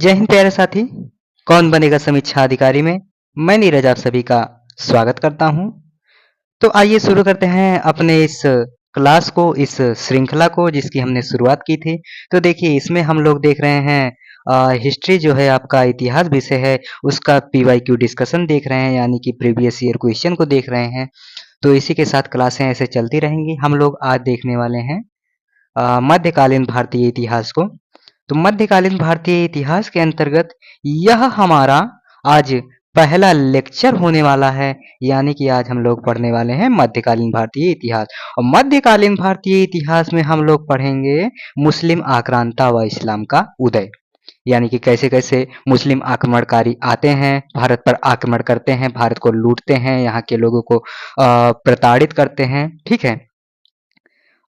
जय हिंद प्यारे साथी। कौन बनेगा समीक्षा अधिकारी में मैं नीरज आप सभी का स्वागत करता हूं। तो आइए शुरू करते हैं अपने इस क्लास को, इस श्रृंखला को जिसकी हमने शुरुआत की थी। तो देखिए इसमें हम लोग देख रहे हैं हिस्ट्री जो है आपका इतिहास विषय है उसका पीवाईक्यू डिस्कशन देख रहे हैं, यानी कि प्रीवियस ईयर क्वेश्चन को देख रहे हैं। तो इसी के साथ क्लासें ऐसे चलती रहेंगी। हम लोग आज देखने वाले हैं मध्यकालीन भारतीय इतिहास को। तो मध्यकालीन भारतीय इतिहास के अंतर्गत यह हमारा आज पहला लेक्चर होने वाला है, यानी कि आज हम लोग पढ़ने वाले हैं मध्यकालीन भारतीय इतिहास। और मध्यकालीन भारतीय इतिहास में हम लोग पढ़ेंगे मुस्लिम आक्रांता व इस्लाम का उदय, यानी कि कैसे कैसे मुस्लिम आक्रमणकारी आते हैं, भारत पर आक्रमण करते हैं, भारत को लूटते हैं, यहाँ के लोगों को प्रताड़ित करते हैं, ठीक है।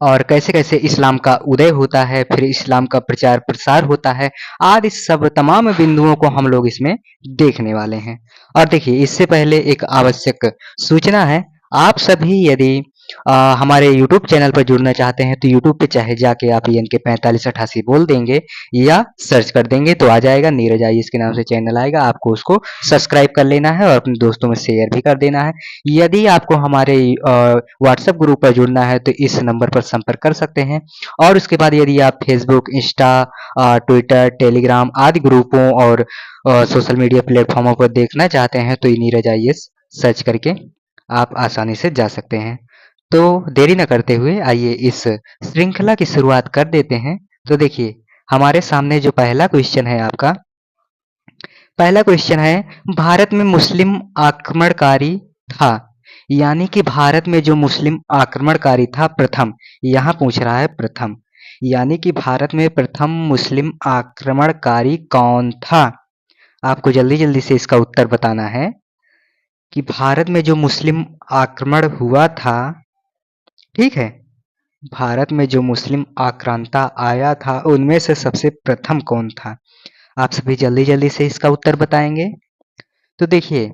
और कैसे कैसे इस्लाम का उदय होता है, फिर इस्लाम का प्रचार प्रसार होता है, आदि सब तमाम बिंदुओं को हम लोग इसमें देखने वाले हैं। और देखिए इससे पहले एक आवश्यक सूचना है। आप सभी यदि हमारे YouTube चैनल पर जुड़ना चाहते हैं तो YouTube पे चाहे जाके आप ENK 4588 बोल देंगे या सर्च कर देंगे तो आ जाएगा, नीरज IAS के नाम से चैनल आएगा। आपको उसको सब्सक्राइब कर लेना है और अपने दोस्तों में शेयर भी कर देना है। यदि आपको हमारे व्हाट्सएप ग्रुप पर जुड़ना है तो इस नंबर पर संपर्क कर सकते हैं। और उसके बाद यदि आप फेसबुक, इंस्टा, ट्विटर, टेलीग्राम आदि ग्रुपों और सोशल मीडिया प्लेटफॉर्मों पर देखना चाहते हैं तो नीरज IAS सर्च करके आप आसानी से जा सकते हैं। तो देरी न करते हुए आइए इस श्रृंखला की शुरुआत कर देते हैं। तो देखिए हमारे सामने जो पहला क्वेश्चन है आपका, पहला क्वेश्चन है भारत में मुस्लिम आक्रमणकारी था, यानी कि भारत में जो मुस्लिम आक्रमणकारी था प्रथम, यहाँ पूछ रहा है प्रथम, यानी कि भारत में प्रथम मुस्लिम आक्रमणकारी कौन था। आपको जल्दी जल्दी से इसका उत्तर बताना है कि भारत में जो मुस्लिम आक्रमण हुआ था, ठीक है, भारत में जो मुस्लिम आक्रांता आया था उनमें से सबसे प्रथम कौन था। आप सभी जल्दी जल्दी से इसका उत्तर बताएंगे। तो देखिए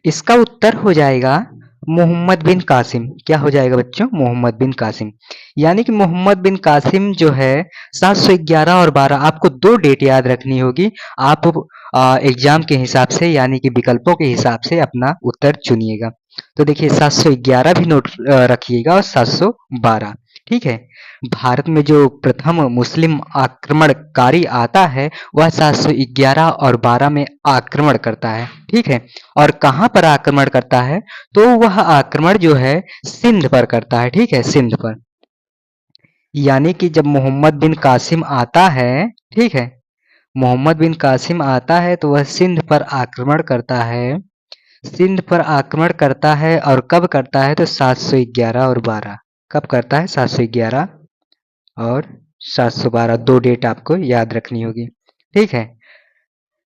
इसका उत्तर हो जाएगा मोहम्मद बिन कासिम। क्या हो जाएगा बच्चों? मोहम्मद बिन कासिम। यानी कि मोहम्मद बिन कासिम जो है 711 और 12, आपको दो डेट याद रखनी होगी। आप एग्जाम के हिसाब से यानी कि विकल्पों के हिसाब से अपना उत्तर चुनिएगा। तो देखिए 711 भी नोट रखिएगा और 712, ठीक है। भारत में जो प्रथम मुस्लिम आक्रमणकारी आता है वह 711 और 12 में आक्रमण करता है, ठीक है। और कहाँ पर आक्रमण करता है? तो वह आक्रमण जो है सिंध पर करता है, ठीक है, सिंध पर। यानी कि जब मोहम्मद बिन कासिम आता है, ठीक है, मोहम्मद बिन कासिम आता है तो वह सिंध पर आक्रमण करता है, सिंध पर आक्रमण करता है। और कब करता है? तो 711 और 12। कब करता है? 711 और 712, दो डेट आपको याद रखनी होगी, ठीक है।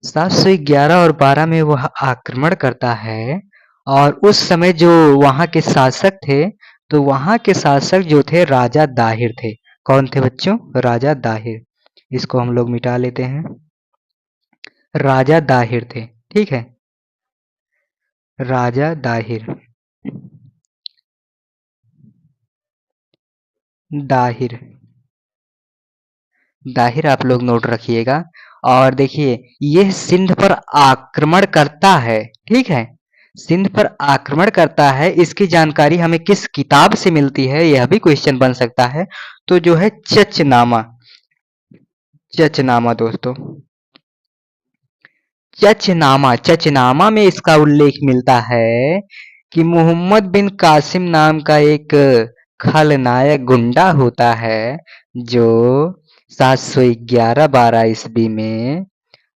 711 और 12 में वह आक्रमण करता है। और उस समय जो वहां के शासक थे, तो वहां के शासक जो थे राजा दाहिर थे। कौन थे बच्चों? राजा दाहिर। इसको हम लोग मिटा लेते हैं, राजा दाहिर थे, ठीक है, राजा दाहिर। दाहिर दाहिर आप लोग नोट रखिएगा। और देखिए यह सिंध पर आक्रमण करता है, ठीक है, सिंध पर आक्रमण करता है। इसकी जानकारी हमें किस किताब से मिलती है, यह भी क्वेश्चन बन सकता है। तो जो है चचनामा, चचनामा दोस्तों, चचनामा, चचनामा में इसका उल्लेख मिलता है कि मोहम्मद बिन कासिम नाम का एक खलनायक गुंडा होता है जो 711-12 ईस्वी में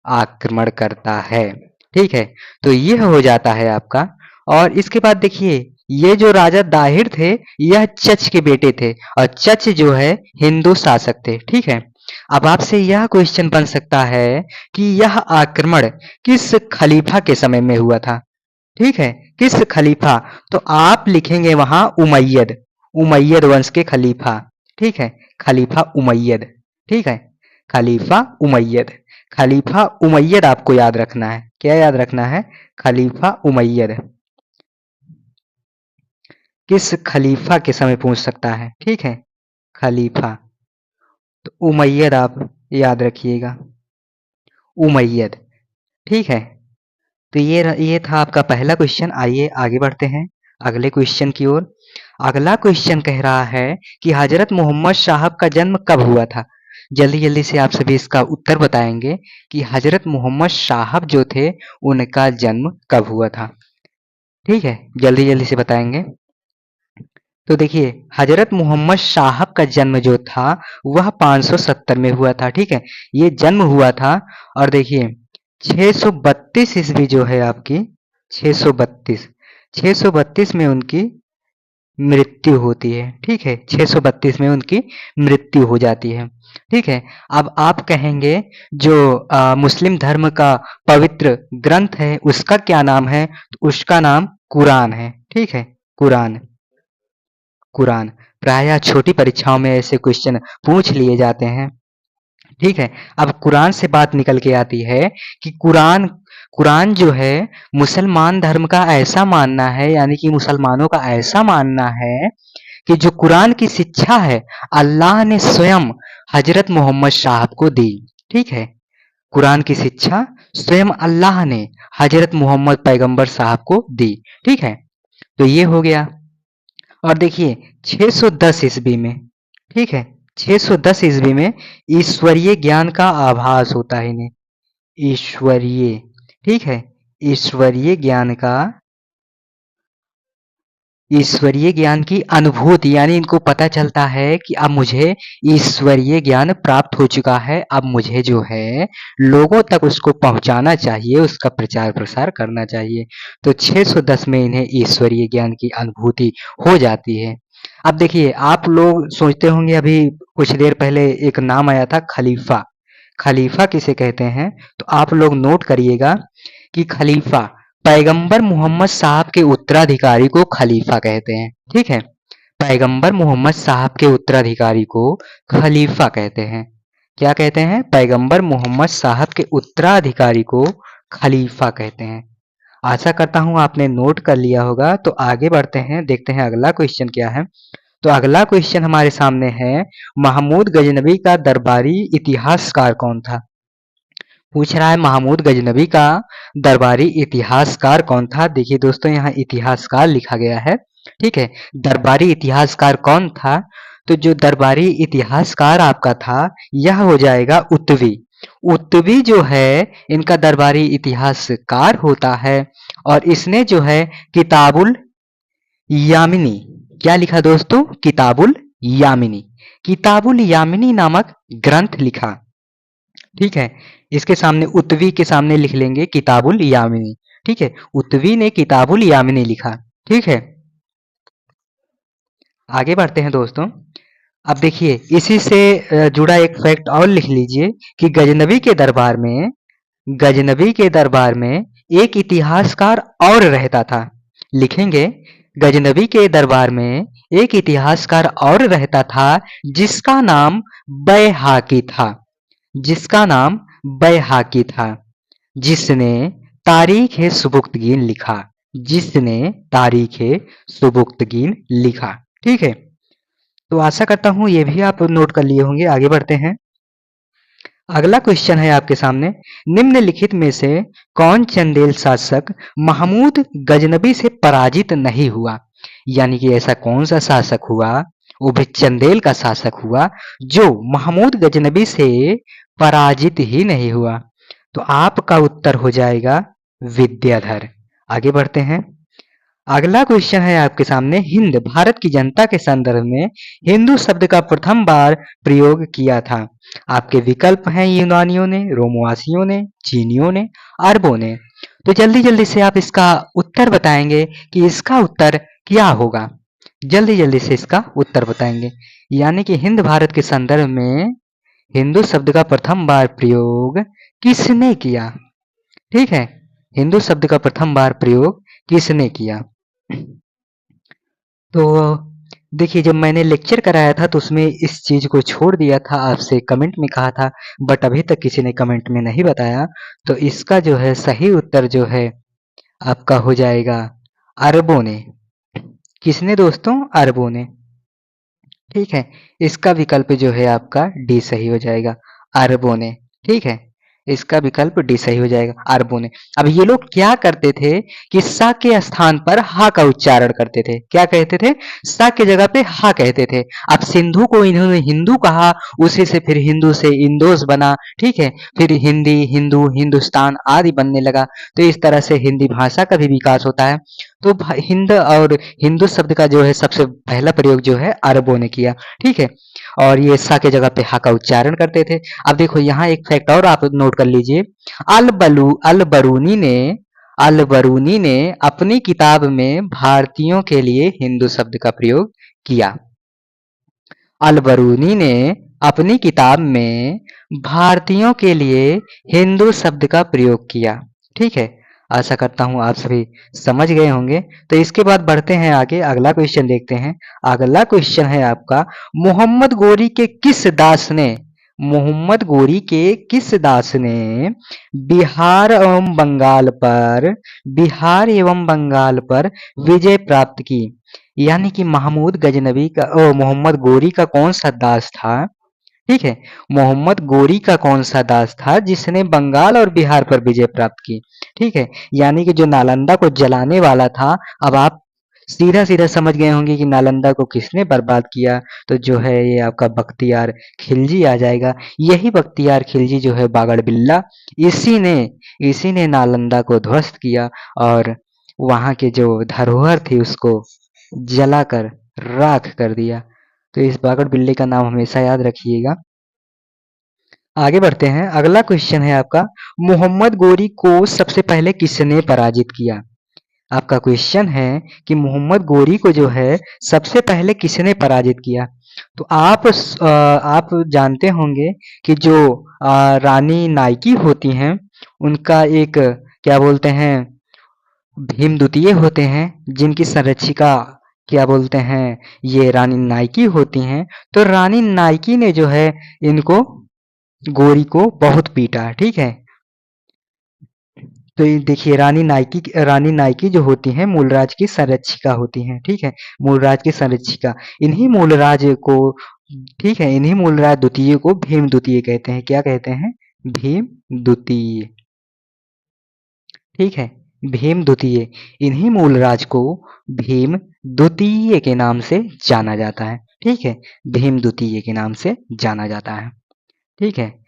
आक्रमण करता है, ठीक है। तो यह हो जाता है आपका। और इसके बाद देखिए ये जो राजा दाहिर थे यह चच के बेटे थे, और चच जो है हिंदू शासक थे, ठीक है। अब आपसे यह क्वेश्चन बन सकता है कि यह आक्रमण किस खलीफा के समय में हुआ था, ठीक है, किस खलीफा? तो आप लिखेंगे वहां उमैयद, उमैयद वंश के खलीफा, ठीक है, खलीफा उमैयद, ठीक है, खलीफा उमैयद। खलीफा उमैयद आपको याद रखना है। क्या याद रखना है? खलीफा उमैयद। किस खलीफा के समय पूछ सकता है, ठीक है, खलीफा। तो उमैयद आप याद रखिएगा। उमैयद। ठीक है, तो ये था आपका पहला क्वेश्चन। आइए आगे बढ़ते हैं अगले क्वेश्चन की ओर। अगला क्वेश्चन कह रहा है कि हजरत मोहम्मद साहब का जन्म कब हुआ था। जल्दी जल्दी से आप सभी इसका उत्तर बताएंगे कि हजरत मोहम्मद साहब जो थे उनका जन्म कब हुआ था। ठीक है, जल्दी जल्दी से बताएंगे। तो देखिए, हजरत मोहम्मद साहब का जन्म जो था वह 570 में हुआ था। ठीक है, ये जन्म हुआ था। और देखिए 632 ईस्वी जो है आपकी 632 632 में उनकी मृत्यु होती है। ठीक है, 632 में उनकी मृत्यु हो जाती है। ठीक है, अब आप कहेंगे जो मुस्लिम धर्म का पवित्र ग्रंथ है उसका क्या नाम है, तो उसका नाम कुरान है। ठीक है, कुरान। कुरान प्रायः छोटी परीक्षाओं में ऐसे क्वेश्चन पूछ लिए जाते हैं। ठीक है, अब कुरान से बात निकल के आती है कि कुरान कुरान जो है मुसलमान धर्म का ऐसा मानना है, यानी कि मुसलमानों का ऐसा मानना है कि जो कुरान की शिक्षा है अल्लाह ने स्वयं हजरत मोहम्मद साहब को दी। ठीक है, कुरान की शिक्षा स्वयं अल्लाह ने हजरत मोहम्मद पैगंबर साहब को दी। ठीक है, तो ये हो गया। और देखिए 610 ईस्वी में, ठीक है, 610 ईस्वी में ईश्वरीय ज्ञान का आभास होता है इन्हें। ईश्वरीय, ठीक है, ईश्वरीय ज्ञान का ईश्वरीय ज्ञान की अनुभूति, यानी इनको पता चलता है कि अब मुझे ईश्वरीय ज्ञान प्राप्त हो चुका है, अब मुझे जो है लोगों तक उसको पहुंचाना चाहिए, उसका प्रचार प्रसार करना चाहिए। तो 610 में इन्हें ईश्वरीय ज्ञान की अनुभूति हो जाती है। अब देखिए, आप लोग सोचते होंगे अभी कुछ देर पहले एक नाम आया था खलीफा। खलीफा किसे कहते हैं, तो आप लोग नोट करिएगा कि खलीफा पैगंबर मोहम्मद साहब के उत्तराधिकारी को खलीफा कहते हैं। ठीक है, पैगंबर मोहम्मद साहब के उत्तराधिकारी को खलीफा कहते हैं। क्या कहते हैं, पैगंबर मोहम्मद साहब के उत्तराधिकारी को खलीफा कहते हैं। आशा करता हूं आपने नोट कर लिया होगा। तो आगे बढ़ते हैं, देखते हैं अगला क्वेश्चन क्या है। तो अगला क्वेश्चन हमारे सामने है, महमूद गजनबी का दरबारी इतिहासकार कौन था। पूछ रहा है महमूद गजनबी का दरबारी इतिहासकार कौन था। देखिए दोस्तों, यहाँ इतिहासकार लिखा गया है। ठीक है, दरबारी इतिहासकार कौन था, तो जो दरबारी इतिहासकार आपका था यह हो जाएगा उत्वी। उत्वी जो है इनका दरबारी इतिहासकार होता है। और इसने जो है किताबुल यामिनी, क्या लिखा दोस्तों, किताबुल यामिनी, किताबुल यामिनी नामक ग्रंथ लिखा। ठीक है, इसके सामने उत्वी के सामने लिख लेंगे किताबुल यामिनी। ठीक है, उत्वी ने किताबुल यामिनी लिखा। ठीक है, आगे बढ़ते हैं दोस्तों। अब देखिए इसी से जुड़ा एक फैक्ट और लिख लीजिए कि गजनबी के दरबार में एक इतिहासकार और रहता था। लिखेंगे, गजनबी के दरबार में एक इतिहासकार और रहता था जिसका नाम बैहाकी था। जिसका नाम बैहाकी था, जिसने तारीख सुबुक्तगीन लिखा। जिसने तारीख सुबुक्तगीन लिखा। ठीक है, तो आशा करता हूं ये भी आप नोट कर लिए होंगे। आगे बढ़ते हैं। अगला क्वेश्चन है आपके सामने, निम्नलिखित में से कौन चंदेल शासक महमूद गजनबी से पराजित नहीं हुआ। यानी कि ऐसा कौन सा शासक हुआ, वो भी चंदेल का शासक हुआ, जो महमूद गजनबी से पराजित ही नहीं हुआ। तो आपका उत्तर हो जाएगा विद्याधर। आगे बढ़ते हैं। अगला क्वेश्चन है आपके सामने, हिंद भारत की जनता के संदर्भ में हिंदू शब्द का प्रथम बार प्रयोग किया था। आपके विकल्प हैं यूनानियों ने, रोमवासियों ने, चीनियों ने, अरबों ने। तो जल्दी जल्दी से आप इसका उत्तर बताएंगे कि इसका उत्तर क्या होगा। जल्दी जल्दी से इसका उत्तर बताएंगे। यानी कि हिंद भारत के संदर्भ में हिंदू शब्द का प्रथम बार प्रयोग किसने किया। ठीक है, हिंदू शब्द का प्रथम बार प्रयोग किसने किया। तो देखिए, जब मैंने लेक्चर कराया था तो उसमें इस चीज को छोड़ दिया था, आपसे कमेंट में कहा था, बट अभी तक किसी ने कमेंट में नहीं बताया। तो इसका जो है सही उत्तर जो है आपका हो जाएगा अरबों ने। किसने दोस्तों, अरबों ने। ठीक है, इसका विकल्प जो है आपका डी सही हो जाएगा, अरबों ने। ठीक है, इसका विकल्प डी सही हो जाएगा, अरबों ने। अब ये लोग क्या करते थे कि सा के स्थान पर हा का उच्चारण करते थे। क्या कहते थे? सा की जगह पे हा कहते थे। अब सिंधु को इन्होंने हिंदू कहा, उसी से फिर हिंदू से इंदोस बना, ठीक है। फिर हिंदी, हिंदू, हिंदुस्तान आदि बनने लगा। तो इस तरह से हिंदी भाषा का भी विकास होता है। तो हिंद और हिंदू शब्द का जो है सबसे पहला प्रयोग जो है अरबों ने किया, ठीक है। और ये सा के जगह पे हा का उच्चारण करते थे। अब देखो यहाँ एक फैक्ट और आप नोट कर लीजिए। अल बरूनी ने अपनी किताब में भारतीयों के लिए हिंदू शब्द का प्रयोग किया। अल बरूनी ने अपनी किताब में भारतीयों के लिए हिंदू शब्द का प्रयोग किया, ठीक है। आशा करता हूँ आप सभी समझ गए होंगे। तो इसके बाद बढ़ते हैं आगे, अगला क्वेश्चन देखते हैं। अगला क्वेश्चन है आपका, मोहम्मद गोरी के किस दास ने बिहार एवं बंगाल पर विजय प्राप्त की? यानी कि महमूद गजनबी का मोहम्मद गोरी का कौन सा दास था, ठीक है। मोहम्मद गोरी का कौन सा दास था जिसने बंगाल और बिहार पर विजय प्राप्त की, ठीक है। यानी कि जो नालंदा को जलाने वाला था। अब आप सीधा सीधा समझ गए होंगे कि नालंदा को किसने बर्बाद किया। तो जो है ये आपका बख्तियार खिलजी आ जाएगा। यही बख्तियार खिलजी जो है बागड़ बिल्ला, इसी ने नालंदा को ध्वस्त किया और वहां के जो धरोहर थी उसको जलाकर राख कर दिया। तो इस बागड़ बिल्ले का नाम हमेशा याद रखिएगा। आगे बढ़ते हैं, अगला क्वेश्चन है आपका, मोहम्मद गोरी को सबसे पहले किसने पराजित किया? आपका क्वेश्चन है कि मोहम्मद गोरी को जो है सबसे पहले किसने पराजित किया? तो आप जानते होंगे कि जो रानी नाइकी होती हैं उनका एक क्या बोलते हैं भीम द्वितीय होते हैं, जिनकी संरक्षिका क्या बोलते हैं ये रानी नाइकी होती हैं। तो रानी नाइकी ने जो है इनको गोरी को बहुत पीटा, ठीक है। तो ये देखिए रानी नाइकी जो होती हैं मूलराज की संरक्षिका होती हैं, ठीक है। मूलराज की संरक्षिका, इन्हीं मूलराज को, ठीक है, इन्हीं मूलराज द्वितीय को भीम द्वितीय कहते हैं। क्या कहते हैं? भीम द्वितीय, ठीक है। भीम द्वितीय, इन्हीं मूलराज को भीम द्वितीय के नाम से जाना जाता है, ठीक है। भीम द्वितीय के नाम से जाना जाता है, ठीक है।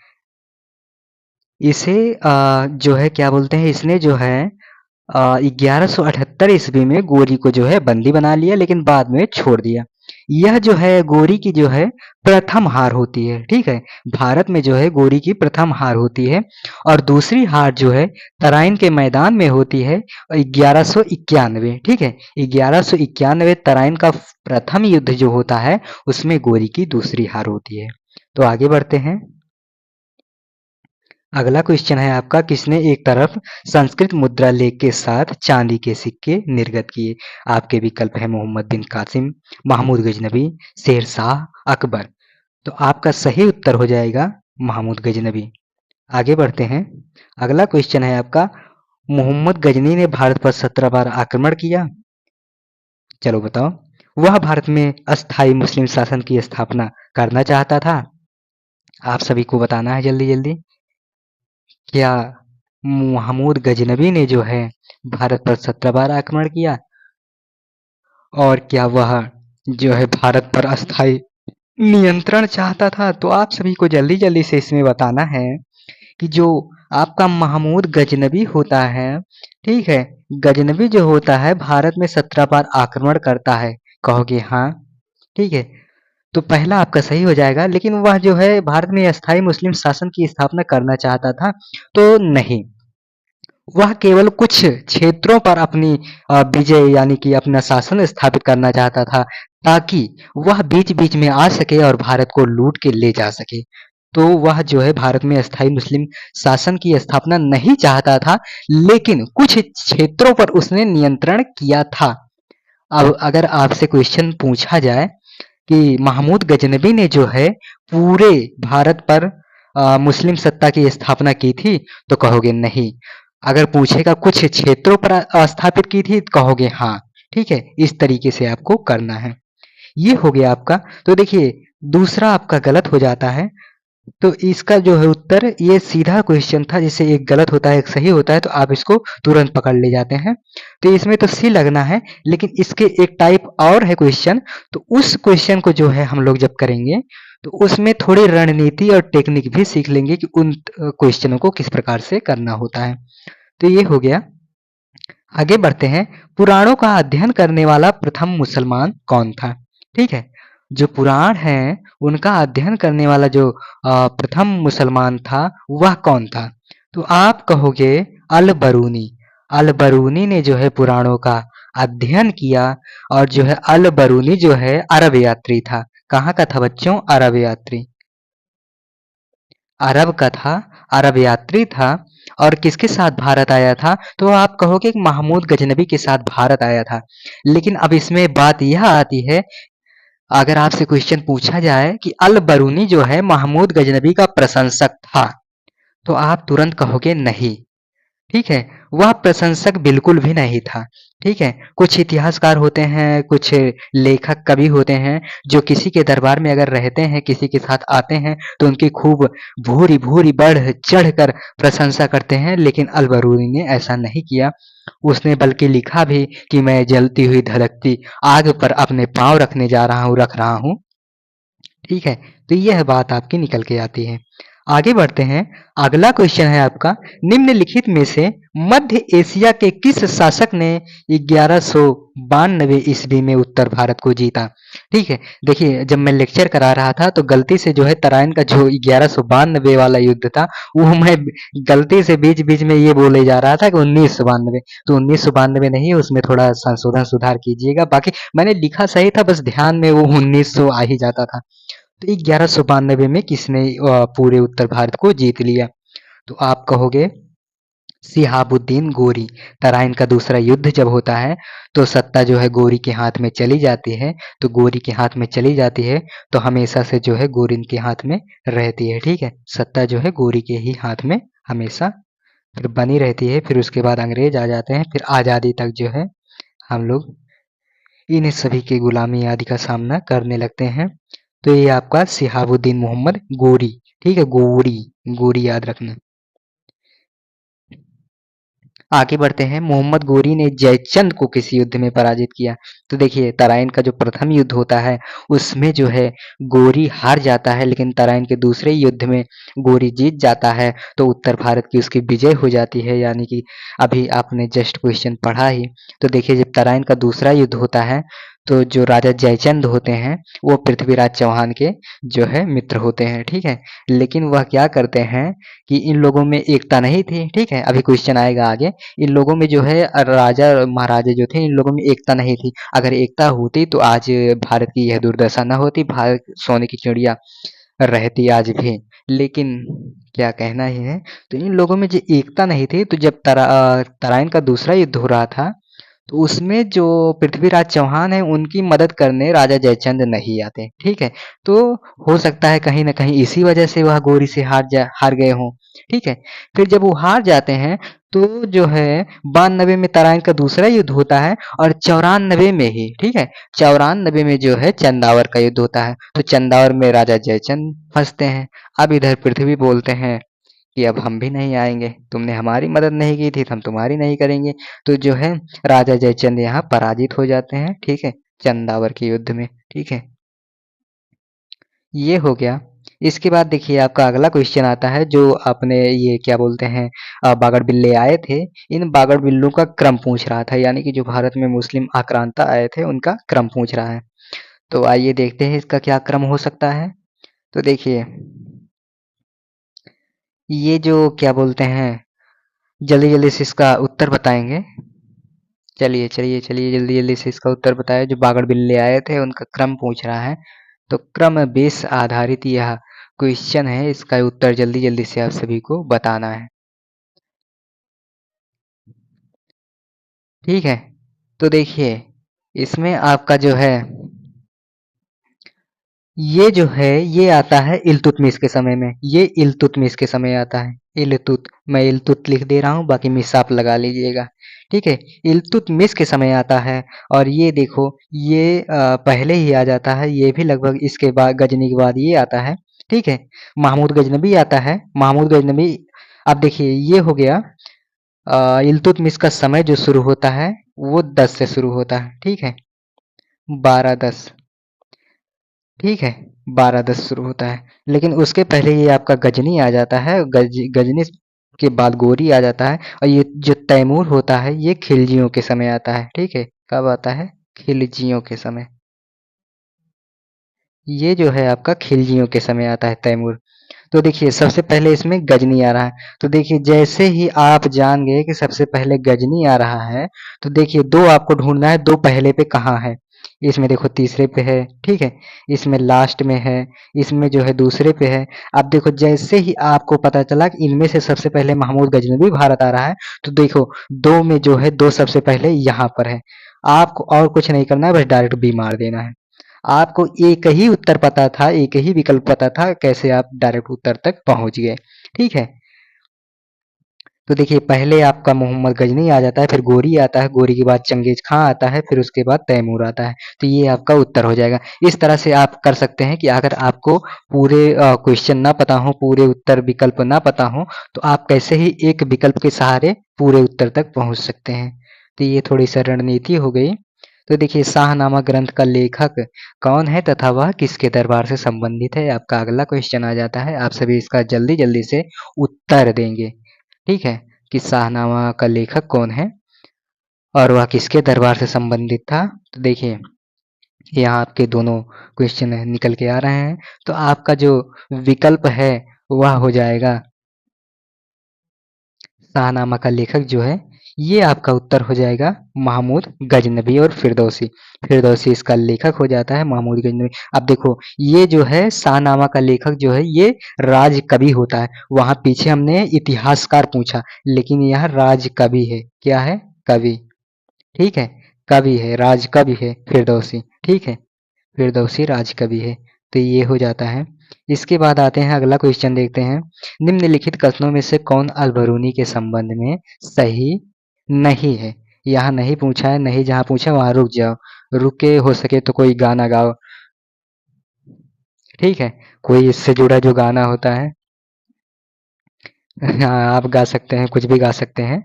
इसे जो है क्या बोलते हैं, इसने जो है 1178 ईस्वी में गोरी को जो है बंदी बना लिया, लेकिन बाद में छोड़ दिया। यह जो है गोरी की जो है प्रथम हार होती है, ठीक है। भारत में जो है गोरी की प्रथम हार होती है। और दूसरी हार जो है तराइन के मैदान में होती है 1191, ठीक है। 1191 तराइन का प्रथम युद्ध जो होता है उसमें गोरी की दूसरी हार होती है। तो आगे बढ़ते हैं, अगला क्वेश्चन है आपका, किसने एक तरफ संस्कृत मुद्रा लेख के साथ चांदी के सिक्के निर्गत किए? आपके विकल्प है मोहम्मद बिन कासिम, महमूद गजनबी, शेर शाह, अकबर। तो आपका सही उत्तर हो जाएगा महमूद गजनबी। आगे बढ़ते हैं, अगला क्वेश्चन है आपका, मोहम्मद गजनी ने भारत पर 17 बार आक्रमण किया। चलो बताओ, वह भारत में अस्थाई मुस्लिम शासन की स्थापना करना चाहता था। आप सभी को बताना है जल्दी जल्दी। क्या महमूद गजनबी ने जो है भारत पर 17 बार आक्रमण किया? और क्या वह जो है भारत पर अस्थाई नियंत्रण चाहता था? तो आप सभी को जल्दी जल्दी से इसमें बताना है कि जो आपका महमूद गजनबी होता है, ठीक है, गजनबी जो होता है भारत में 17 बार आक्रमण करता है। कहोगे हाँ, ठीक है। तो पहला आपका सही हो जाएगा, लेकिन वह जो है भारत में अस्थाई मुस्लिम शासन की स्थापना करना चाहता था। तो नहीं, वह केवल कुछ क्षेत्रों पर अपनी विजय यानी कि अपना शासन स्थापित करना चाहता था, ताकि वह बीच बीच में आ सके और भारत को लूट के ले जा सके। तो वह जो है भारत में अस्थाई मुस्लिम शासन की स्थापना नहीं चाहता था, लेकिन कुछ क्षेत्रों पर उसने नियंत्रण किया था। अब अगर आपसे क्वेश्चन पूछा जाए कि महमूद गजनबी ने जो है पूरे भारत पर मुस्लिम सत्ता की स्थापना की थी, तो कहोगे नहीं। अगर पूछेगा कुछ क्षेत्रों पर स्थापित की थी, तो कहोगे हाँ, ठीक है। इस तरीके से आपको करना है। ये हो गया आपका। तो देखिए दूसरा आपका गलत हो जाता है। तो इसका जो है उत्तर ये सीधा क्वेश्चन था, जिससे एक गलत होता है एक सही होता है, तो आप इसको तुरंत पकड़ ले जाते हैं। तो इसमें तो सी लगना है, लेकिन इसके एक टाइप और है क्वेश्चन। तो उस क्वेश्चन को जो है हम लोग जब करेंगे तो उसमें थोड़ी रणनीति और टेक्निक भी सीख लेंगे कि उन क्वेश्चनों को किस प्रकार से करना होता है। तो ये हो गया। आगे बढ़ते हैं। पुराणों का अध्ययन करने वाला प्रथम मुसलमान कौन था? ठीक है। जो पुराण हैं उनका अध्ययन करने वाला जो प्रथम मुसलमान था वह कौन था? तो आप कहोगे अल बरूनी। अल बरूनी ने जो है पुराणों का अध्ययन किया। और जो है अल बरूनी जो है अरब यात्री था। कहाँ का था बच्चों? अरब यात्री। अरब का था, अरब यात्री था। और किसके साथ भारत आया था? तो आप कहोगे कि महमूद गजनबी के साथ भारत आया था। लेकिन अब इसमें बात यह आती है, अगर आपसे क्वेश्चन पूछा जाए कि अल बरूनी जो है महमूद गजनबी का प्रशंसक था, तो आप तुरंत कहोगे नहीं। ठीक है, वह प्रशंसक बिल्कुल भी नहीं था। ठीक है, कुछ इतिहासकार होते हैं, कुछ लेखक कवि होते हैं, जो किसी के दरबार में अगर रहते हैं, किसी के साथ आते हैं, तो उनकी खूब भूरी भूरी बढ़ चढ़ कर प्रशंसा करते हैं। लेकिन अलबरूनी ने ऐसा नहीं किया। उसने बल्कि लिखा भी कि मैं जलती हुई धधकती आग पर अपने पांव रखने जा रहा हूँ, रख रहा हूँ। ठीक है, तो यह बात आपकी निकल के आती है। आगे बढ़ते हैं। अगला क्वेश्चन है आपका, निम्नलिखित में से मध्य एशिया के किस शासक ने 1192 ईस्वी में उत्तर भारत को जीता? ठीक है, देखिए जब मैं लेक्चर करा रहा था तो गलती से जो है तराइन का जो 1192 वाला युद्ध था, वो मैं गलती से बीच बीच में ये बोले जा रहा था कि 1992। तो 1992 नहीं, उसमें थोड़ा संशोधन सुधार कीजिएगा। बाकी मैंने लिखा सही था, बस ध्यान में वो 1900 आ ही जाता था। तो 1192 में किसने पूरे उत्तर भारत को जीत लिया? तो आप कहोगे सिहाबुद्दीन गोरी। तराइन का दूसरा युद्ध जब होता है तो सत्ता जो है गोरी के हाथ में चली जाती है। तो गोरी के हाथ में चली जाती है तो हमेशा से जो है गोरी के हाथ में रहती है। ठीक है, सत्ता जो है गोरी के ही हाथ में हमेशा फिर बनी रहती है। फिर उसके बाद अंग्रेज आ जाते हैं, फिर आज़ादी तक जो है हम लोग इन सभी की गुलामी आदि का सामना करने लगते हैं। तो ये आपका सिहाबुद्दीन मोहम्मद गोरी। ठीक है, गोरी, गोरी याद रखना। आगे बढ़ते हैं। मोहम्मद गोरी ने जयचंद को किस युद्ध में पराजित किया? तो देखिए तराइन का जो प्रथम युद्ध होता है उसमें जो है गोरी हार जाता है, लेकिन तराइन के दूसरे युद्ध में गोरी जीत जाता है। तो उत्तर भारत की उसकी विजय हो जाती है, यानी कि अभी आपने जस्ट क्वेश्चन पढ़ा ही। तो देखिए जब तराइन का दूसरा युद्ध होता है तो जो राजा जयचंद होते हैं वो पृथ्वीराज चौहान के जो है मित्र होते हैं। ठीक है, लेकिन वह क्या करते हैं कि इन लोगों में एकता नहीं थी। ठीक है, अभी क्वेश्चन आएगा आगे। इन लोगों में जो है राजा महाराजा जो थे इन लोगों में एकता नहीं थी। अगर एकता होती तो आज भारत की यह दुर्दशा न होती, भारत सोने की चिड़िया रहती आज भी। लेकिन क्या कहना ही है। तो इन लोगों में जो एकता नहीं थी, तो जब तराइन का दूसरा युद्ध हो रहा था तो उसमें जो पृथ्वीराज चौहान है उनकी मदद करने राजा जयचंद नहीं आते। ठीक है, तो हो सकता है कहीं ना कहीं इसी वजह से वह गोरी से हार गए हों। ठीक है, फिर जब वो हार जाते हैं तो जो है 92 में तराइन का दूसरा युद्ध होता है। और 94 में ही, ठीक है, 94 में जो है चंदावर का युद्ध होता है। तो चंदावर में राजा जयचंद फंसते हैं। अब इधर पृथ्वी बोलते हैं कि अब हम भी नहीं आएंगे, तुमने हमारी मदद नहीं की थी तो हम तुम्हारी नहीं करेंगे। तो जो है राजा जयचंद यहाँ पराजित हो जाते हैं। ठीक है, चंदावर के युद्ध में। ठीक है, ये हो गया। इसके बाद देखिए आपका अगला क्वेश्चन आता है, जो आपने ये क्या बोलते हैं बागड़ बिल्ले आए थे, इन बागड़ बिल्लों का क्रम पूछ रहा था, यानी कि जो भारत में मुस्लिम आक्रांता आए थे उनका क्रम पूछ रहा है। तो आइए देखते हैं इसका क्या क्रम हो सकता है। तो देखिए ये जो क्या बोलते हैं, जल्दी जल्दी से इसका उत्तर बताएंगे। चलिए चलिए चलिए जल्दी जल्दी से इसका उत्तर बताएं। जो बागड़ बिल्ले आए थे उनका क्रम पूछ रहा है। तो क्रम बेस आधारित यह क्वेश्चन है, इसका उत्तर जल्दी जल्दी से आप सभी को बताना है। ठीक है, तो देखिए इसमें आपका जो है ये जो है ये आता है इल्तुतमिश के समय में। ये इल्तुतमिश के समय आता है। इल्तुत, मैं इल्तुत लिख दे रहा हूँ, बाकी मिस आप लगा लीजिएगा। ठीक है, इल्तुतमिश के समय आता है। और ये देखो ये पहले ही आ जाता है, ये भी लगभग इसके बाद गजनी के बाद ये आता है। ठीक है। महमूद गजनबी आता है। महमूद गजनबी, अब देखिए ये हो गया। इल्तुतमिश का समय जो शुरू होता है वो 10 से शुरू होता है, ठीक है। 12-10, ठीक है। 12-10 शुरू होता है, लेकिन उसके पहले ये आपका गजनी आ जाता है। गजनी के बाद गोरी आ जाता है, और ये जो तैमूर होता है ये खिलजियों के समय आता है, ठीक है। कब आता है? खिलजियों के समय। ये जो है आपका खिलजियों के समय आता है तैमूर। तो देखिए सबसे पहले इसमें गजनी आ रहा है। तो देखिए जैसे ही आप जान गए कि सबसे पहले गजनी आ रहा है, तो देखिए दो आपको ढूंढना है, दो पहले पे कहाँ है। इसमें देखो तीसरे पे है, ठीक है। इसमें लास्ट में है, इसमें जो है दूसरे पे है। अब देखो जैसे ही आपको पता चला कि इनमें से सबसे पहले महमूद गजनवी भारत आ रहा है, तो देखो दो में जो है दो सबसे पहले यहाँ पर है। आपको और कुछ नहीं करना है, बस डायरेक्ट बी मार देना है। आपको एक ही उत्तर पता था, एक ही विकल्प पता था, कैसे आप डायरेक्ट उत्तर तक पहुंच गए, ठीक है। तो देखिए पहले आपका मोहम्मद गजनी आ जाता है, फिर गोरी आता है, गोरी के बाद चंगेज खां आता है, फिर उसके बाद तैमूर आता है। तो ये आपका उत्तर हो जाएगा। इस तरह से आप कर सकते हैं कि अगर आपको पूरे क्वेश्चन ना पता हो, पूरे उत्तर विकल्प ना पता हो, तो आप कैसे ही एक विकल्प के सहारे पूरे उत्तर तक पहुंच सकते हैं। तो ये थोड़ी सी रणनीति हो गई। तो देखिए शाहनामा ग्रंथ का लेखक कौन है तथा वह किसके दरबार से संबंधित है, आपका अगला क्वेश्चन आ जाता है। आप सभी इसका जल्दी जल्दी से उत्तर देंगे, ठीक है, कि शाहनामा का लेखक कौन है और वह किसके दरबार से संबंधित था। तो देखिए यहाँ आपके दोनों क्वेश्चन निकल के आ रहे हैं। तो आपका जो विकल्प है वह हो जाएगा, शाहनामा का लेखक जो है ये आपका उत्तर हो जाएगा महमूद गजनबी और फिरदौसी। फिरदौसी इसका लेखक हो जाता है, महमूद गजनबी। अब देखो ये जो है शाहनामा का लेखक जो है ये राज कवि होता है। वहां पीछे हमने इतिहासकार पूछा, लेकिन यह राज कवि है। क्या है? कवि, ठीक है। कवि है, राज कवि है फिरदौसी, ठीक है। फिरदौसी राजकवि है। तो ये हो जाता है। इसके बाद आते हैं, अगला क्वेश्चन देखते हैं। निम्नलिखित कथनों में से कौन अलबरूनी के संबंध में सही नहीं है? यहाँ नहीं पूछा है, नहीं जहाँ पूछा वहाँ रुक जाओ। रुक के हो सके तो कोई गाना गाओ, ठीक है। कोई इससे जुड़ा जो गाना होता है हाँ आप गा सकते हैं, कुछ भी गा सकते हैं।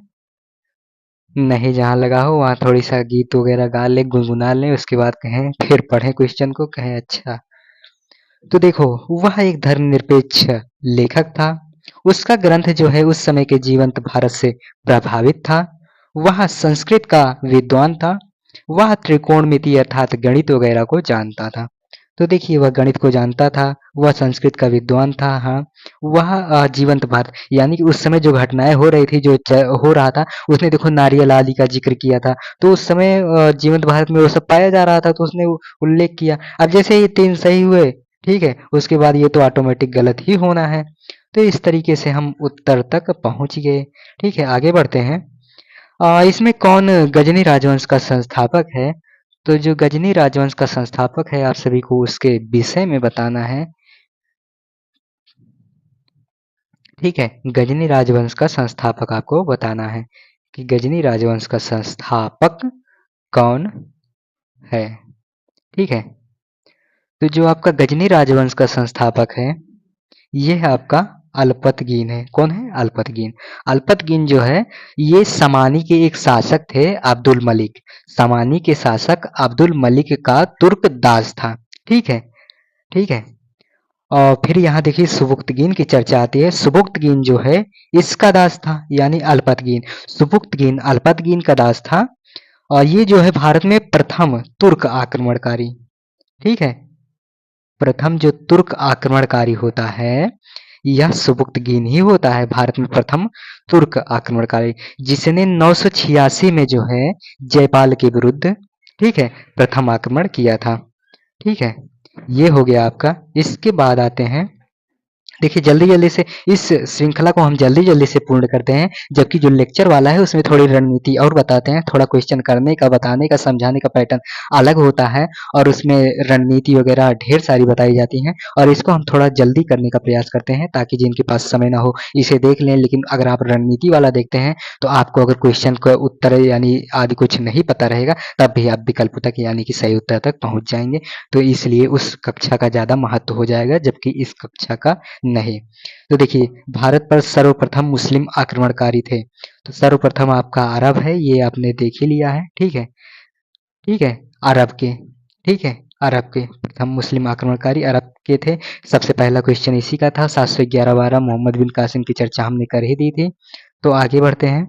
नहीं जहाँ लगा हो वहाँ थोड़ी सा गीत वगैरह गा ले, गुनगुना ले, उसके बाद कहें, फिर पढ़ें क्वेश्चन को, कहें अच्छा। तो देखो वह एक धर्मनिरपेक्ष लेखक था। उसका ग्रंथ जो है उस समय के जीवंत भारत से प्रभावित था। वह संस्कृत का विद्वान था। वह त्रिकोणमिति अर्थात गणित वगैरह को जानता था। तो देखिए वह गणित को जानता था, वह संस्कृत का विद्वान था, हाँ। वह जीवंत भारत यानी कि उस समय जो घटनाएं हो रही थी, हो रहा था, उसने देखो नारियल आदि का जिक्र किया था। तो उस समय जीवंत भारत में वो सब पाया जा रहा था, तो उसने उल्लेख किया। अब जैसे ये 3 सही हुए, ठीक है, उसके बाद ये तो ऑटोमेटिक गलत ही होना है। तो इस तरीके से हम उत्तर तक पहुंच गए, ठीक है। आगे बढ़ते हैं। इसमें कौन गजनी राजवंश का संस्थापक है? तो जो गजनी राजवंश का संस्थापक है आप सभी को उसके विषय में बताना है, ठीक है। गजनी राजवंश का संस्थापक आपको बताना है कि गजनी राजवंश का संस्थापक कौन है, ठीक है। तो जो आपका गजनी राजवंश का संस्थापक है ये है आपका अल्पतगीन है। कौन है? अल्पतगीन। अल्पतगीन जो है ये समानी के एक शासक थे, अब्दुल मलिक। समानी के शासक अब्दुल मलिक का तुर्क दास था, ठीक है, ठीक है। और फिर यहाँ देखिए सुबुक्तगीन की चर्चा आती है। सुबुक्तगीन जो है इसका दास था, यानी अल्पतगीन। सुबुक्तगीन अल्पतगीन का दास था। और ये जो है भारत में प्रथम तुर्क आक्रमणकारी, ठीक है। प्रथम जो तुर्क आक्रमणकारी होता है यह सुबुक्तगीन ही होता है, भारत में प्रथम तुर्क आक्रमणकारी, जिसने 986 में जो है जयपाल के विरुद्ध, ठीक है, प्रथम आक्रमण किया था, ठीक है। ये हो गया आपका। इसके बाद आते हैं देखिए जल्दी-जल्दी से इस श्रृंखला को हम जल्दी-जल्दी से पूर्ण करते हैं, जबकि जो लेक्चर वाला है उसमें थोड़ी रणनीति और बताते हैं, थोड़ा क्वेश्चन करने का, बताने का, समझाने का पैटर्न अलग होता है और उसमें रणनीति वगैरह ढेर सारी बताई जाती हैं और इसको हम थोड़ा जल्दी करने का प्रयास करते हैं ताकि जिनके पास समय ना हो इसे देख लें। लेकिन अगर आप रणनीति वाला देखते हैं तो आपको अगर क्वेश्चन का उत्तर यानी आदि कुछ नहीं पता रहेगा तब भी आप विकल्प तक यानी कि सही उत्तर तक पहुँच जाएँगे। तो इसलिए उस कक्षा का ज़्यादा महत्व हो जाएगा जबकि इस कक्षा का नहीं। तो देखिए भारत पर सर्वप्रथम मुस्लिम आक्रमणकारी थे। तो सर्वप्रथम आपका अरब है, ये आपने देख ही लिया है, ठीक है? ठीक है? अरब के, ठीक है? अरब के प्रथम मुस्लिम आक्रमणकारी अरब के थे। सबसे पहला क्वेश्चन इसी का था 711-12 मोहम्मद बिन कासिम की चर्चा हमने कर ही दी थी। तो आगे बढ़ते हैं।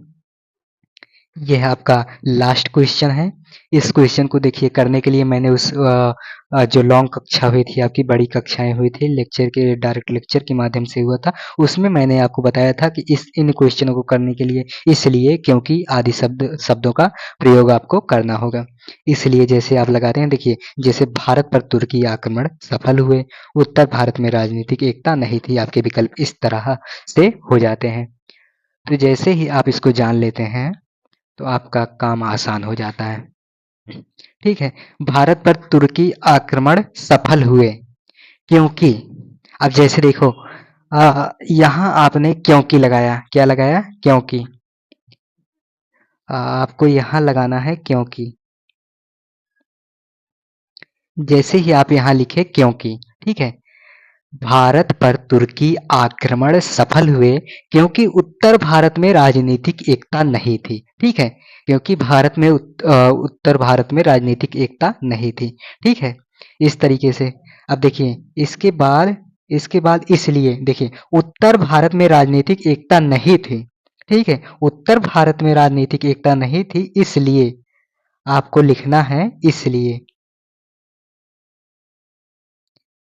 ये है आपका लास्ट क्वेश्चन है। इस क्वेश्चन को देखिए करने के लिए मैंने उस जो लॉन्ग कक्षा हुई थी आपकी बड़ी कक्षाएँ हुई थी लेक्चर के डायरेक्ट लेक्चर के माध्यम से हुआ था। उसमें मैंने आपको बताया था कि इन क्वेश्चनों को करने के लिए इसलिए क्योंकि आदि शब्दों का प्रयोग आपको करना होगा। इसलिए जैसे आप लगाते हैं देखिए जैसे भारत पर तुर्की आक्रमण सफल हुए, उत्तर भारत में राजनीतिक एकता नहीं थी, आपके विकल्प इस तरह से हो जाते हैं। तो जैसे ही आप इसको जान लेते हैं तो आपका काम आसान हो जाता है। ठीक है, भारत पर तुर्की आक्रमण सफल हुए क्योंकि अब जैसे देखो यहाँ आपने क्योंकि लगाया, क्या लगाया? क्योंकि। आपको यहाँ लगाना है क्योंकि। जैसे ही आप यहाँ लिखे क्योंकि, ठीक है? भारत पर तुर्की आक्रमण सफल हुए क्योंकि उत्तर भारत में राजनीतिक एकता नहीं थी, ठीक है? क्योंकि उत्तर भारत में राजनीतिक एकता नहीं थी, ठीक है? इस तरीके से अब देखिए इसके बाद इसलिए देखिए उत्तर भारत में राजनीतिक एकता नहीं थी, ठीक है? उत्तर भारत में राजनीतिक एकता नहीं थी इसलिए आपको लिखना है इसलिए।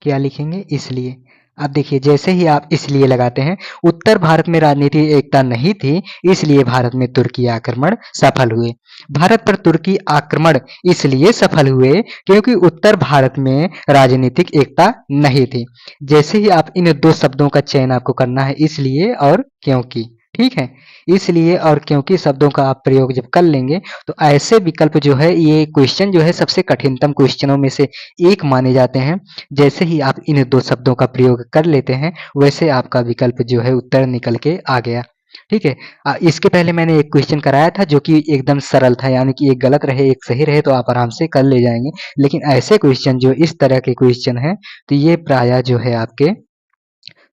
क्या लिखेंगे? इसलिए। अब देखिए जैसे ही आप इसलिए लगाते हैं, उत्तर भारत में राजनीतिक एकता नहीं थी, इसलिए भारत में तुर्की आक्रमण सफल हुए। भारत पर तुर्की आक्रमण इसलिए सफल हुए क्योंकि उत्तर भारत में राजनीतिक एकता नहीं थी। जैसे ही आप इन 2 शब्दों का चयन आपको करना है इसलिए और क्योंकि, ठीक है? इसलिए और क्योंकि शब्दों का आप प्रयोग जब कर लेंगे, तो ऐसे विकल्प जो है ये क्वेश्चन जो है सबसे कठिनतम क्वेश्चनों में से एक माने जाते हैं। जैसे ही आप इन 2 शब्दों का प्रयोग कर लेते हैं, वैसे आपका विकल्प जो है उत्तर निकल के आ गया, ठीक है? इसके पहले मैंने एक क्वेश्चन कराया था जो कि एकदम सरल था यानी कि एक गलत रहे, एक सही रहे तो आप आराम से कर ले जाएँगे। लेकिन ऐसे क्वेश्चन जो इस तरह के क्वेश्चन हैं, तो ये प्रायः जो है आपके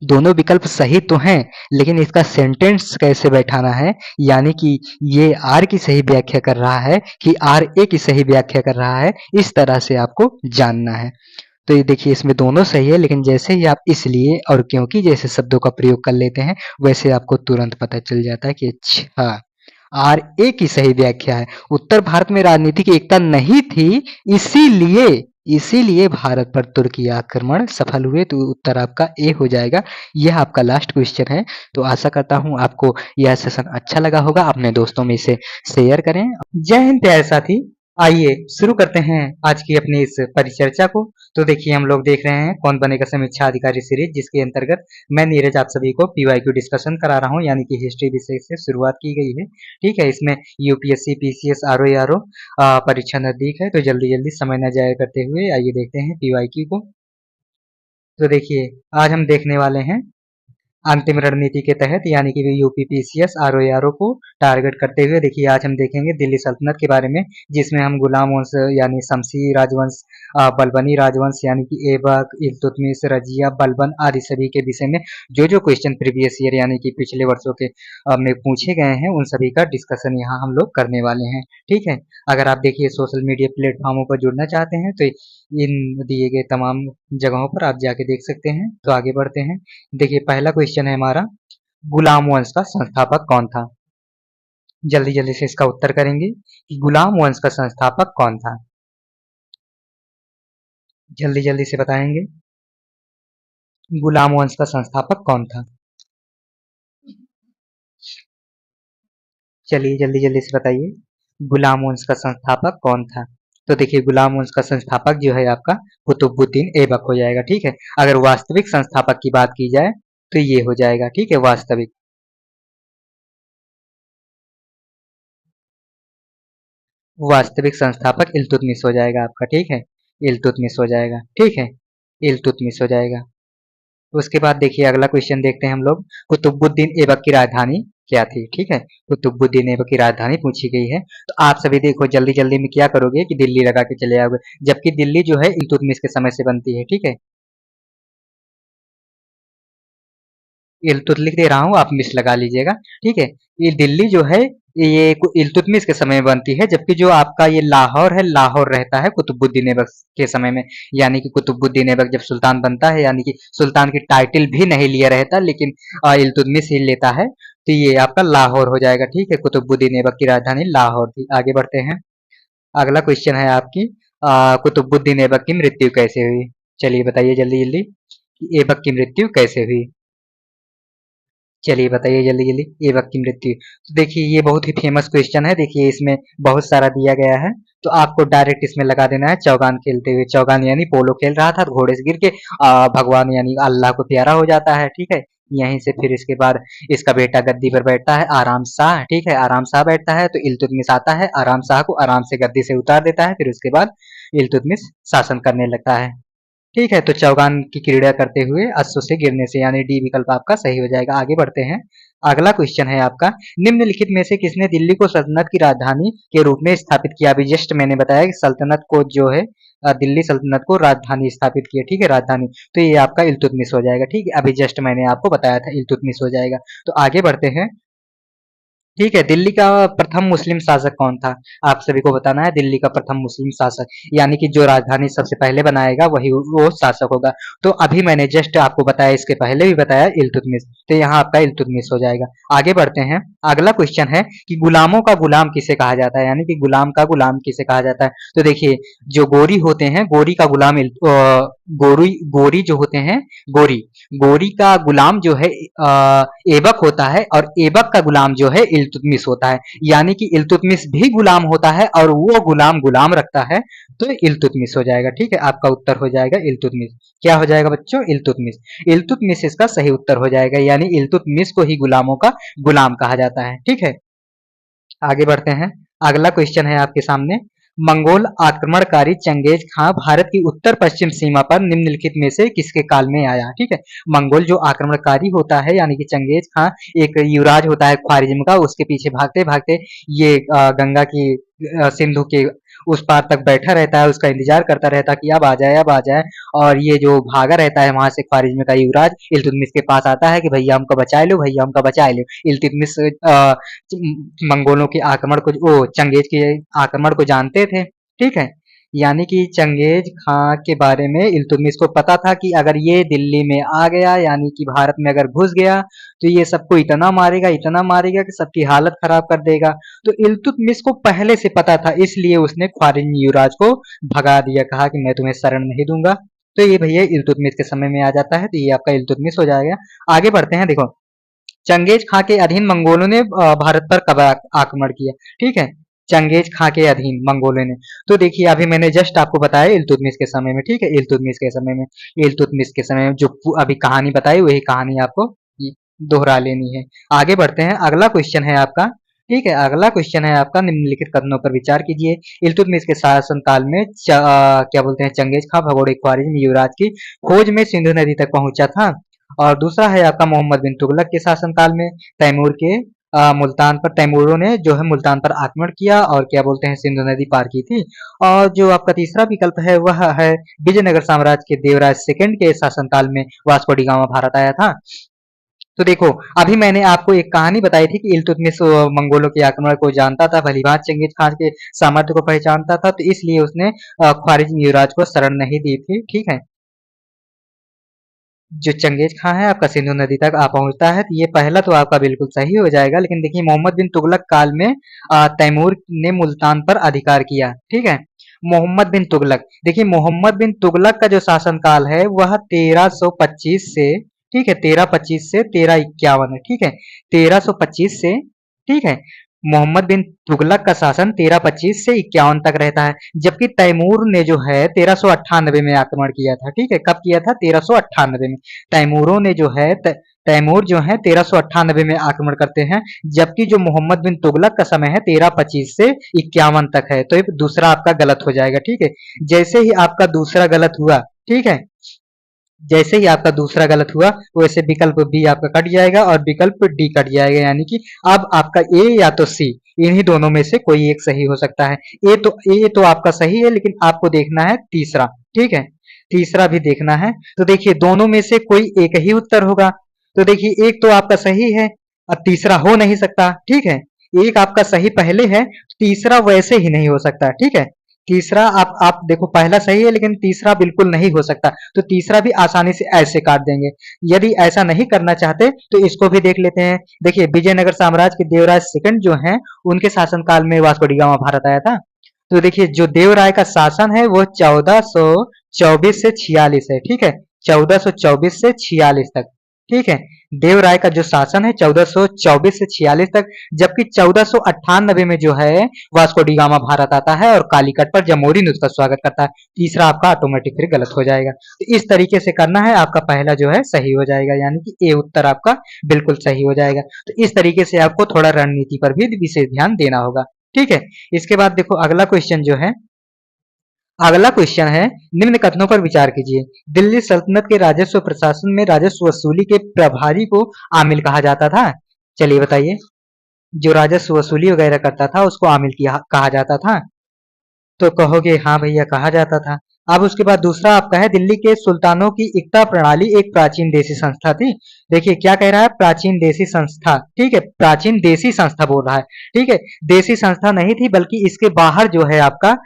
दोनों विकल्प सही तो हैं, लेकिन इसका सेंटेंस कैसे बैठाना है, यानी कि ये आर की सही व्याख्या कर रहा है कि आर ए की सही व्याख्या कर रहा है, इस तरह से आपको जानना है। तो ये देखिए इसमें दोनों सही है लेकिन जैसे ही आप इसलिए और क्योंकि जैसे शब्दों का प्रयोग कर लेते हैं, वैसे आपको तुरंत पता चल जाता है कि अच्छा आर ए की सही व्याख्या है। उत्तर भारत में राजनीतिक एकता नहीं थी, इसीलिए इसीलिए भारत पर तुर्की आक्रमण सफल हुए, तो उत्तर आपका ए हो जाएगा। यह आपका लास्ट क्वेश्चन है। तो आशा करता हूँ आपको यह सेशन अच्छा लगा होगा। अपने दोस्तों में इसे शेयर करें। जय हिंद प्यारे साथी। आइए शुरू करते हैं आज की अपनी इस परिचर्चा को। तो देखिए हम लोग देख रहे हैं कौन बनेगा समीक्षा अधिकारी सीरीज, जिसके अंतर्गत मैं नीरज आप सभी को पीवाईक्यू डिस्कशन करा रहा हूं, यानी कि हिस्ट्री विषय से शुरुआत की गई है। ठीक है, इसमें यूपीएससी पीसीएस आरओ परीक्षा नजदीक है, तो जल्दी जल्दी समय न जाया करते हुए आइए देखते हैं पीवाईक्यू को। तो देखिए आज हम देखने वाले हैं अंतिम रणनीति के तहत, यानी कि यूपी पीसीएस आरओ को टारगेट करते हुए। देखिए आज हम देखेंगे दिल्ली सल्तनत के बारे में, जिसमें हम गुलाम वंश यानी शमसी राजवंश, बलबनी राजवंश यानी कि ऐबक, इल्तुतमिश, रजिया, बलबन आदि सभी के विषय में जो जो क्वेश्चन प्रीवियस ईयर यानी कि पिछले वर्षों के में पूछे गए हैं, उन सभी का डिस्कशन यहाँ हम लोग करने वाले हैं। ठीक है, अगर आप देखिए सोशल मीडिया प्लेटफॉर्मों पर जुड़ना चाहते हैं तो इन दिए गए तमाम जगहों पर आप जाके देख सकते हैं। तो आगे बढ़ते हैं। देखिए पहला क्वेश्चन है हमारा, गुलाम वंश का संस्थापक कौन था? जल्दी जल्दी से इसका उत्तर करेंगे कि गुलाम वंश का संस्थापक कौन था। जल्दी जल्दी से बताएंगे गुलाम वंश का संस्थापक कौन था। चलिए जल्दी जल्दी से बताइए गुलाम वंश का संस्थापक कौन था। तो देखिए गुलाम वंश का संस्थापक जो है आपका कुतुबुद्दीन ऐबक हो जाएगा। ठीक है, अगर वास्तविक संस्थापक की बात की जाए तो ये हो जाएगा, ठीक है, वास्तविक। वास्तविक संस्थापक इल्तुतमिश हो जाएगा आपका, ठीक है, इल्तुतमिश हो जाएगा, ठीक है, इल्तुतमिश हो जाएगा। उसके बाद देखिए अगला क्वेश्चन देखते हैं हम लोग। कुतुबुद्दीन ऐबक की राजधानी क्या थी, ठीक है, कुतुबुद्दीन ऐबक की राजधानी पूछी गई है। तो आप सभी देखो जल्दी जल्दी में क्या करोगे कि दिल्ली लगा के चले आओगे, जबकि दिल्ली जो है इल्तुतमिश के समय से बनती है, ठीक है। इल्तुत लिख दे रहा हूँ, आप मिस लगा लीजिएगा, ठीक है। ये दिल्ली जो है ये इल्तुतमिश के समय में बनती है, जबकि जो आपका ये लाहौर है, लाहौर रहता है कुतुबुद्दीन ऐबक के समय में। यानी कि कुतुबुद्दीन ऐबक जब सुल्तान बनता है, यानी कि सुल्तान की टाइटल भी नहीं लिया रहता, लेकिन इल्तुतमिश ही लेता है, तो ये आपका लाहौर हो जाएगा, ठीक है। कुतुबुद्दीन ऐबक की राजधानी लाहौर थी। आगे बढ़ते हैं। अगला क्वेश्चन है आपकी, कुतुबुद्दीन ऐबक की मृत्यु कैसे हुई? चलिए बताइए जल्दी जल्दी कि ऐबक की मृत्यु कैसे हुई। चलिए बताइए जल्दी जल्दी ऐबक की मृत्यु। तो देखिए ये बहुत ही फेमस क्वेश्चन है, देखिए इसमें बहुत सारा दिया गया है, तो आपको डायरेक्ट इसमें लगा देना है चौगान खेलते हुए। चौगान यानी पोलो खेल रहा था, तो घोड़े से गिर के भगवान यानी अल्लाह को प्यारा हो जाता है, ठीक है। यहीं से फिर इसके बाद इसका बेटा गद्दी पर बैठता है, आराम शाह, ठीक है, आराम शाह बैठता है, तो इल्तुतमिश आता है, आराम शाह को आराम से गद्दी से उतार देता है, फिर उसके बाद इल्तुतमिश शासन करने लगता है, ठीक है। तो चौगान की क्रीड़ा करते हुए अश्व से गिरने से, यानी डी विकल्प आपका सही हो जाएगा। आगे बढ़ते हैं। अगला क्वेश्चन है आपका, निम्नलिखित में से किसने दिल्ली को सल्तनत की राजधानी के रूप में स्थापित किया? अभी जस्ट मैंने बताया कि सल्तनत को जो है दिल्ली सल्तनत को राजधानी स्थापित किया, ठीक है, राजधानी। तो ये आपका इल्तुतमिश हो जाएगा, ठीक है। अभी जस्ट मैंने आपको बताया था इल्तुतमिश हो जाएगा। तो आगे बढ़ते हैं। ठीक है, दिल्ली का प्रथम मुस्लिम शासक कौन था? आप सभी को बताना है दिल्ली का प्रथम मुस्लिम शासक, यानी कि जो राजधानी सबसे पहले बनाएगा वही वो शासक होगा। तो अभी मैंने जस्ट आपको बताया, इसके पहले भी बताया, इल्तुतमिश। तो यहाँ आपका इल्तुतमिश हो जाएगा। आगे बढ़ते हैं। अगला क्वेश्चन है कि गुलामों का गुलाम किसे कहा जाता है, यानी कि गुलाम का गुलाम किसे कहा जाता है? तो देखिए जो गोरी होते हैं, गोरी का गुलाम गोरी गोरी जो होते हैं, गोरी गोरी का गुलाम जो है ऐबक होता है, और ऐबक का गुलाम जो है इल्तुतमिश होता है। यानी कि इल्तुतमिश भी गुलाम होता है और वो गुलाम गुलाम रखता है, तो इल्तुतमिश हो जाएगा, ठीक है। आपका उत्तर हो जाएगा इल्तुतमिश। क्या हो जाएगा बच्चों? इल्तुतमिश। इल्तुतमिश इसका सही उत्तर हो जाएगा, यानी इल्तुतमिश को ही गुलामों का गुलाम कहा जाता है, ठीक है। आगे बढ़ते हैं। अगला क्वेश्चन है आपके सामने, मंगोल आक्रमणकारी चंगेज खां भारत की उत्तर पश्चिम सीमा पर निम्नलिखित में से किसके काल में आया? ठीक है, मंगोल जो आक्रमणकारी होता है यानी कि चंगेज खां एक युवराज होता है ख्वारिज्म का, उसके पीछे भागते भागते ये गंगा की सिंधु के उस पार तक बैठा रहता है, उसका इंतजार करता रहता है कि अब आ जाए अब आ जाए, और ये जो भागा रहता है वहां से ख्वारिज्म का युवराज इल्तुतमिश के पास आता है कि भैया हमको बचा लो, भैया हमको बचा लो। इल्तुतमिश मंगोलों के आक्रमण को, ओ चंगेज के आक्रमण को जानते थे, ठीक है। यानी कि चंगेज खां के बारे में इल्तुतमिश को पता था कि अगर ये दिल्ली में आ गया, यानी कि भारत में अगर घुस गया, तो ये सबको इतना मारेगा कि सबकी हालत खराब कर देगा। तो इल्तुतमिश को पहले से पता था, इसलिए उसने ख्वारिज्म युवराज को भगा दिया, कहा कि मैं तुम्हें शरण नहीं दूंगा। तो ये भैया इल्तुतमिश के समय में आ जाता है, तो ये आपका इल्तुतमिश हो जाएगा। आगे बढ़ते हैं। देखो चंगेज खां के अधीन मंगोलों ने भारत पर कब आक्रमण किया? ठीक है, चंगेज खां के अधीन मंगोलों ने। तो देखिए अभी मैंने जस्ट आपको बताया इल्तुतमिश के समय में, ठीक है, इल्तुतमिश के समय में, इल्तुतमिश के समय में जो अभी कहानी बताई वही कहानी आपको दोहरा लेनी है। आगे बढ़ते हैं। अगला क्वेश्चन है आपका, ठीक है, अगला क्वेश्चन है आपका, निम्नलिखित कथनों पर विचार कीजिए। इल्तुतमिश के शासन काल में क्या बोलते हैं, चंगेज खां भगोड़े ख्वारिज्म युवराज की खोज में सिंधु नदी तक पहुंचा था। और दूसरा है आपका मोहम्मद बिन तुगलक के शासनकाल में तैमूर के मुल्तान पर, तैमूरों ने जो है मुल्तान पर आक्रमण किया और क्या बोलते हैं सिंधु नदी पार की थी। और जो आपका तीसरा विकल्प है वह है विजयनगर साम्राज्य के देवराज सेकंड के शासनकाल में वास्को डी गामा भारत आया था। तो देखो अभी मैंने आपको एक कहानी बताई थी कि इल्तुतमिश मंगोलों के आक्रमण को जानता था, भलीभांत चंगेज खान के सामर्थ्य को पहचानता था, तो इसलिए उसने ख्वारिज्म युवराज को शरण नहीं दी थी, ठीक है। जो चंगेज खां है आपका सिंधु नदी तक आ पहुंचता है, तो ये पहला तो आपका बिल्कुल सही हो जाएगा। लेकिन देखिए मोहम्मद बिन तुगलक काल में तैमूर ने मुल्तान पर अधिकार किया, ठीक है। मोहम्मद बिन तुगलक, देखिए मोहम्मद बिन तुगलक का जो शासन काल है वह 1325 से, ठीक है, 1325 से 1351 है, ठीक है, 1325 से, ठीक है, मोहम्मद बिन तुगलक का शासन 1325 से 51 तक रहता है, जबकि तैमूर ने जो है 1398 में आक्रमण किया था। ठीक है, कब किया था? 1398 में। तैमूरों ने जो है तैमूर जो है 1398 में आक्रमण करते हैं, जबकि जो मोहम्मद बिन तुगलक का समय है 1325 से 51 तक है। तो ये दूसरा आपका गलत हो जाएगा। ठीक है, जैसे ही आपका दूसरा गलत हुआ, ठीक है, जैसे ही आपका दूसरा गलत हुआ वैसे विकल्प बी आपका कट जाएगा और विकल्प डी कट जाएगा, यानी कि अब आपका ए या तो सी, इन्हीं दोनों में से कोई एक सही हो सकता है। ए तो आपका सही है, लेकिन आपको देखना है तीसरा। ठीक है, तीसरा भी देखना है। तो देखिए दोनों में से कोई एक ही उत्तर होगा। तो देखिए एक तो आपका सही है और तीसरा हो नहीं सकता। ठीक है, एक आपका सही पहले है, तीसरा वैसे ही नहीं हो सकता। ठीक है, तीसरा आप देखो पहला सही है लेकिन तीसरा बिल्कुल नहीं हो सकता, तो तीसरा भी आसानी से ऐसे काट देंगे। यदि ऐसा नहीं करना चाहते तो इसको भी देख लेते हैं। देखिए विजयनगर साम्राज्य के देवराज सेकंड जो हैं, उनके शासनकाल में वास्को डी गामा भारत आया था। तो देखिए जो देवराय का शासन है वो 1424 से 46 है। ठीक है, 1424 से 46 तक। ठीक है, देवराय का जो शासन है 1424 से 46 तक, जबकि 1498 में जो है वास्को डी गामा भारत आता है और कालीकट पर जमोरिन उसका स्वागत करता है। तीसरा आपका ऑटोमेटिक फिर गलत हो जाएगा। तो इस तरीके से करना है, आपका पहला जो है सही हो जाएगा, यानी कि ए उत्तर आपका बिल्कुल सही हो जाएगा। तो इस तरीके से आपको थोड़ा रणनीति पर भी विशेष ध्यान देना होगा। ठीक है, इसके बाद देखो अगला क्वेश्चन जो है, अगला क्वेश्चन है, निम्न कथनों पर विचार कीजिए। दिल्ली सल्तनत के राजस्व प्रशासन में राजस्व वसूली के प्रभारी को आमिल कहा जाता था। चलिए बताइए, जो राजस्व वसूली वगैरह करता था उसको आमिल कहा जाता था। तो कहोगे हाँ भैया कहा जाता था। अब उसके बाद दूसरा आपका है, दिल्ली के सुल्तानों की इक्ता प्रणाली एक प्राचीन देशी संस्था थी। देखिए क्या कह रहा है, प्राचीन देशी संस्था। ठीक है, प्राचीन देशी संस्था बोल रहा है। ठीक है, देशी संस्था नहीं थी, बल्कि इसके बाहर जो है आपका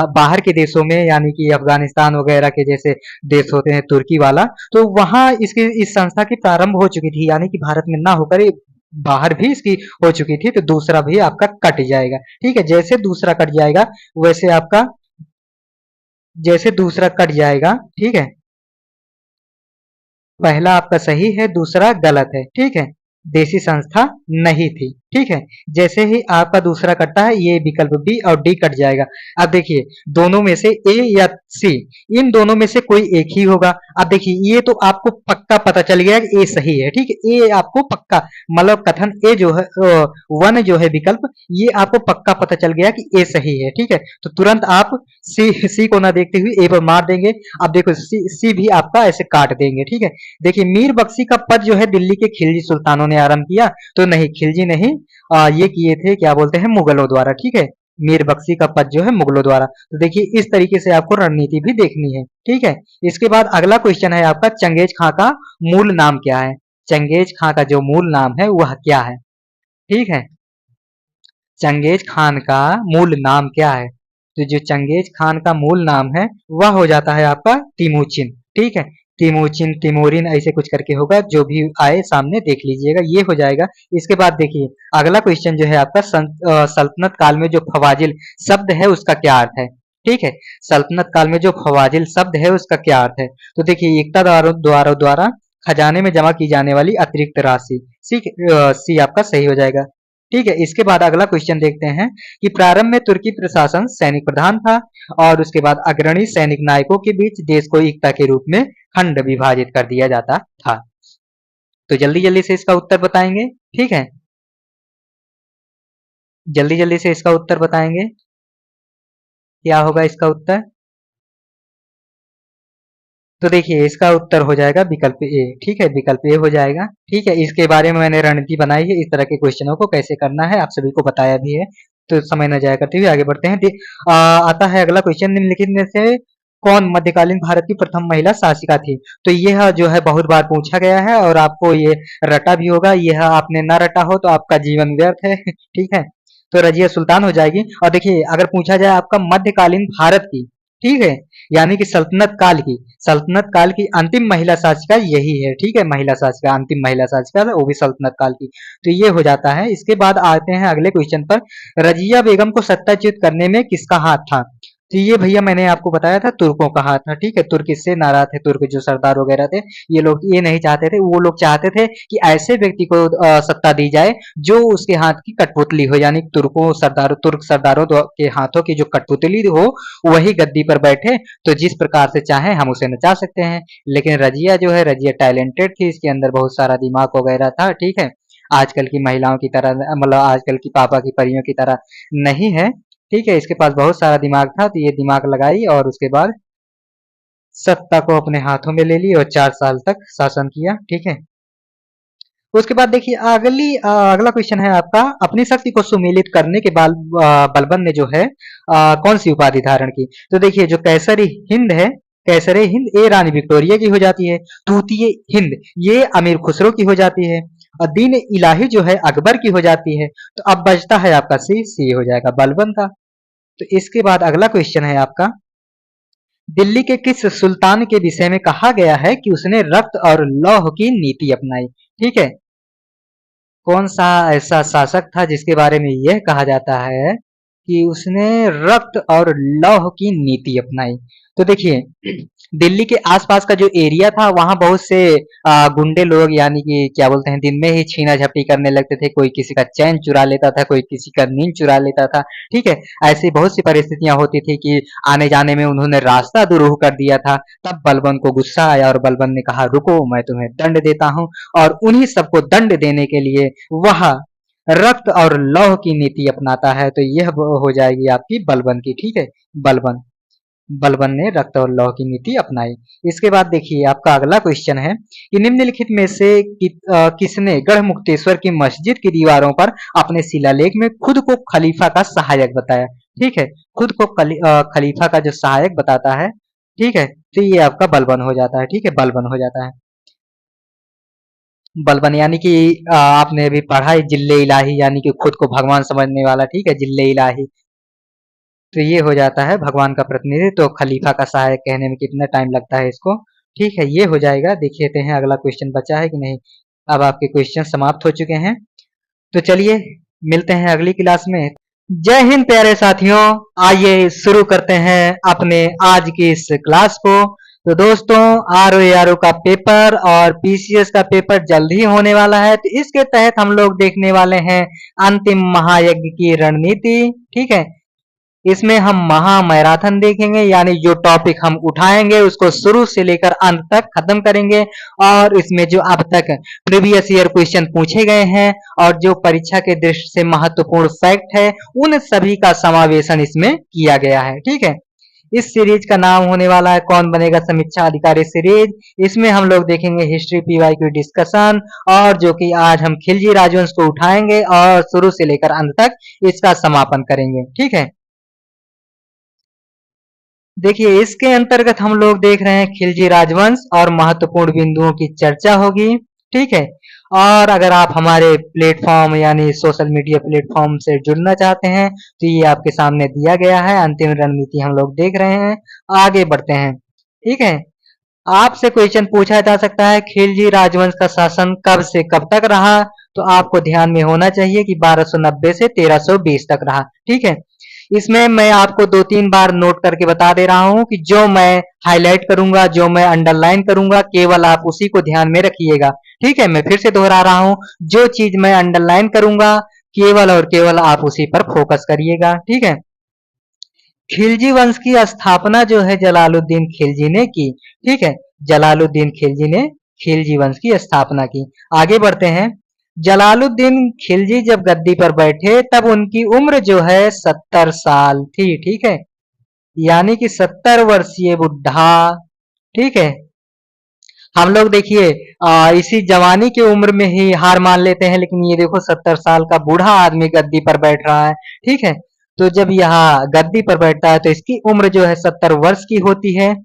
बाहर के देशों में, यानी कि अफगानिस्तान वगैरह के जैसे देश होते हैं, तुर्की वाला, तो वहां इसकी इस संस्था की प्रारंभ हो चुकी थी, यानी कि भारत में ना होकर ये बाहर भी इसकी हो चुकी थी। तो दूसरा भी आपका कट जाएगा। ठीक है, जैसे दूसरा कट जाएगा वैसे आपका, जैसे दूसरा कट जाएगा, ठीक है, पहला आपका सही है, दूसरा गलत है। ठीक है, देशी संस्था नहीं थी। ठीक है, जैसे ही आपका दूसरा कटता है ये विकल्प बी और डी कट जाएगा। अब देखिए दोनों में से ए या सी, इन दोनों में से कोई एक ही होगा। अब देखिए ये तो आपको पक्का पता चल गया कि ए सही है। ठीक है, ए आपको पक्का, मतलब कथन ए जो है वन जो है विकल्प, ये आपको पक्का पता चल गया कि ए सही है। ठीक है, तो तुरंत आप सी को ना देखते हुए ए पर मार देंगे। अब देखो सी भी आपका ऐसे काट देंगे। ठीक है, देखिए मीर बख्शी का पद जो है दिल्ली के खिलजी सुल्तानों ने आरंभ किया। तो नहीं, खिलजी नहीं, ये किए थे क्या बोलते हैं, मुगलों द्वारा। ठीक है, मीर बख्शी का पद जो है मुगलों द्वारा। तो देखिए इस तरीके से आपको रणनीति भी देखनी है। ठीक है, इसके बाद अगला क्वेश्चन है आपका, चंगेज खां का मूल नाम क्या है? चंगेज खां का जो मूल नाम है वह क्या है? ठीक है, चंगेज खान का मूल नाम क्या है? तो जो चंगेज खान का मूल नाम है वह हो जाता है आपका तिमुचिन। ठीक है, तिमुचिन, तिमोरिन ऐसे कुछ करके होगा, जो भी आए सामने देख लीजिएगा, ये हो जाएगा। इसके बाद देखिए अगला क्वेश्चन जो है आपका, सल्तनत काल में जो फवाजिल शब्द है उसका क्या अर्थ है? ठीक है, सल्तनत काल में जो फवाजिल शब्द है उसका क्या अर्थ है? तो देखिए एकता द्वारा खजाने में जमा की जाने वाली अतिरिक्त राशि। सी आपका सही हो जाएगा। ठीक है, इसके बाद अगला क्वेश्चन देखते हैं कि प्रारंभ में तुर्की प्रशासन सैनिक प्रधान था और उसके बाद अग्रणी सैनिक नायकों के बीच देश को एकता के रूप में खंड विभाजित कर दिया जाता था। तो जल्दी जल्दी से इसका उत्तर बताएंगे। ठीक है, जल्दी जल्दी से इसका उत्तर बताएंगे, क्या होगा इसका उत्तर? तो देखिए इसका उत्तर हो जाएगा विकल्प ए। ठीक है, विकल्प ए हो जाएगा। ठीक है, इसके बारे में मैंने रणनीति बनाई है, इस तरह के क्वेश्चनों को कैसे करना है आप सभी को बताया भी है। तो समय न जाया करते हुए आगे बढ़ते हैं। आता है अगला क्वेश्चन, निम्नलिखित में से कौन मध्यकालीन भारत की प्रथम महिला शासिका थी? तो यह जो है बहुत बार पूछा गया है और आपको ये रटा भी होगा। यह आपने ना रटा हो तो आपका जीवन व्यर्थ है। ठीक है, तो रजिया सुल्तान हो जाएगी। और देखिए अगर पूछा जाए आपका मध्यकालीन भारत की, ठीक है, यानी कि सल्तनत काल की अंतिम महिला शासिका यही है। ठीक है, महिला शासिका, अंतिम महिला शासिका वो भी सल्तनत काल की। तो ये हो जाता है। इसके बाद आते हैं अगले क्वेश्चन पर, रजिया बेगम को सत्ताच्युत करने में किसका हाथ था? तो ये भैया मैंने आपको बताया था तुर्कों का हाथ था, ठीक है। तुर्क इससे नाराज थे, तुर्क जो सरदार वगैरह थे, ये लोग ये नहीं चाहते थे, वो लोग चाहते थे कि ऐसे व्यक्ति को सत्ता दी जाए जो उसके हाथ की कठपुतली हो, यानी तुर्क सरदारों के हाथों की जो कठपुतली हो वही गद्दी पर बैठे, तो जिस प्रकार से चाहे हम उसे नचा सकते हैं। लेकिन रजिया जो है, रजिया टैलेंटेड थी, इसके अंदर बहुत सारा दिमाग वगैरह था, ठीक है। आजकल की महिलाओं की तरह, मतलब आजकल की पापा की परियों की तरह नहीं है, ठीक है। इसके पास बहुत सारा दिमाग था, तो ये दिमाग लगाई और उसके बाद सत्ता को अपने हाथों में ले ली और 4 साल तक शासन किया, ठीक है। उसके बाद देखिए अगला क्वेश्चन है आपका, अपनी शक्ति को सुमेलित करने के बाद बलबन ने जो है कौन सी उपाधि धारण की। तो देखिए जो कैसरी हिंद है, कैसरे हिंद ये रानी विक्टोरिया की हो जाती है, तूतीय हिंद ये अमीर खुसरो की हो जाती है, और दीन इलाही जो है अकबर की हो जाती है। तो अब बचता है आपका सी हो जाएगा बलबन का। तो इसके बाद अगला क्वेश्चन है आपका, दिल्ली के किस सुल्तान के विषय में कहा गया है कि उसने रक्त और लौह की नीति अपनाई, ठीक है। कौन सा ऐसा शासक था जिसके बारे में यह कहा जाता है कि उसने रक्त और लौह की नीति अपनाई। तो देखिए दिल्ली के आसपास का जो एरिया था वहां बहुत से गुंडे लोग, यानी कि क्या बोलते हैं, दिन में ही छीना झपटी करने लगते थे, कोई किसी का चैन चुरा लेता था, कोई किसी का नींद चुरा लेता था, ठीक है। ऐसी बहुत सी परिस्थितियां होती थी कि आने जाने में उन्होंने रास्ता दुरूह कर दिया था। तब बलबन को गुस्सा आया और बलबन ने कहा रुको मैं तुम्हें दंड देता हूँ, और उन्हीं सबको दंड देने के लिए वह रक्त और लौह की नीति अपनाता है। तो यह हो जाएगी आपकी बलबन की, ठीक है। बलबन बलबन ने रक्त और लौह की नीति अपनाई। इसके बाद देखिए आपका अगला क्वेश्चन है कि निम्नलिखित में से किसने गढ़मुक्तेश्वर की मस्जिद की दीवारों पर अपने शिलालेख में खुद को खलीफा का सहायक बताया, ठीक है। खुद को खलीफा का जो सहायक बताता है, ठीक है, तो ये आपका बलबन हो जाता है, ठीक है, बलबन हो जाता है। बलबन यानी कि आपने अभी पढ़ा है जिल्ले इलाही, यानी कि खुद को भगवान समझने वाला, ठीक है, जिल्ले इलाही। तो ये हो जाता है भगवान का प्रतिनिधि। तो खलीफा का सहायक कहने में कितना टाइम लगता है इसको, ठीक है, ये हो जाएगा। देख लेते हैं अगला क्वेश्चन बचा है कि नहीं। अब आपके क्वेश्चन समाप्त हो चुके हैं, तो चलिए मिलते हैं अगली क्लास में। जय हिंद प्यारे साथियों, आइए शुरू करते हैं अपने आज की इस क्लास को। तो दोस्तों आर ओ आर ओ का पेपर और पीसीएस का पेपर जल्द ही होने वाला है, तो इसके तहत हम लोग देखने वाले हैं अंतिम महायज्ञ की रणनीति, ठीक है। इसमें हम महा मैराथन देखेंगे, यानी जो टॉपिक हम उठाएंगे उसको शुरू से लेकर अंत तक खत्म करेंगे, और इसमें जो अब तक प्रीवियस ईयर क्वेश्चन पूछे गए हैं और जो परीक्षा के दृष्टि से महत्वपूर्ण फैक्ट है उन सभी का समावेशन इसमें किया गया है, ठीक है। इस सीरीज का नाम होने वाला है कौन बनेगा समीक्षा अधिकारी सीरीज। इसमें हम लोग देखेंगे हिस्ट्री पीवाई की डिस्कशन, और जो कि आज हम खिलजी राजवंश को उठाएंगे और शुरू से लेकर अंत तक इसका समापन करेंगे, ठीक है। देखिए इसके अंतर्गत हम लोग देख रहे हैं खिलजी राजवंश और महत्वपूर्ण बिंदुओं की चर्चा होगी, ठीक है। और अगर आप हमारे प्लेटफॉर्म यानी सोशल मीडिया प्लेटफॉर्म से जुड़ना चाहते हैं तो ये आपके सामने दिया गया है, अंतिम रणनीति हम लोग देख रहे हैं। आगे बढ़ते हैं, ठीक है। आपसे क्वेश्चन पूछा जा सकता है खिलजी राजवंश का शासन कब से कब तक रहा, तो आपको ध्यान में होना चाहिए कि 1290 से 1320 तक रहा, ठीक है। इसमें मैं आपको 2-3 बार नोट करके बता दे रहा हूं कि जो मैं हाईलाइट करूंगा, जो मैं अंडरलाइन करूंगा, केवल आप उसी को ध्यान में रखिएगा, ठीक है। मैं फिर से दोहरा रहा हूं, जो चीज मैं अंडरलाइन करूंगा केवल और केवल आप उसी पर फोकस करिएगा, ठीक है। खिलजी वंश की स्थापना जो है जलालुद्दीन खिलजी ने की, ठीक है। जलालुद्दीन खिलजी ने खिलजी वंश की स्थापना की। आगे बढ़ते हैं। जलालुद्दीन खिलजी जब गद्दी पर बैठे तब उनकी उम्र जो है 70 साल थी, ठीक है, यानी कि 70 वर्षीय बुढ़ा, ठीक है। हम लोग देखिए इसी जवानी की उम्र में ही हार मान लेते हैं, लेकिन ये देखो 70 साल का बूढ़ा आदमी गद्दी पर बैठ रहा है, ठीक है। तो जब यहाँ गद्दी पर बैठता है तो इसकी उम्र जो है 70 वर्ष की होती है,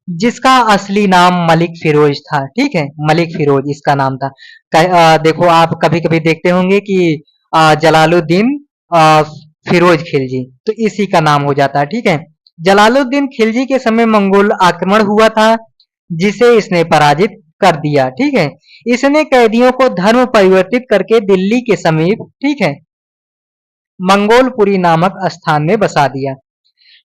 जिसका असली नाम मलिक फिरोज था, ठीक है, मलिक फिरोज इसका नाम था। देखो आप कभी कभी देखते होंगे कि जलालुद्दीन फिरोज खिलजी, तो इसी का नाम हो जाता है, ठीक है। जलालुद्दीन खिलजी के समय मंगोल आक्रमण हुआ था जिसे इसने पराजित कर दिया, ठीक है। इसने कैदियों को धर्म परिवर्तित करके दिल्ली के समीप, ठीक है, मंगोलपुरी नामक स्थान में बसा दिया।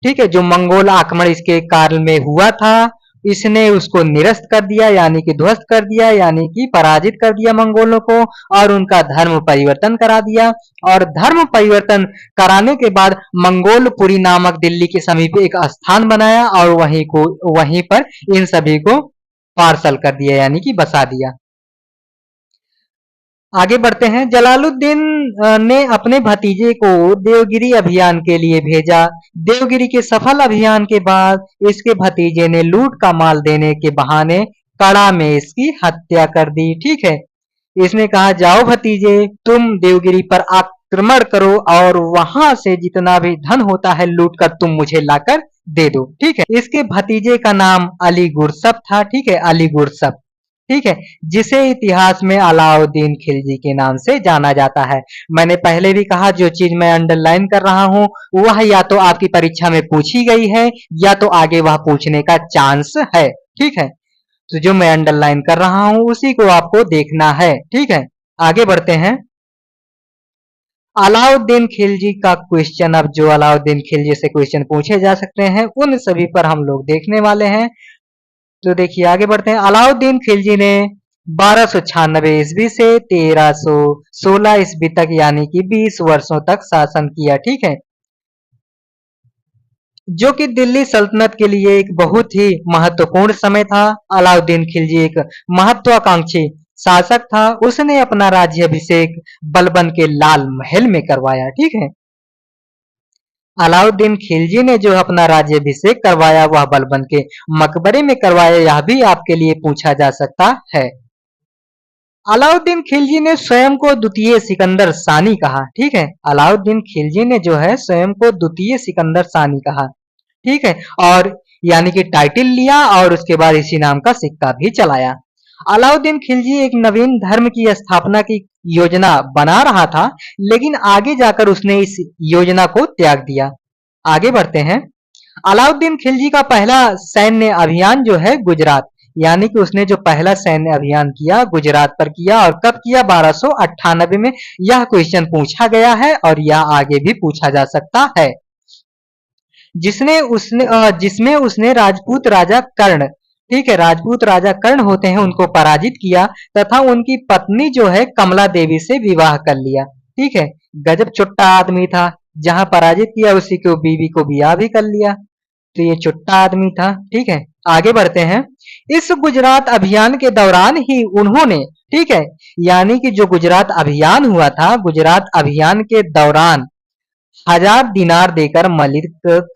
ठीक है, जो मंगोल आक्रमण इसके काल में हुआ था, इसने उसको निरस्त कर दिया, यानी कि ध्वस्त कर दिया, यानी कि पराजित कर दिया मंगोलों को, और उनका धर्म परिवर्तन करा दिया। और धर्म परिवर्तन कराने के बाद मंगोलपुरी नामक दिल्ली के समीप एक स्थान बनाया और वहीं पर इन सभी को पार्सल कर दिया, यानी कि बसा दिया। आगे बढ़ते हैं। जलालुद्दीन ने अपने भतीजे को देवगिरी अभियान के लिए भेजा। देवगिरी के सफल अभियान के बाद इसके भतीजे ने लूट का माल देने के बहाने कड़ा में इसकी हत्या कर दी। ठीक है, इसने कहा, जाओ भतीजे, तुम देवगिरी पर आक्रमण करो और वहां से जितना भी धन होता है लूट कर तुम मुझे लाकर दे दो। ठीक है, इसके भतीजे का नाम अली गुरसप था। ठीक है, अली गुरसप। ठीक है, जिसे इतिहास में अलाउद्दीन खिलजी के नाम से जाना जाता है। मैंने पहले भी कहा, जो चीज मैं अंडरलाइन कर रहा हूं वह या तो आपकी परीक्षा में पूछी गई है या तो आगे वह पूछने का चांस है। ठीक है, तो जो मैं अंडरलाइन कर रहा हूं उसी को आपको देखना है। ठीक है, आगे बढ़ते हैं। अलाउद्दीन खिलजी का क्वेश्चन, अब जो अलाउद्दीन खिलजी से क्वेश्चन पूछे जा सकते हैं उन सभी पर हम लोग देखने वाले हैं। तो देखिए, आगे बढ़ते हैं। अलाउद्दीन खिलजी ने 1296 ईस्वी से 1316 ईस्वी तक, यानी कि 20 वर्षों तक शासन किया। ठीक है, जो कि दिल्ली सल्तनत के लिए एक बहुत ही महत्वपूर्ण समय था। अलाउद्दीन खिलजी एक महत्वाकांक्षी शासक था। उसने अपना राज्याभिषेक बलबन के लाल महल में करवाया। ठीक है, अलाउद्दीन खिलजी ने जो अपना राज्याभिषेक करवाया वह बलबन के मकबरे में करवाया, यह भी आपके लिए पूछा जा सकता है। अलाउद्दीन खिलजी ने स्वयं को द्वितीय सिकंदर सानी कहा। ठीक है, अलाउद्दीन खिलजी ने जो है स्वयं को द्वितीय सिकंदर सानी कहा। ठीक है, और यानी कि टाइटल लिया और उसके बाद इसी नाम का सिक्का भी चलाया। अलाउद्दीन खिलजी एक नवीन धर्म की स्थापना की योजना बना रहा था, लेकिन आगे जाकर उसने इस योजना को त्याग दिया। आगे बढ़ते हैं। अलाउद्दीन खिलजी का पहला सैन्य अभियान जो है गुजरात, यानी कि उसने जो पहला सैन्य अभियान किया गुजरात पर किया, और कब किया? 1298 में। यह क्वेश्चन पूछा गया है और यह आगे भी पूछा जा सकता है। जिसमें उसने राजपूत राजा कर्ण, ठीक है, राजपूत राजा कर्ण होते हैं, उनको पराजित किया तथा उनकी पत्नी जो है कमला देवी से विवाह कर लिया। ठीक है, गजब चुट्टा आदमी था, जहां पराजित किया उसी को बीवी को ब्याह भी कर लिया। तो ये चुट्टा आदमी था। ठीक है, आगे बढ़ते हैं। इस गुजरात अभियान के दौरान ही उन्होंने, ठीक है, यानी कि जो गुजरात अभियान हुआ था, गुजरात अभियान के दौरान 1000 दिनार देकर मलिक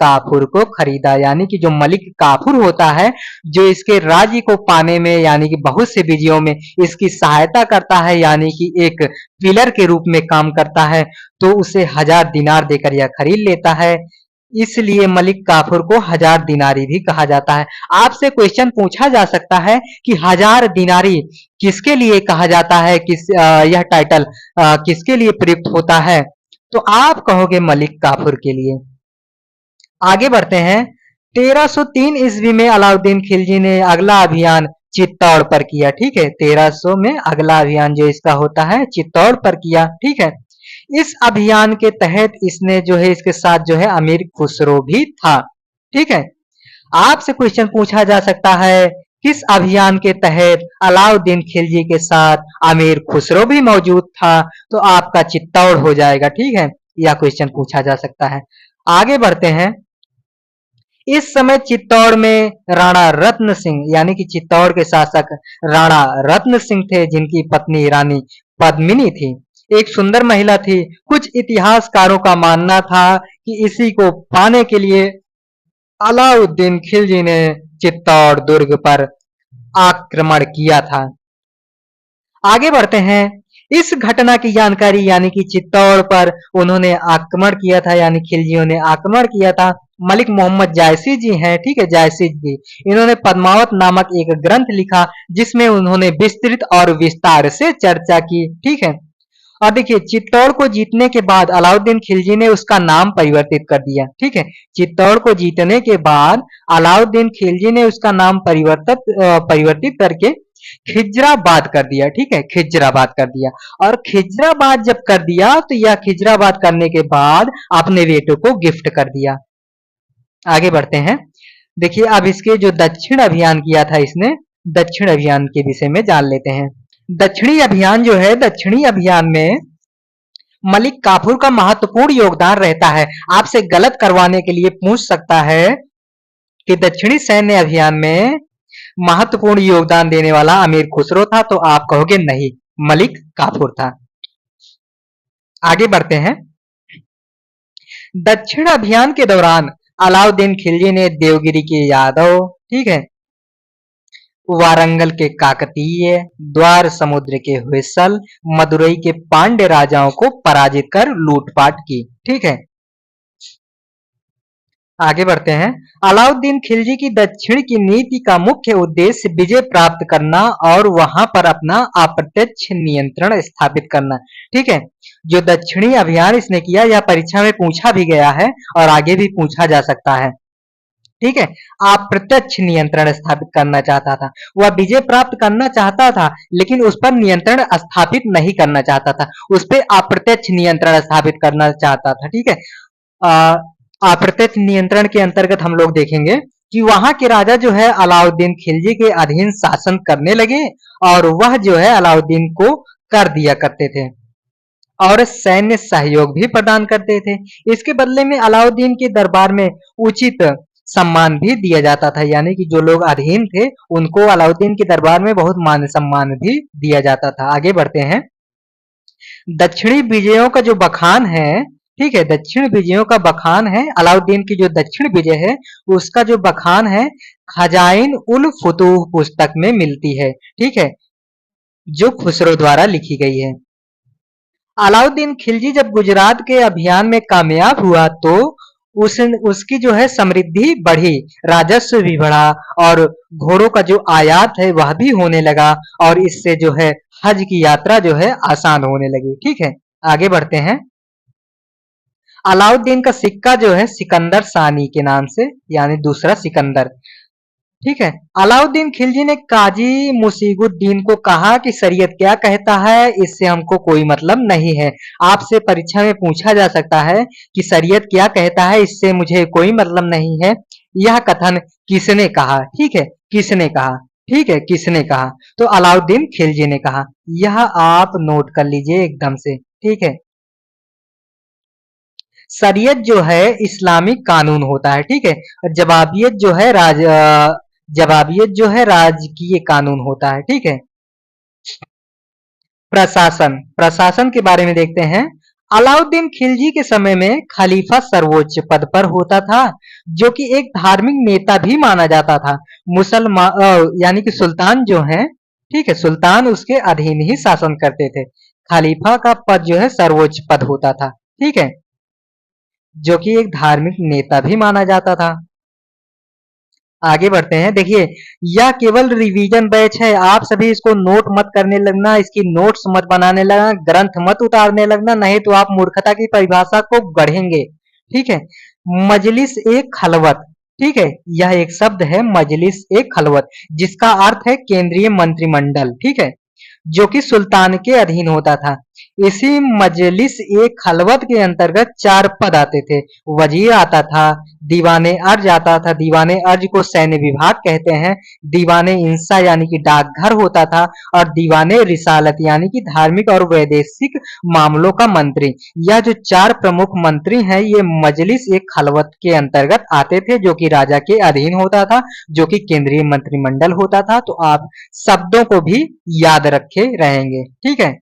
काफूर को खरीदा। यानी कि जो मलिक काफूर होता है, जो इसके राज्य को पाने में, यानी कि बहुत से विजयों में इसकी सहायता करता है, यानी कि एक पिलर के रूप में काम करता है, तो उसे 1000 दिनार देकर यह खरीद लेता है। इसलिए मलिक काफूर को 1000 दिनारी भी कहा जाता है। आपसे क्वेश्चन पूछा जा सकता है कि 1000 दिनारी किसके लिए कहा जाता है, यह टाइटल किसके लिए प्रयुक्त होता है? तो आप कहोगे मलिक काफूर के लिए। आगे बढ़ते हैं। 1303 ईस्वी में अलाउद्दीन खिलजी ने अगला अभियान चित्तौड़ पर किया। ठीक है, 1300 में अगला अभियान जो इसका होता है चित्तौड़ पर किया। ठीक है, इस अभियान के तहत इसने जो है, इसके साथ जो है अमीर खुसरो भी था। ठीक है, आपसे क्वेश्चन पूछा जा सकता है किस अभियान के तहत अलाउद्दीन खिलजी के साथ अमीर खुसरो भी मौजूद था? तो आपका चित्तौड़ हो जाएगा। ठीक है, यह क्वेश्चन पूछा जा सकता है। आगे बढ़ते हैं। इस समय चित्तौड़ में राणा रत्न सिंह, यानी कि चित्तौड़ के शासक राणा रत्न सिंह थे, जिनकी पत्नी रानी पद्मिनी थी। एक सुंदर महिला थी। कुछ इतिहासकारों का मानना था कि इसी को पाने के लिए अलाउद्दीन खिलजी ने चित्तौड़ दुर्ग पर आक्रमण किया था। आगे बढ़ते हैं। इस घटना की जानकारी, यानी कि चित्तौड़ पर उन्होंने आक्रमण किया था, यानी खिलजियों ने आक्रमण किया था, मलिक मोहम्मद जायसी जी हैं। ठीक है, जायसी जी, इन्होंने पद्मावत नामक एक ग्रंथ लिखा जिसमें उन्होंने विस्तृत और विस्तार से चर्चा की। ठीक है, और देखिए, चित्तौड़ को जीतने के बाद अलाउद्दीन खिलजी ने उसका नाम परिवर्तित कर दिया। ठीक है, चित्तौड़ को जीतने के बाद अलाउद्दीन खिलजी ने उसका नाम परिवर्तित करके खिजराबाद कर दिया। ठीक है, खिजराबाद कर दिया। और खिजराबाद जब कर दिया तो यह खिजराबाद करने के बाद अपने बेटों को गिफ्ट कर दिया। आगे बढ़ते हैं। देखिए अब इसके जो दक्षिण अभियान किया था इसने, दक्षिण अभियान के विषय में जान लेते हैं। दक्षिणी अभियान जो है, दक्षिणी अभियान में मलिक काफूर का महत्वपूर्ण योगदान रहता है। आपसे गलत करवाने के लिए पूछ सकता है कि दक्षिणी सैन्य अभियान में महत्वपूर्ण योगदान देने वाला अमीर खुसरो था, तो आप कहोगे नहीं, मलिक काफूर था। आगे बढ़ते हैं। दक्षिण अभियान के दौरान अलाउद्दीन खिलजी ने देवगिरी के यादव, ठीक है, वारंगल के काकतीय, द्वार समुद्र के हुइसल, मदुरई के पांड्य राजाओं को पराजित कर लूटपाट की। ठीक है, आगे बढ़ते हैं। अलाउद्दीन खिलजी की दक्षिण की नीति का मुख्य उद्देश्य विजय प्राप्त करना और वहां पर अपना अप्रत्यक्ष नियंत्रण स्थापित करना। ठीक है, जो दक्षिणी अभियान इसने किया यह परीक्षा में पूछा भी गया है और आगे भी पूछा जा सकता है। ठीक है, अप्रत्यक्ष नियंत्रण स्थापित करना चाहता था। वह विजय प्राप्त करना चाहता था लेकिन उस पर नियंत्रण स्थापित नहीं करना चाहता था, उस पर अप्रत्यक्ष नियंत्रण स्थापित करना चाहता था। ठीक है, अप्रत्यक्ष नियंत्रण के अंतर्गत हम लोग देखेंगे कि वहां के राजा जो है अलाउद्दीन खिलजी के अधीन शासन करने लगे और वह जो है अलाउद्दीन को कर दिया करते थे और सैन्य सहयोग भी प्रदान करते थे। इसके बदले में अलाउद्दीन के दरबार में उचित सम्मान भी दिया जाता था, यानी कि जो लोग अधीन थे उनको अलाउद्दीन के दरबार में बहुत मान सम्मान भी दिया जाता था। आगे बढ़ते हैं। दक्षिणी विजयों का जो बखान है, ठीक है, दक्षिण विजयों का बखान है, अलाउद्दीन की जो दक्षिण विजय है उसका जो बखान है खजाइन उल फुतूह पुस्तक में मिलती है। ठीक है, जो खुसरो द्वारा लिखी गई है। अलाउद्दीन खिलजी जब गुजरात के अभियान में कामयाब हुआ तो उसकी जो है समृद्धि बढ़ी, राजस्व भी बढ़ा और घोड़ों का जो आयात है वह भी होने लगा और इससे जो है हज की यात्रा जो है आसान होने लगी। ठीक है, आगे बढ़ते हैं। अलाउद्दीन का सिक्का जो है सिकंदर सानी के नाम से, यानी दूसरा सिकंदर। ठीक है, अलाउद्दीन खिलजी ने काजी मुसीगुद्दीन को कहा कि शरीयत क्या कहता है इससे हमको कोई मतलब नहीं है। आपसे परीक्षा में पूछा जा सकता है कि शरीयत क्या कहता है इससे मुझे कोई मतलब नहीं है, यह कथन किसने कहा। ठीक है, किसने कहा, ठीक है, किसने कहा, तो अलाउद्दीन खिलजी ने कहा। यह आप नोट कर लीजिए एकदम से। ठीक है, शरीयत जो है इस्लामिक कानून होता है। ठीक है, जवाबियत जो है जवाबियत जो है राजकीय कानून होता है। ठीक है, प्रशासन, प्रशासन के बारे में देखते हैं। अलाउद्दीन खिलजी के समय में खलीफा सर्वोच्च पद पर होता था जो कि एक धार्मिक नेता भी माना जाता था। मुसलमान यानी कि सुल्तान जो है, ठीक है, सुल्तान उसके अधीन ही शासन करते थे। खलीफा का पद जो है सर्वोच्च पद होता था। ठीक है, जो कि एक धार्मिक नेता भी माना जाता था। आगे बढ़ते हैं। देखिए, यह केवल रिवीजन बैच है, आप सभी इसको नोट मत करने लगना, इसकी नोट्स मत बनाने लगना, ग्रंथ मत उतारने लगना, नहीं तो आप मूर्खता की परिभाषा को गढ़ेंगे। ठीक है, मजलिस ए खलवत, ठीक है, यह एक शब्द है मजलिस ए खलवत जिसका अर्थ है केंद्रीय मंत्रिमंडल। ठीक है, जो कि सुल्तान के अधीन होता था। इसी मजलिस ए खलवत के अंतर्गत 4 पद आते थे। वजीर आता था, दीवाने अर्ज आता था, दीवाने अर्ज को सैन्य विभाग कहते हैं, दीवाने इंसा यानी कि डाकघर होता था और दीवाने रिसालत यानी कि धार्मिक और वैदेशिक मामलों का मंत्री। यह जो 4 प्रमुख मंत्री हैं ये मजलिस ए खलवत के अंतर्गत आते थे जो कि राजा के अधीन होता था, जो कि केंद्रीय मंत्रिमंडल होता था। तो आप शब्दों को भी याद रखे रहेंगे। ठीक है,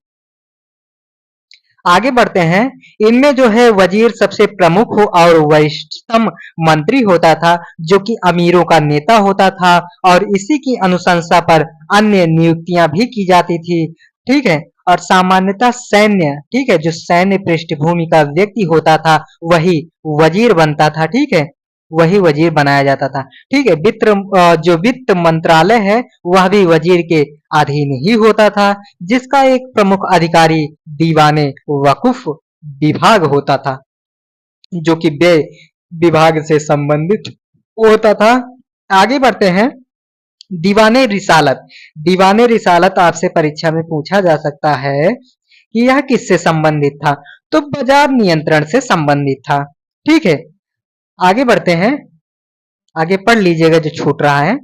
आगे बढ़ते हैं। इनमें जो है वजीर सबसे प्रमुख हो और वरिष्ठतम मंत्री होता था जो कि अमीरों का नेता होता था और इसी की अनुशंसा पर अन्य नियुक्तियां भी की जाती थी। ठीक है, और सामान्यतः सैन्य, ठीक है, जो सैन्य पृष्ठभूमि का व्यक्ति होता था वही वजीर बनता था। ठीक है, वही वजीर बनाया जाता था। ठीक है, जो वित्त मंत्रालय है वह भी वजीर के अधीन ही होता था जिसका एक प्रमुख अधिकारी दीवाने वकुफ विभाग होता था जो कि व्यय विभाग से संबंधित होता था। आगे बढ़ते हैं। दीवाने रिसालत, दीवाने रिसालत आपसे परीक्षा में पूछा जा सकता है कि यह किससे संबंधित था, तो बाजार नियंत्रण से संबंधित था। ठीक है, आगे बढ़ते हैं। आगे पढ़ लीजिएगा जो छूट रहा है,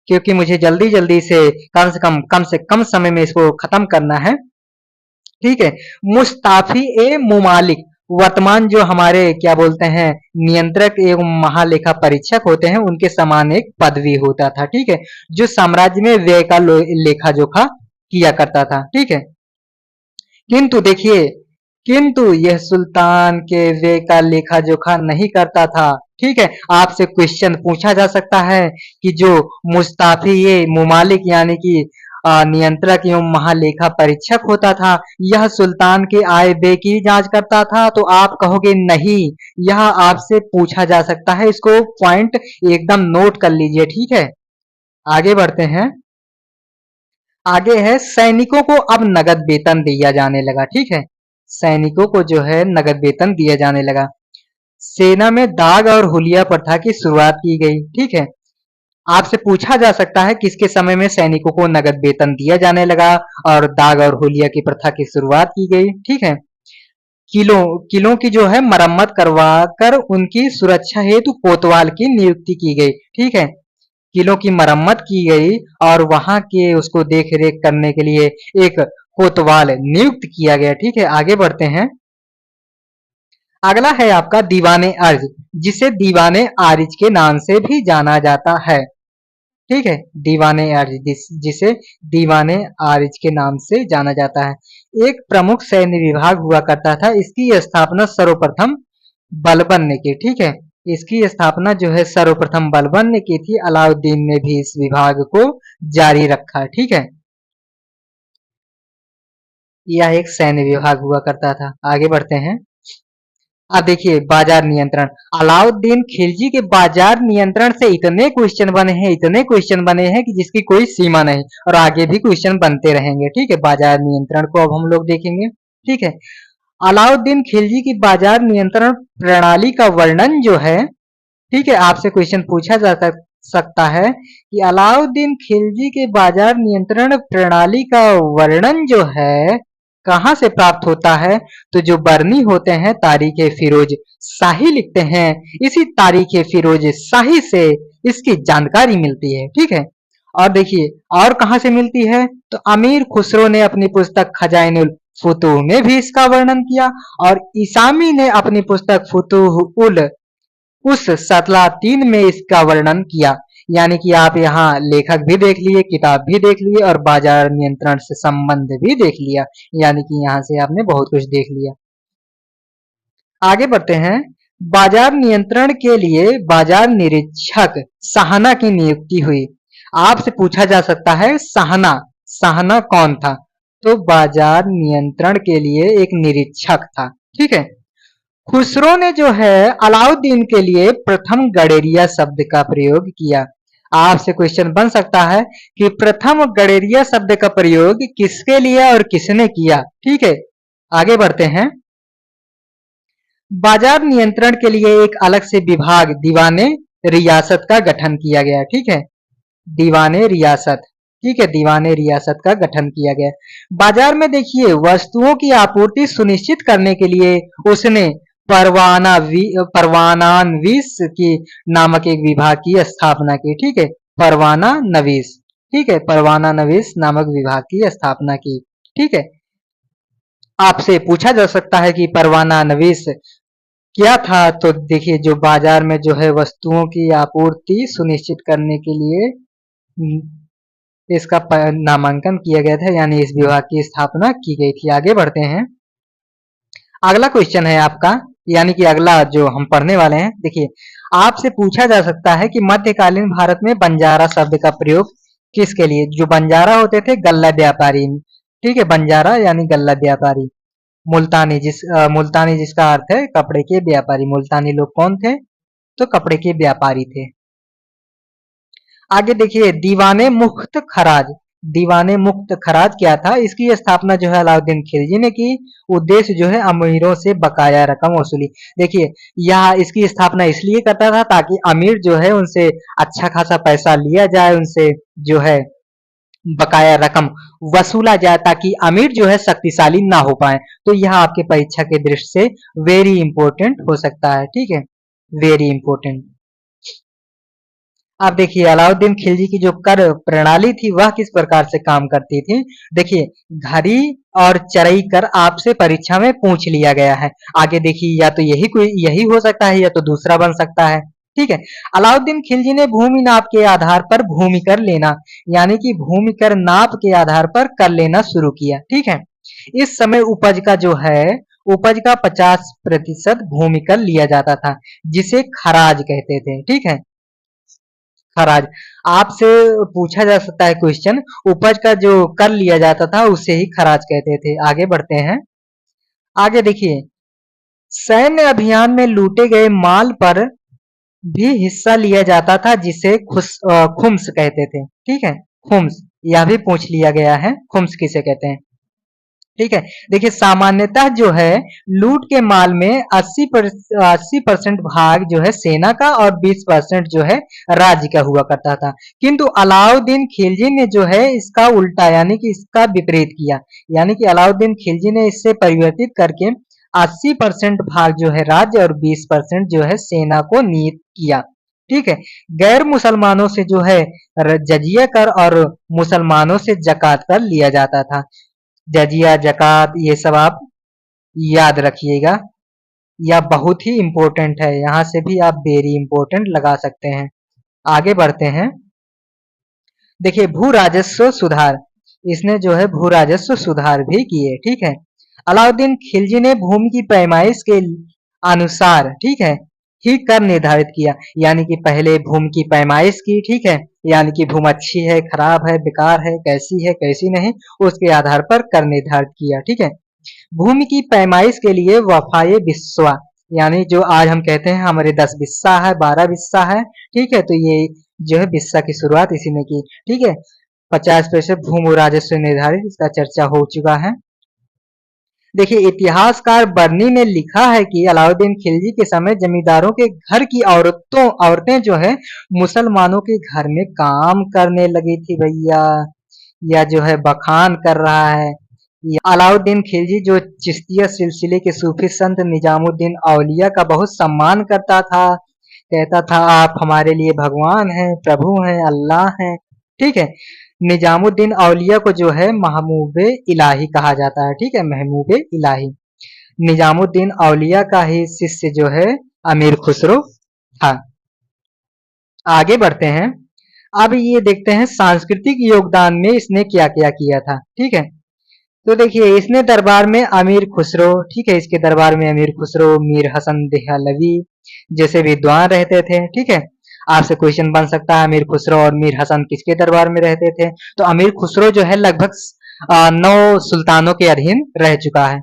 क्योंकि मुझे जल्दी जल्दी से कम समय में इसको खत्म करना है। ठीक है। मुस्ताफी ए मुमालिक वर्तमान जो हमारे क्या बोलते हैं नियंत्रक एवं महालेखा परीक्षक होते हैं उनके समान एक पदवी होता था। ठीक है। जो साम्राज्य में व्यय का लेखा जोखा किया करता था। ठीक है। किंतु देखिए, किंतु यह सुल्तान के व्यय का लेखा जोखा नहीं करता था। ठीक है। आपसे क्वेश्चन पूछा जा सकता है कि जो मुस्ताफी ये मुमालिक यानी कि नियंत्रक एवं महालेखा परीक्षक होता था, यह सुल्तान के आय व्यय की जांच करता था, तो आप कहोगे नहीं। यह आपसे पूछा जा सकता है, इसको पॉइंट एकदम नोट कर लीजिए। ठीक है। आगे बढ़ते हैं। आगे है सैनिकों को अब नगद वेतन दिया जाने लगा। ठीक है। सैनिकों को जो है नगद वेतन दिया जाने लगा। सेना में दाग और हुलिया प्रथा की शुरुआत की गई। ठीक है। आपसे पूछा जा सकता है किसके समय में सैनिकों को नगद वेतन दिया जाने लगा और दाग और हुलिया की प्रथा की शुरुआत की गई। ठीक है। किलों किलों की जो है मरम्मत करवा कर उनकी सुरक्षा हेतु कोतवाल की नियुक्ति की गई। ठीक है। किलों की मरम्मत की गई और वहां के उसको देख रेख करने के लिए एक कोतवाल नियुक्त किया गया। ठीक है। आगे बढ़ते हैं। अगला है आपका दीवाने अर्ज, जिसे दीवाने आरिज के नाम से भी जाना जाता है। ठीक है। दीवाने अर्ज जिसे दीवाने आरिज के नाम से जाना जाता है। एक प्रमुख सैन्य विभाग हुआ करता था। इसकी स्थापना सर्वप्रथम बलबन ने की। ठीक है। इसकी स्थापना जो है सर्वप्रथम बलबन ने की थी। अलाउद्दीन ने भी इस विभाग को जारी रखा। ठीक है। यह एक सैन्य विभाग हुआ करता था। आगे बढ़ते हैं। अब देखिए बाजार नियंत्रण, अलाउद्दीन खिलजी के बाजार नियंत्रण से इतने क्वेश्चन बने हैं, इतने क्वेश्चन बने हैं कि जिसकी कोई सीमा नहीं, और आगे भी क्वेश्चन बनते रहेंगे। ठीक है। बाजार नियंत्रण को अब हम लोग देखेंगे। ठीक है। अलाउद्दीन खिलजी की बाजार नियंत्रण प्रणाली का वर्णन जो है, ठीक है, आपसे क्वेश्चन पूछा जा सकता है कि अलाउद्दीन खिलजी के बाजार नियंत्रण प्रणाली का वर्णन जो है कहां से प्राप्त होता है, तो जो बरनी होते हैं तारीख फिरोज शाही लिखते हैं, इसी तारीख फिरोज शाही से इसकी जानकारी मिलती है। ठीक है। और देखिए और कहां से मिलती है, तो अमीर खुसरो ने अपनी पुस्तक खजाइनुल फुतूह में भी इसका वर्णन किया, और इसामी ने अपनी पुस्तक फुतूह उल उस सतलातीन में इसका वर्णन किया। यानी कि आप यहाँ लेखक भी देख लिए, किताब भी देख लिए और बाजार नियंत्रण से संबंध भी देख लिया। यानी कि यहाँ से आपने बहुत कुछ देख लिया। आगे बढ़ते हैं। बाजार नियंत्रण के लिए बाजार निरीक्षक साहना की नियुक्ति हुई। आपसे पूछा जा सकता है साहना साहना कौन था, तो बाजार नियंत्रण के लिए एक निरीक्षक था। ठीक है। खुसरो ने जो है अलाउद्दीन के लिए प्रथम गडेरिया शब्द का प्रयोग किया। आपसे क्वेश्चन बन सकता है कि प्रथम गडेरिया शब्द का प्रयोग किसके लिए और किसने किया। ठीक है। आगे बढ़ते हैं। बाजार नियंत्रण के लिए एक अलग से विभाग दीवाने रियासत का गठन किया गया। ठीक है। दीवाने रियासत, ठीक है, दीवाने रियासत का गठन किया गया। बाजार में देखिए वस्तुओं की आपूर्ति सुनिश्चित करने के लिए उसने परवानानवीस की नामक एक विभाग की स्थापना की। ठीक है। परवाना नवीस, ठीक है, परवाना नवीस नामक विभाग की स्थापना की। ठीक है। आपसे पूछा जा सकता है कि परवाना नवीस क्या था, तो देखिए जो बाजार में जो है वस्तुओं की आपूर्ति सुनिश्चित करने के लिए इसका नामांकन किया गया था, यानी इस विभाग की स्थापना की गई थी। आगे बढ़ते हैं। अगला क्वेश्चन है आपका, यानी कि अगला जो हम पढ़ने वाले हैं, देखिए आपसे पूछा जा सकता है कि मध्यकालीन भारत में बंजारा शब्द का प्रयोग किसके लिए, जो बंजारा होते थे गल्ला व्यापारी। ठीक है। बंजारा यानी गल्ला व्यापारी। मुल्तानी मुल्तानी जिसका अर्थ है कपड़े के व्यापारी। मुल्तानी लोग कौन थे, तो कपड़े के व्यापारी थे। आगे देखिए दीवाने मुफ्त खराज, दीवाने मुफ्त खराज क्या था, इसकी स्थापना जो है अलाउद्दीन खिलजी ने की। उद्देश्य जो है अमीरों से बकाया रकम वसूली। देखिए यह इसकी स्थापना इसलिए करता था ताकि अमीर जो है उनसे अच्छा खासा पैसा लिया जाए, उनसे जो है बकाया रकम वसूला जाए, ताकि अमीर जो है शक्तिशाली ना हो पाए। तो यह आपके परीक्षा के दृष्टि से वेरी इंपॉर्टेंट हो सकता है। ठीक है। Very important. आप देखिए अलाउद्दीन खिलजी की जो कर प्रणाली थी वह किस प्रकार से काम करती थी। देखिए घड़ी और चरई कर आपसे परीक्षा में पूछ लिया गया है। आगे देखिए या तो यही हो सकता है या तो दूसरा बन सकता है। ठीक है। अलाउद्दीन खिलजी ने भूमि नाप के आधार पर भूमि कर लेना यानी कि भूमि कर नाप के आधार पर कर लेना शुरू किया। ठीक है। इस समय उपज का 50% भूमि कर लिया जाता था जिसे खराज कहते थे। ठीक है। खराज आपसे पूछा जा सकता है क्वेश्चन, उपज का जो कर लिया जाता था उसे ही खराज कहते थे। आगे बढ़ते हैं। आगे देखिए सैन्य अभियान में लूटे गए माल पर भी हिस्सा लिया जाता था जिसे खुम्स कहते थे। ठीक है। खुम्स यह भी पूछ लिया गया है, खुम्स किसे कहते हैं। ठीक है। देखिए सामान्यतः जो है लूट के माल में 80% भाग जो है सेना का और 20% जो है राज्य का हुआ करता था। किंतु अलाउद्दीन खिलजी ने जो है इसका उल्टा यानी कि इसका विपरीत किया। यानी कि अलाउद्दीन खिलजी ने इससे परिवर्तित करके 80% भाग जो है राज्य और 20% जो है सेना को नियुक्त किया। ठीक है। गैर मुसलमानों से जो है जजिया कर और मुसलमानों से जकात कर लिया जाता था। जजिया जकात ये सब आप याद रखिएगा, या बहुत ही इंपॉर्टेंट है, यहां से भी आप वेरी इंपॉर्टेंट लगा सकते हैं। आगे बढ़ते हैं। देखिए भू राजस्व सुधार, इसने जो है भू राजस्व सुधार भी किए। ठीक है। अलाउद्दीन खिलजी ने भूमि की पैमाइश के अनुसार ठीक है ही कर निर्धारित किया। यानी कि पहले भूमि की पैमाइश की। ठीक है। यानी कि भूमि अच्छी है, खराब है, बेकार है, कैसी नहीं, उसके आधार पर कर निर्धारित किया। ठीक है। भूमि की पैमाइश के लिए वफाए बिस्वा यानी जो आज हम कहते हैं हमारे 10 बिस्सा है, 12 बिस्सा है। ठीक है। तो ये जो है बिस्सा की शुरुआत इसी ने की। ठीक है। 50% भूमि राजस्व निर्धारित, इसका चर्चा हो चुका है। देखिए इतिहासकार बर्नी ने लिखा है कि अलाउद्दीन खिलजी के समय जमींदारों के घर की औरतें जो है मुसलमानों के घर में काम करने लगी थी भैया, या जो है बखान कर रहा है। अलाउद्दीन खिलजी जो चिश्तिया सिलसिले के सूफी संत निजामुद्दीन औलिया का बहुत सम्मान करता था, कहता था आप हमारे लिए भगवान हैं, प्रभु हैं, अल्लाह हैं। ठीक है। निजामुद्दीन औलिया को जो है महबूबे इलाही कहा जाता है। ठीक है। महबूबे इलाही निजामुद्दीन औलिया का ही शिष्य जो है अमीर खुसरो था। आगे बढ़ते हैं। अब ये देखते हैं सांस्कृतिक योगदान में इसने क्या क्या किया था। ठीक है। तो देखिए इसने दरबार में अमीर खुसरो, ठीक है, इसके दरबार में अमीर खुसरो, मीर हसन देहलवी जैसे विद्वान रहते थे। ठीक है। आपसे क्वेश्चन बन सकता है अमीर खुसरो और मीर हसन किसके दरबार में रहते थे। तो अमीर खुसरो जो है लगभग 9 सुल्तानों के अधीन रह चुका है।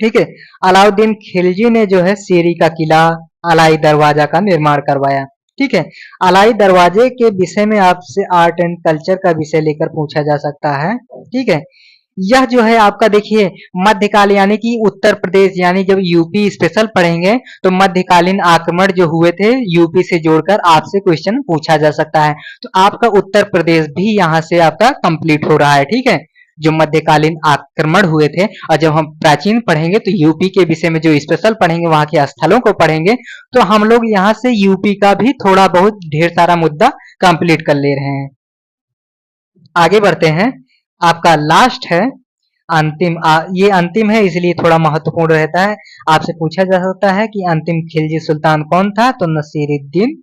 ठीक है। अलाउद्दीन खिलजी ने जो है सीरी का किला, अलाई दरवाजा का निर्माण करवाया। ठीक है। अलाई दरवाजे के विषय में आपसे आर्ट एंड कल्चर का विषय लेकर पूछा जा सकता है। ठीक है। यह जो है आपका देखिए मध्यकाल यानी कि उत्तर प्रदेश, यानी जब यूपी स्पेशल पढ़ेंगे तो मध्यकालीन आक्रमण जो हुए थे यूपी से जोड़कर आपसे क्वेश्चन पूछा जा सकता है। तो आपका उत्तर प्रदेश भी यहाँ से आपका कंप्लीट हो रहा है। ठीक है। जो मध्यकालीन आक्रमण हुए थे, और जब हम प्राचीन पढ़ेंगे तो यूपी के विषय में जो स्पेशल पढ़ेंगे वहां के स्थलों को पढ़ेंगे तो हम लोग यहाँ से यूपी का भी थोड़ा बहुत ढेर सारा मुद्दा कंप्लीट कर ले रहे हैं। आगे बढ़ते हैं। आपका लास्ट है अंतिम, ये अंतिम है इसलिए थोड़ा महत्वपूर्ण रहता है। आपसे पूछा जा सकता है कि अंतिम खिलजी सुल्तान कौन था, तो नसीरुद्दीन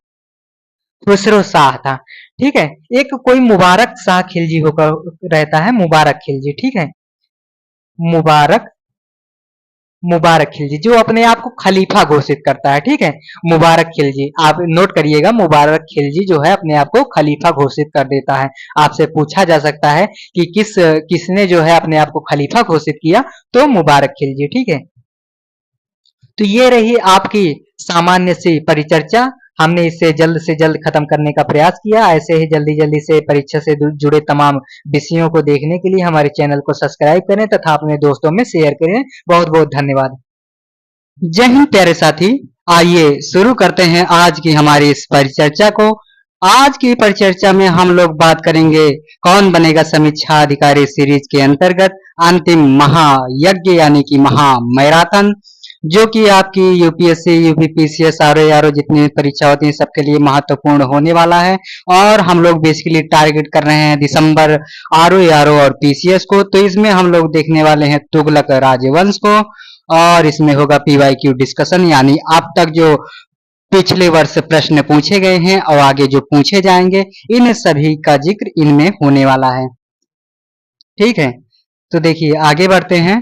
खुसरो शाह था। ठीक है। एक कोई मुबारक शाह खिलजी होकर रहता है, मुबारक खिलजी। ठीक है। मुबारक मुबारक खिलजी जो अपने आप को खलीफा घोषित करता है। ठीक है। मुबारक खिलजी आप नोट करिएगा, मुबारक खिलजी जो है अपने आप को खलीफा घोषित कर देता है। आपसे पूछा जा सकता है कि किसने जो है अपने आप को खलीफा घोषित किया, तो मुबारक खिलजी। ठीक है। तो ये रही आपकी सामान्य सी परिचर्चा। हमने इसे जल्द से जल्द खत्म करने का प्रयास किया। ऐसे ही जल्दी जल्दी से परीक्षा से जुड़े तमाम विषयों को देखने के लिए हमारे चैनल को सब्सक्राइब करें तथा अपने दोस्तों में शेयर करें। बहुत बहुत धन्यवाद। जय हिंद प्यारे साथी। आइए शुरू करते हैं आज की हमारी इस परिचर्चा को। आज की परिचर्चा में हम लोग बात करेंगे कौन बनेगा समीक्षा अधिकारी सीरीज के अंतर्गत अंतिम महायज्ञ यानी कि महा मैराथन जो कि आपकी यूपीएससी, यूपीपीसीएस, आरओ जितनी परीक्षा होती है सबके लिए महत्वपूर्ण होने वाला है। और हम लोग बेसिकली टारगेट कर रहे हैं दिसंबर आरओ और पीसीएस को। तो इसमें हम लोग देखने वाले हैं तुगलक राजवंश को, और इसमें होगा पीवाईक्यू डिस्कशन, यानी अब तक जो पिछले वर्ष प्रश्न पूछे गए हैं और आगे जो पूछे जाएंगे इन सभी का जिक्र इनमें होने वाला है। ठीक है, तो देखिए आगे बढ़ते हैं।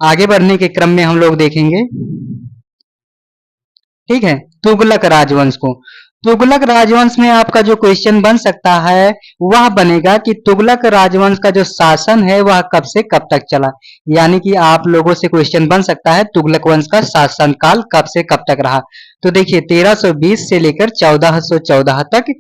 आगे बढ़ने के क्रम में हम लोग देखेंगे, ठीक है, तुगलक राजवंश को। तुगलक राजवंश में आपका जो क्वेश्चन बन सकता है वह बनेगा कि तुगलक राजवंश का जो शासन है वह कब से कब तक चला। यानी कि आप लोगों से क्वेश्चन बन सकता है तुगलक वंश का शासन काल कब से कब तक रहा। तो देखिए 1320 से लेकर 1414 तक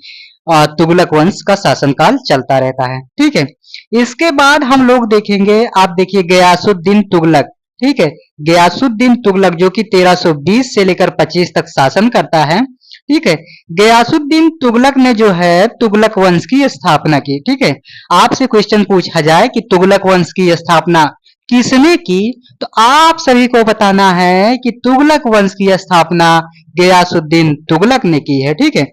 तुगलक वंश का शासनकाल चलता रहता है। ठीक है, इसके बाद हम लोग देखेंगे, आप देखिए गयासुद्दीन तुगलक। ठीक है, गयासुद्दीन तुगलक जो कि 1320 से लेकर 25 तक शासन करता है। ठीक है, गयासुद्दीन तुगलक ने जो है तुगलक वंश की स्थापना की। ठीक है, आपसे क्वेश्चन पूछा जाए कि तुगलक वंश की स्थापना किसने की, तो आप सभी को बताना है कि तुगलक वंश की स्थापना गयासुद्दीन तुगलक ने की है। ठीक है,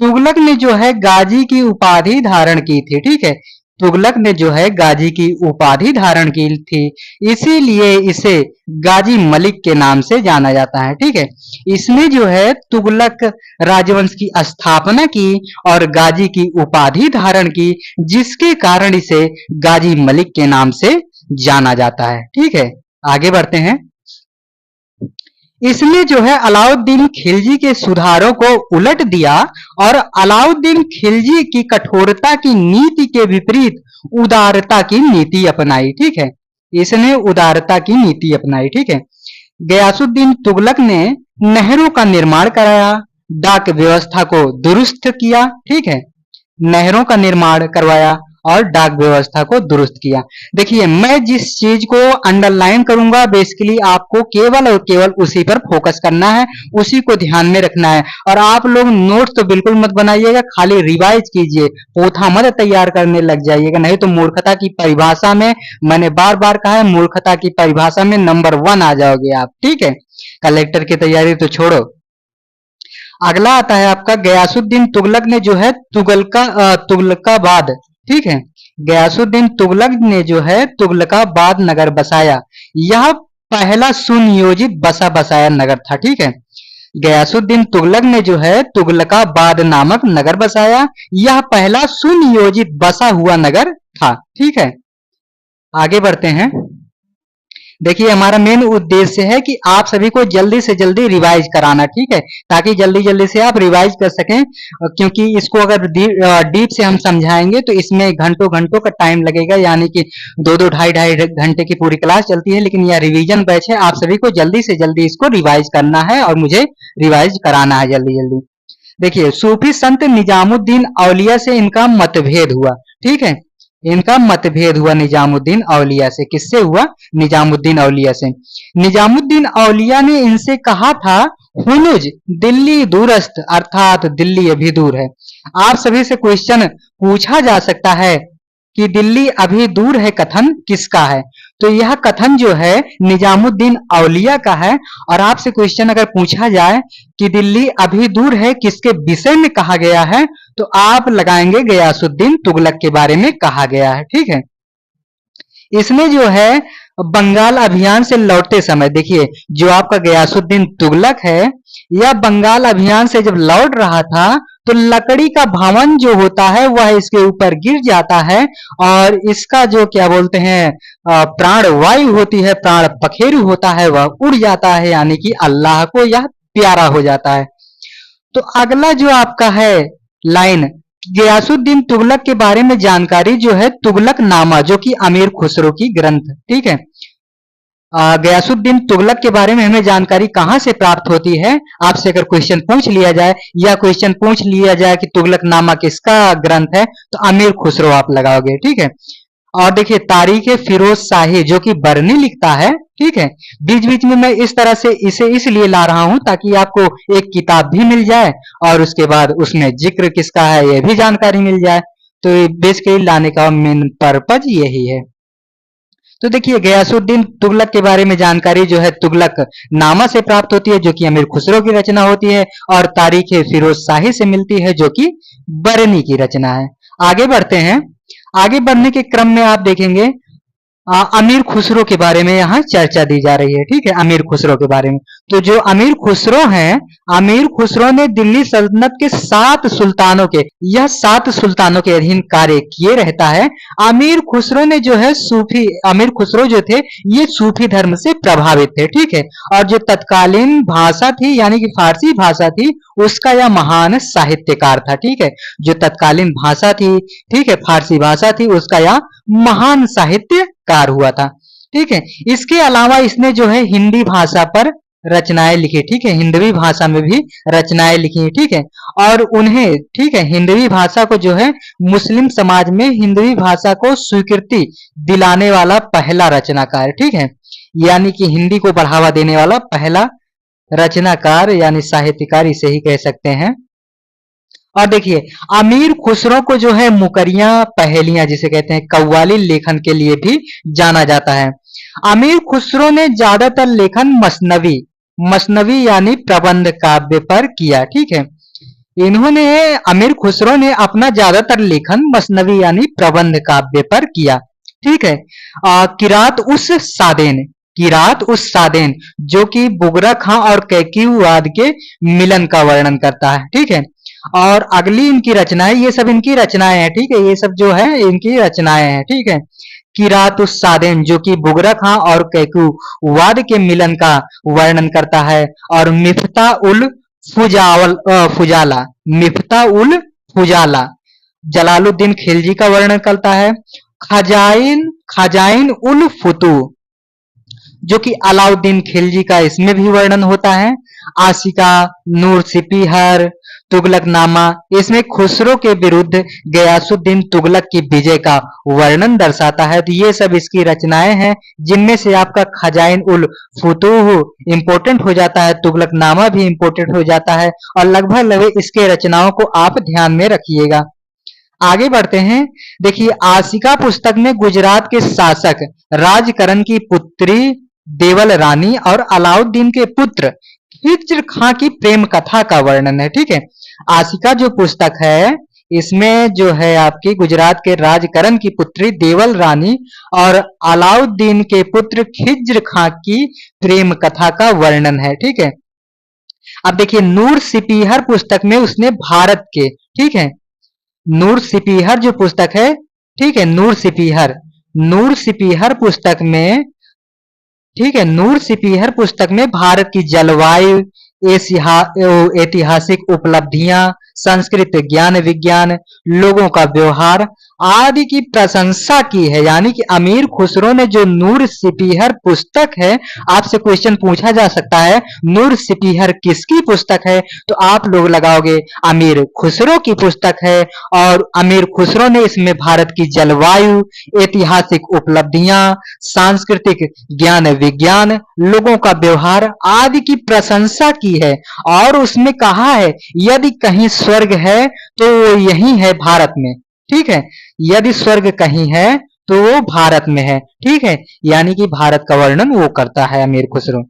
तुगलक ने जो है गाजी की उपाधि धारण की थी। ठीक है, तुगलक ने जो है गाजी की उपाधि धारण की थी, इसीलिए इसे गाजी मलिक के नाम से जाना जाता है। ठीक है, इसने जो है तुगलक राजवंश की स्थापना की और गाजी की उपाधि धारण की, जिसके कारण इसे गाजी मलिक के नाम से जाना जाता है। ठीक है, आगे बढ़ते हैं। इसने जो है अलाउद्दीन खिलजी के सुधारों को उलट दिया और अलाउद्दीन खिलजी की कठोरता की नीति के विपरीत उदारता की नीति अपनाई। ठीक है, इसने उदारता की नीति अपनाई। ठीक है, गयासुद्दीन तुगलक ने नहरों का निर्माण कराया, डाक व्यवस्था को दुरुस्त किया। ठीक है, नहरों का निर्माण करवाया और डाक व्यवस्था को दुरुस्त किया। देखिए मैं जिस चीज को अंडरलाइन करूंगा बेसिकली आपको केवल और केवल उसी पर फोकस करना है, उसी को ध्यान में रखना है। और आप लोग नोट तो बिल्कुल मत बनाइएगा, खाली रिवाइज कीजिए, पोथा मत तैयार करने लग जाइएगा, नहीं तो मूर्खता की परिभाषा में, मैंने बार बार कहा है, मूर्खता की परिभाषा में नंबर 1 आ जाओगे आप। ठीक है, कलेक्टर की तैयारी तो छोड़ो। अगला आता है आपका गयासुद्दीन तुगलक ने जो है तुगलकाबाद। ठीक है, गयासुद्दीन तुगलक ने जो है तुगलकाबाद नगर बसाया। यह पहला सुनियोजित बसा बसाया नगर था। ठीक है, गयासुद्दीन तुगलक ने जो है तुगलकाबाद नामक नगर बसाया, यह पहला सुनियोजित बसा हुआ नगर था। ठीक है, आगे बढ़ते हैं। देखिए हमारा मेन उद्देश्य है कि आप सभी को जल्दी से जल्दी रिवाइज कराना। ठीक है, ताकि जल्दी जल्दी से आप रिवाइज कर सकें, क्योंकि इसको अगर डीप से हम समझाएंगे तो इसमें घंटों घंटों का टाइम लगेगा, यानी कि 2-2 ढाई घंटे की पूरी क्लास चलती है, लेकिन यह रिवीजन बैच है। आप सभी को जल्दी से जल्दी इसको रिवाइज करना है और मुझे रिवाइज कराना है जल्दी जल्दी। देखिए सूफी संत निजामुद्दीन औलिया से इनका मतभेद हुआ। ठीक है, इनका मतभेद हुआ निजामुद्दीन औलिया से। किससे हुआ? निजामुद्दीन औलिया से। निजामुद्दीन औलिया ने इनसे कहा था हुनुज दिल्ली दूरस्थ, अर्थात दिल्ली अभी दूर है। आप सभी से क्वेश्चन पूछा जा सकता है कि दिल्ली अभी दूर है कथन किसका है, तो यह कथन जो है निजामुद्दीन औलिया का है। और आपसे क्वेश्चन अगर पूछा जाए कि दिल्ली अभी दूर है किसके विषय में कहा गया है, तो आप लगाएंगे गयासुद्दीन तुगलक के बारे में कहा गया है। ठीक है, इसमें जो है बंगाल अभियान से लौटते समय, देखिए जो आपका गयासुद्दीन तुगलक है, यह बंगाल अभियान से जब लौट रहा था तो लकड़ी का भवन जो होता है वह इसके ऊपर गिर जाता है और इसका जो क्या बोलते हैं प्राण वायु होती है, प्राण पखेरु होता है, वह उड़ जाता है, यानी कि अल्लाह को यह प्यारा हो जाता है। तो अगला जो आपका है लाइन, गयासुद्दीन तुगलक के बारे में जानकारी जो है तुगलक नामा, जो कि अमीर खुसरो की ग्रंथ। ठीक है, गयासुद्दीन तुगलक के बारे में हमें जानकारी कहां से प्राप्त होती है? आपसे अगर क्वेश्चन पूछ लिया जाए या क्वेश्चन पूछ लिया जाए कि तुगलक नामा किसका ग्रंथ है, तो अमीर खुसरो आप लगाओगे। ठीक है, और देखिए तारीख फिरोज शाही जो कि बरनी लिखता है। ठीक है, बीच बीच में मैं इस तरह से इसे इसलिए ला रहा हूं ताकि आपको एक किताब भी मिल जाए और उसके बाद उसमें जिक्र किसका है यह भी जानकारी मिल जाए। तो बेसिकली लाने का मेन पर्पज यही है। तो देखिए गयासुद्दीन तुगलक के बारे में जानकारी जो है तुगलक नामा से प्राप्त होती है जो कि अमीर खुसरो की रचना होती है, और तारीख फिरोज शाही से मिलती है जो कि बरनी की रचना है। आगे बढ़ते हैं। आगे बढ़ने के क्रम में आप देखेंगे अमीर खुसरो के बारे में यहाँ चर्चा दी जा रही है। ठीक है, अमीर खुसरो के बारे में। तो जो अमीर खुसरो हैं, अमीर खुसरो ने दिल्ली सल्तनत के 7 सुल्तानों के, यह 7 सुल्तानों के अधीन कार्य किए रहता है। अमीर खुसरो ने जो है अमीर खुसरो जो थे ये सूफी धर्म से प्रभावित थे। ठीक है, और जो तत्कालीन भाषा थी यानी कि फारसी भाषा थी, उसका यह महान साहित्यकार था। ठीक है, जो तत्कालीन भाषा थी, ठीक है, फारसी भाषा थी, उसका यह महान साहित्यकार हुआ था। ठीक है, इसके अलावा इसने जो है हिंदी भाषा पर रचनाएं लिखी। ठीक है, हिंदवी भाषा में भी रचनाएं लिखी। ठीक है, और उन्हें, ठीक है, हिंदवी भाषा को जो है मुस्लिम समाज में हिंदवी भाषा को स्वीकृति दिलाने वाला पहला रचनाकार, ठीक है, यानी कि हिंदी को बढ़ावा देने वाला पहला रचनाकार यानी साहित्यकार इसे ही कह सकते हैं। और देखिए अमीर खुसरो को जो है मुकरियां, पहेलियां जिसे कहते हैं, कव्वाली लेखन के लिए भी जाना जाता है। अमीर खुसरो ने ज्यादातर लेखन मसनवी, मसनवी यानी प्रबंध काव्य पर किया। ठीक है, इन्होंने, अमीर खुसरो ने अपना ज्यादातर लेखन मसनवी यानी प्रबंध काव्य पर किया। ठीक है, किरात उस सादेन, किरात उस सादेन जो कि बुगरा खां और कैक्यवाद के मिलन का वर्णन करता है। ठीक है, और अगली इनकी रचनाएं, ये सब इनकी रचनाएं हैं। ठीक है, ये सब जो है इनकी रचनाएं हैं। ठीक है, किरात उस सादेन जो कि बुगरा खां और कैक्यवाद के मिलन का वर्णन करता है, और मिफ्ता उल फुजाला, मिफ्ता उल फुजाला जलालुद्दीन खिलजी का वर्णन करता है। खजाइन खजाइन उल फुतू जो कि अलाउद्दीन खिलजी का, इसमें भी वर्णन होता है। आशिका, नूर सिपीहर, तुगलकनामा, इसमें खुसरो के विरुद्ध गयासुद्दीन तुगलक की विजय का वर्णन दर्शाता है। तो ये सब इसकी रचनाएं हैं, जिनमें से आपका खजाइन उल फुतूह इंपोर्टेंट हो जाता है, तुगलकनामा भी इंपोर्टेंट हो जाता है, और लगभग इसके रचनाओं को आप ध्यान में रखिएगा। आगे बढ़ते हैं। देखिए आशिका पुस्तक में गुजरात के शासक राजकरण की पुत्री देवल रानी और अलाउद्दीन के पुत्र खिज्र खां की प्रेम कथा का वर्णन है। ठीक है, आशिका जो पुस्तक है इसमें जो है आपकी गुजरात के राजकरण की पुत्री देवल रानी और अलाउद्दीन के पुत्र खिज्र खां की प्रेम कथा का वर्णन है। ठीक है, अब देखिए नूर सिपीहर पुस्तक में उसने भारत के, ठीक है, नूर सिपीहर जो पुस्तक है, ठीक है, नूर सिपीहर पुस्तक में, ठीक है, नूर सिपीहर पुस्तक में भारत की जलवायु, ऐतिहासिक उपलब्धियां, संस्कृत, ज्ञान विज्ञान, लोगों का व्यवहार आदि की प्रशंसा की है। यानी कि अमीर खुसरो ने जो नूर सिपीहर पुस्तक है, आपसे क्वेश्चन पूछा जा सकता है नूर सिपीहर किसकी पुस्तक है, तो आप लोग लगाओगे अमीर खुसरो की पुस्तक है, और अमीर खुसरो ने इसमें भारत की जलवायु, ऐतिहासिक उपलब्धियां, सांस्कृतिक, ज्ञान विज्ञान, लोगों का व्यवहार आदि की प्रशंसा की है, और उसमें कहा है यदि कहीं स्वर्ग है तो वो यही है भारत में। ठीक है, यदि स्वर्ग कहीं है तो वो भारत में है। ठीक है, यानी कि भारत का वर्णन वो करता है अमीर खुसरो।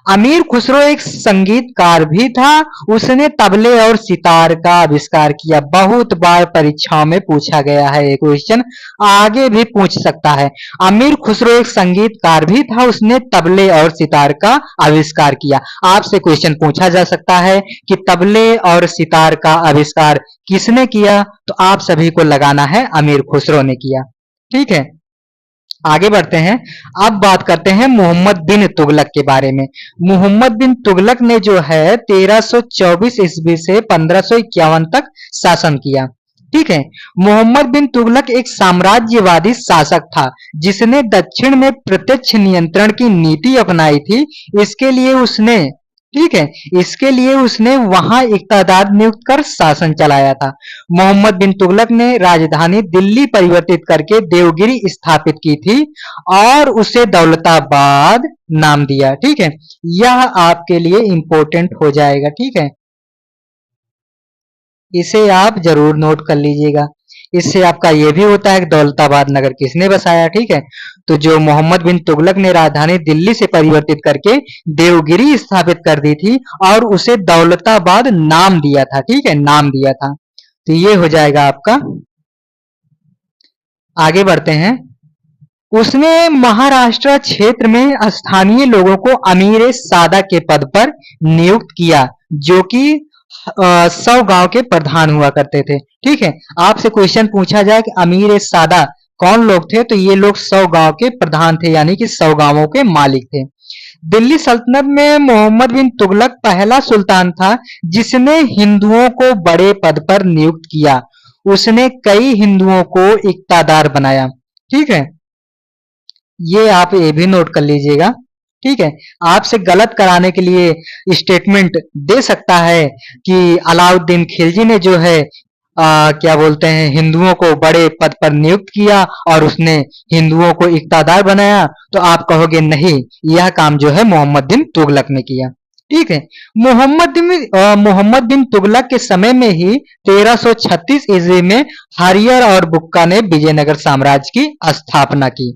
अमीर खुसरो एक संगीतकार भी था। उसने तबले और सितार का आविष्कार किया। बहुत बार परीक्षाओं में पूछा गया है ये क्वेश्चन, आगे भी पूछ सकता है। अमीर खुसरो एक संगीतकार भी था, उसने तबले और सितार का आविष्कार किया। आपसे क्वेश्चन पूछा जा सकता है कि तबले और सितार का आविष्कार किसने किया, तो आप सभी को लगाना है अमीर खुसरो ने किया। ठीक है, आगे बढ़ते हैं। अब बात करते हैं मोहम्मद बिन तुगलक के बारे में। मोहम्मद बिन तुगलक ने जो है 1324 ईस्वी से 1551 तक शासन किया। ठीक है, मोहम्मद बिन तुगलक एक साम्राज्यवादी शासक था जिसने दक्षिण में प्रत्यक्ष नियंत्रण की नीति अपनाई थी। इसके लिए उसने, ठीक है, इसके लिए उसने वहां इक़्तिदार नियुक्त कर शासन चलाया था। मोहम्मद बिन तुगलक ने राजधानी दिल्ली परिवर्तित करके देवगिरी स्थापित की थी और उसे दौलताबाद नाम दिया। ठीक है, यह आपके लिए इंपॉर्टेंट हो जाएगा। ठीक है, इसे आप जरूर नोट कर लीजिएगा। इससे आपका ये भी होता है कि दौलताबाद नगर किसने बसाया, ठीक है। तो जो मोहम्मद बिन तुगलक ने राजधानी दिल्ली से परिवर्तित करके देवगिरी स्थापित कर दी थी और उसे दौलताबाद नाम दिया था, ठीक है, नाम दिया था। तो ये हो जाएगा आपका। आगे बढ़ते हैं। उसने महाराष्ट्र क्षेत्र में स्थानीय लोगों को अमीर सादा के पद पर नियुक्त किया, जो कि 100 गांव के प्रधान हुआ करते थे, ठीक है। आपसे क्वेश्चन पूछा जाए कि अमीर सादा कौन लोग थे, तो ये लोग 100 गांव के प्रधान थे, यानी कि 100 गांवों के मालिक थे। दिल्ली सल्तनत में मोहम्मद बिन तुगलक पहला सुल्तान था जिसने हिंदुओं को बड़े पद पर नियुक्त किया। उसने कई हिंदुओं को इक्तादार बनाया, ठीक है। ये आप ये भी नोट कर लीजिएगा, ठीक है। आपसे गलत कराने के लिए स्टेटमेंट दे सकता है कि अलाउद्दीन खिलजी ने जो है क्या बोलते हैं, हिंदुओं को बड़े पद पर नियुक्त किया और उसने हिंदुओं को इक्तादार बनाया, तो आप कहोगे नहीं, यह काम जो है मोहम्मद बिन तुगलक ने किया, ठीक है। मोहम्मद बिन तुगलक के समय में ही 1336 ईस्वी में हरियर और बुक्का ने विजयनगर साम्राज्य की स्थापना की।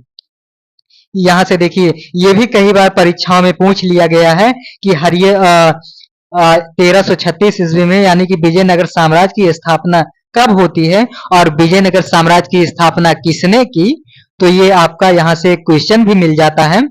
यहाँ से देखिए, ये भी कई बार परीक्षाओं में पूछ लिया गया है कि 1336 ईस्वी में यानी कि विजयनगर साम्राज्य की स्थापना कब होती है और विजयनगर साम्राज्य की स्थापना किसने की। तो ये आपका यहाँ से क्वेश्चन भी मिल जाता है।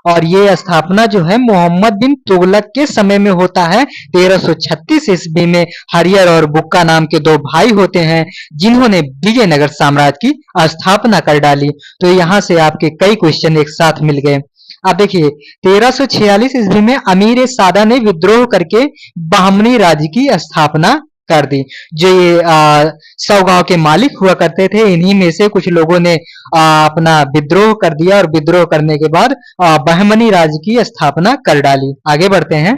और ये स्थापना जो है मोहम्मद बिन तुगलक के समय में होता है। 1336 ईस्वी में हरियर और बुक्का नाम के दो भाई होते हैं जिन्होंने विजयनगर साम्राज्य की स्थापना कर डाली। तो यहाँ से आपके कई क्वेश्चन एक साथ मिल गए। अब देखिए, 1346 ईस्वी में अमीर सादा ने विद्रोह करके बहमनी राज्य की स्थापना कर दी। जो ये 100 गांव के मालिक हुआ करते थे, इन्हीं में से कुछ लोगों ने अपना विद्रोह कर दिया और विद्रोह करने के बाद बहमनी राज्य की स्थापना कर डाली। आगे बढ़ते हैं।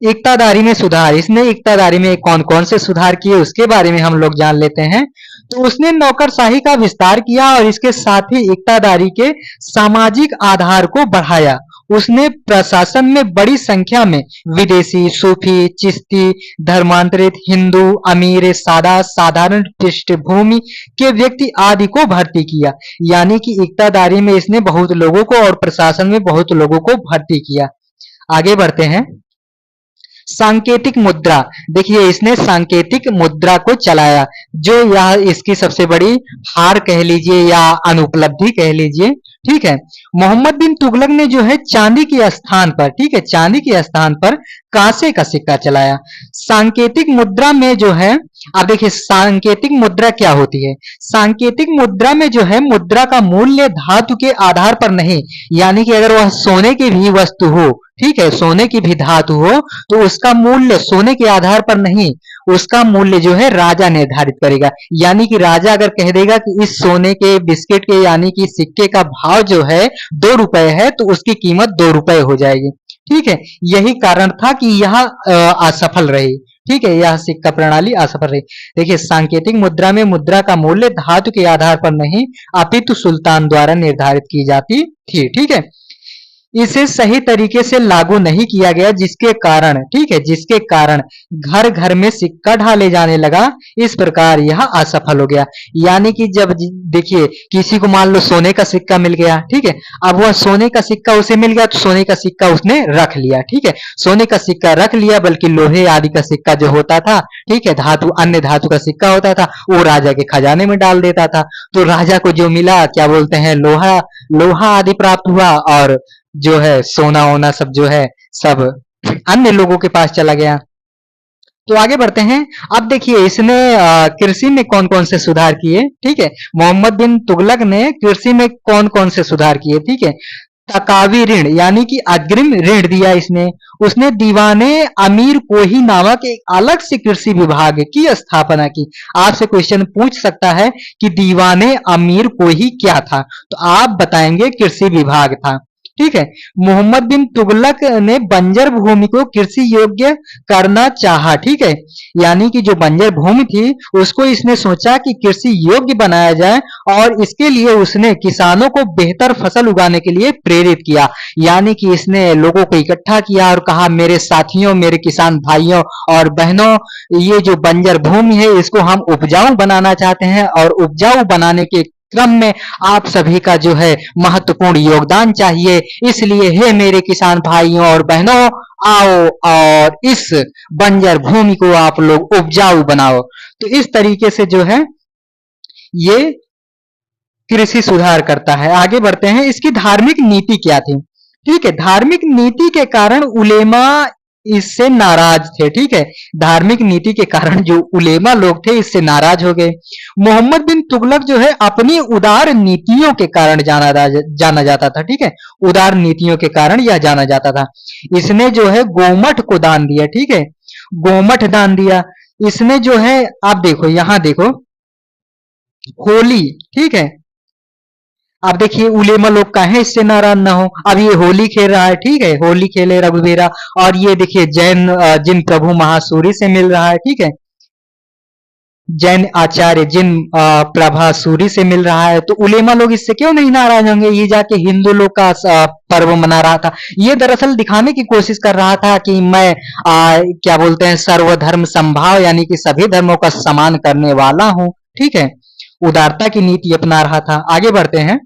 इक्तादारी में सुधार। इसने इक्तादारी में कौन कौन से सुधार किए उसके बारे में हम लोग जान लेते हैं। तो उसने नौकरशाही का विस्तार किया और इसके साथ ही इक्तादारी के सामाजिक आधार को बढ़ाया। उसने प्रशासन में बड़ी संख्या में विदेशी, सूफी, चिश्ती, धर्मांतरित, हिंदू, अमीर सादा, साधारण पृष्ठभूमि के व्यक्ति आदि को भर्ती किया। यानी कि इक्तादारी में इसने बहुत लोगों को और प्रशासन में बहुत लोगों को भर्ती किया। आगे बढ़ते हैं। सांकेतिक मुद्रा। देखिए, इसने सांकेतिक मुद्रा को चलाया, जो यह इसकी सबसे बड़ी हार कह लीजिए या अनुपलब्धि कह लीजिए, ठीक है। मोहम्मद बिन तुगलक ने जो है चांदी के स्थान पर, ठीक है, चांदी के स्थान पर कांसे का सिक्का चलाया। सांकेतिक मुद्रा में जो है, अब देखिए सांकेतिक मुद्रा क्या होती है। सांकेतिक मुद्रा में जो है मुद्रा का मूल्य धातु के आधार पर नहीं, यानी कि अगर वह सोने की भी वस्तु हो, ठीक है, सोने की भी धातु हो, तो उसका मूल्य सोने के आधार पर नहीं, उसका मूल्य जो है राजा निर्धारित करेगा। यानी कि राजा अगर कह देगा कि इस सोने के बिस्किट के यानी कि सिक्के का भाव जो है 2 रुपए है, तो उसकी कीमत 2 रुपए हो जाएगी, ठीक है। यही कारण था कि यह असफल रही, ठीक है, यह सिक्का प्रणाली असफल रही। देखिए, सांकेतिक मुद्रा में मुद्रा का मूल्य धातु के आधार पर नहीं अपितु सुल्तान द्वारा निर्धारित की जाती थी, ठीक है। इसे सही तरीके से लागू नहीं किया गया, जिसके कारण, ठीक है, जिसके कारण घर घर में सिक्का ढाले जाने लगा। इस प्रकार यह असफल हो गया। यानी कि जब देखिए किसी को मान लो सोने का सिक्का मिल गया, ठीक है, अब वह सोने का सिक्का उसे मिल गया, तो सोने का सिक्का उसने रख लिया, ठीक है, सोने का सिक्का रख लिया, बल्कि लोहे आदि का सिक्का जो होता था, ठीक है, धातु अन्य धातु का सिक्का होता था, वो राजा के खजाने में डाल देता था। तो राजा को जो मिला, क्या बोलते हैं, लोहा लोहा आदि प्राप्त हुआ और जो है सोना वोना सब जो है सब अन्य लोगों के पास चला गया। तो आगे बढ़ते हैं। अब देखिए, इसने कृषि में कौन कौन से सुधार किए, ठीक है। मोहम्मद बिन तुगलक ने कृषि में कौन कौन से सुधार किए, ठीक है। तकावी ऋण यानी कि अग्रिम ऋण दिया इसने। उसने दीवाने अमीर कोही नामक एक अलग से कृषि विभाग की स्थापना की। आपसे क्वेश्चन पूछ सकता है कि दीवाने अमीर कोही क्या था, तो आप बताएंगे कृषि विभाग था, ठीक है। मोहम्मद बिन तुगलक ने बंजर भूमि को कृषि योग्य करना चाहा, ठीक है। यानी कि जो बंजर भूमि थी उसको इसने सोचा कि कृषि योग्य बनाया जाए और इसके लिए उसने किसानों को बेहतर फसल उगाने के लिए प्रेरित किया। यानी कि इसने लोगों को इकट्ठा किया और कहा, मेरे साथियों, मेरे किसान भाइयों और बहनों, ये जो बंजर भूमि है इसको हम उपजाऊ बनाना चाहते हैं और उपजाऊ बनाने के क्रम में आप सभी का जो है महत्वपूर्ण योगदान चाहिए। इसलिए हे मेरे किसान भाइयों और बहनों, आओ और इस बंजर भूमि को आप लोग उपजाऊ बनाओ। तो इस तरीके से जो है ये कृषि सुधार करता है। आगे बढ़ते हैं, इसकी धार्मिक नीति क्या थी? ठीक है, धार्मिक नीति के कारण उलेमा इससे नाराज थे, ठीक है। धार्मिक नीति के कारण जो उलेमा लोग थे इससे नाराज हो गए। मोहम्मद बिन तुगलक जो है अपनी उदार नीतियों के कारण जाना जाता था, ठीक है। उदार नीतियों के कारण यह जाना जाता था। इसने जो है गोमठ को दान दिया, ठीक है, गोमठ दान दिया। इसने जो है, आप देखो यहां देखो, होली, ठीक है। अब देखिए उलेमा लोग काहे इससे नाराज ना हो। अब ये होली खेल रहा है, ठीक है, होली खेले रघुवीरा। और ये देखिए जैन जिन प्रभु महासूरी से मिल रहा है, ठीक है, जैन आचार्य जिन प्रभा सूरी से मिल रहा है। तो उलेमा लोग इससे क्यों नहीं नाराज होंगे? ये जाके हिंदू लोग का पर्व मना रहा था। ये दरअसल दिखाने की कोशिश कर रहा था कि मैं क्या बोलते हैं, सर्वधर्म समभाव, यानी कि सभी धर्मों का सम्मान करने वाला हूं, ठीक है। उदारता की नीति अपना रहा था। आगे बढ़ते हैं,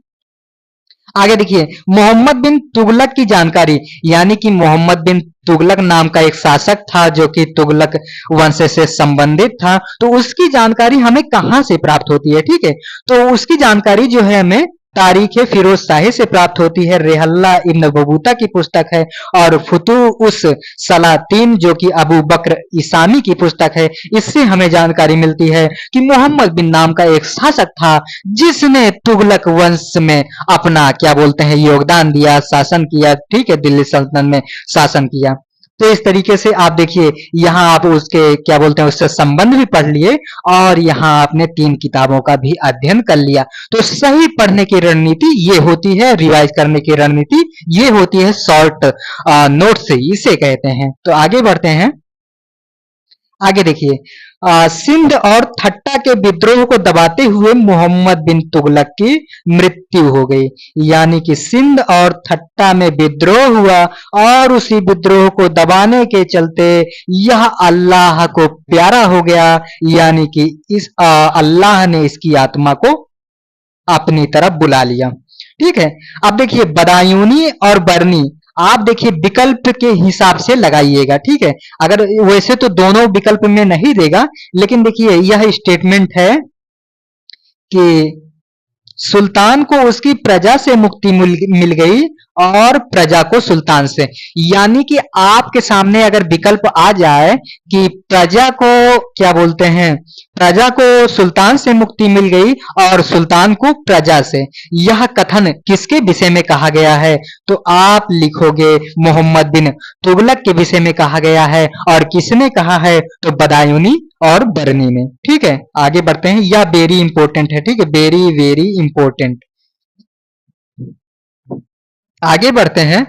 आगे देखिए, मोहम्मद बिन तुगलक की जानकारी, यानी कि मोहम्मद बिन तुगलक नाम का एक शासक था जो कि तुगलक वंश से संबंधित था। तो उसकी जानकारी हमें कहां से प्राप्त होती है? ठीक है, तो उसकी जानकारी जो है हमें तारीख फिरोज शाही से प्राप्त होती है। रेहल्ला इब्न बबूता की पुस्तक है और फुतू उस सलातीन जो कि अबू बकर इसामी की पुस्तक है, इससे हमें जानकारी मिलती है कि मोहम्मद बिन नाम का एक शासक था जिसने तुगलक वंश में अपना क्या बोलते हैं योगदान दिया, शासन किया, ठीक है, दिल्ली सल्तनत में शासन किया। तो इस तरीके से आप देखिए यहाँ आप उसके क्या बोलते हैं उससे संबंध भी पढ़ लिए और यहाँ आपने 3 किताबों का भी अध्ययन कर लिया। तो सही पढ़ने की रणनीति ये होती है, रिवाइज करने की रणनीति ये होती है, शॉर्ट नोट से इसे कहते हैं। तो आगे बढ़ते हैं, आगे देखिए, सिंध और थट्टा के विद्रोह को दबाते हुए मोहम्मद बिन तुगलक की मृत्यु हो गई। यानी कि सिंध और थट्टा में विद्रोह हुआ और उसी विद्रोह को दबाने के चलते यह अल्लाह को प्यारा हो गया। यानी कि इस अल्लाह ने इसकी आत्मा को अपनी तरफ बुला लिया, ठीक है। अब देखिए बदायूनी और बरनी, आप देखिए विकल्प के हिसाब से लगाइएगा, ठीक है। अगर वैसे तो दोनों विकल्प में नहीं देगा, लेकिन देखिए यह स्टेटमेंट है कि सुल्तान को उसकी प्रजा से मुक्ति मिल गई और प्रजा को सुल्तान से। यानी कि आपके सामने अगर विकल्प आ जाए कि प्रजा को क्या बोलते हैं, प्रजा को सुल्तान से मुक्ति मिल गई और सुल्तान को प्रजा से, यह कथन किसके विषय में कहा गया है? तो आप लिखोगे मोहम्मद बिन तुगलक के विषय में कहा गया है। और किसने कहा है? तो बदायूनी और बरनी में, ठीक है। आगे बढ़ते हैं, यह वेरी इंपॉर्टेंट है, ठीक है, वेरी वेरी इंपॉर्टेंट। आगे बढ़ते हैं,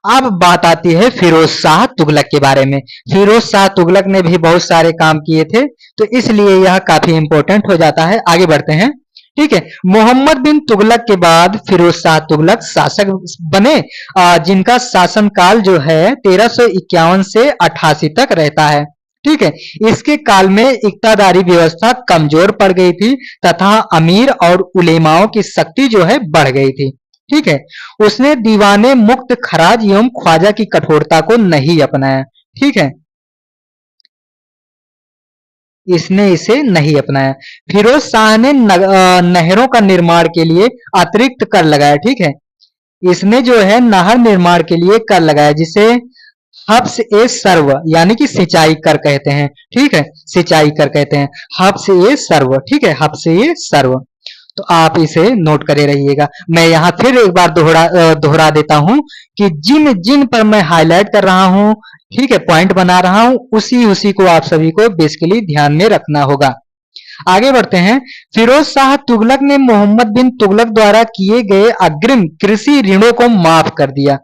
अब बात आती है फिरोज शाह तुगलक के बारे में। फिरोज शाह तुगलक ने भी बहुत सारे काम किए थे, तो इसलिए यह काफी इंपॉर्टेंट हो जाता है। आगे बढ़ते हैं, ठीक है। मोहम्मद बिन तुगलक के बाद फिरोज शाह तुगलक शासक बने, जिनका शासनकाल जो है 1351 से 88 तक रहता है, ठीक है। इसके काल में इक्तादारी व्यवस्था कमजोर पड़ गई थी तथा अमीर और उलेमाओं की शक्ति जो है बढ़ गई थी, ठीक है। उसने दीवाने मुक्त खराज एवं ख्वाजा की कठोरता को नहीं अपनाया, ठीक है, इसने इसे नहीं अपनाया। फिरोज शाह ने नहरों का निर्माण के लिए अतिरिक्त कर लगाया, ठीक है। इसने जो है नहर निर्माण के लिए कर लगाया, जिसे हब्स ए सर्व यानी कि सिंचाई कर कहते हैं, ठीक है, सिंचाई कर कहते हैं, हब्स ए सर्व, ठीक है, हब्स ए सर्व। तो आप इसे नोट करे रहिएगा। मैं यहाँ फिर एक बार दोहरा देता हूं कि जिन जिन पर मैं हाईलाइट कर रहा हूं, ठीक है, पॉइंट बना रहा हूं, उसी उसी को आप सभी को बेसिकली ध्यान में रखना होगा। आगे बढ़ते हैं। फिरोज शाह तुगलक ने मोहम्मद बिन तुगलक द्वारा किए गए अग्रिम कृषि ऋणों को माफ कर दिया,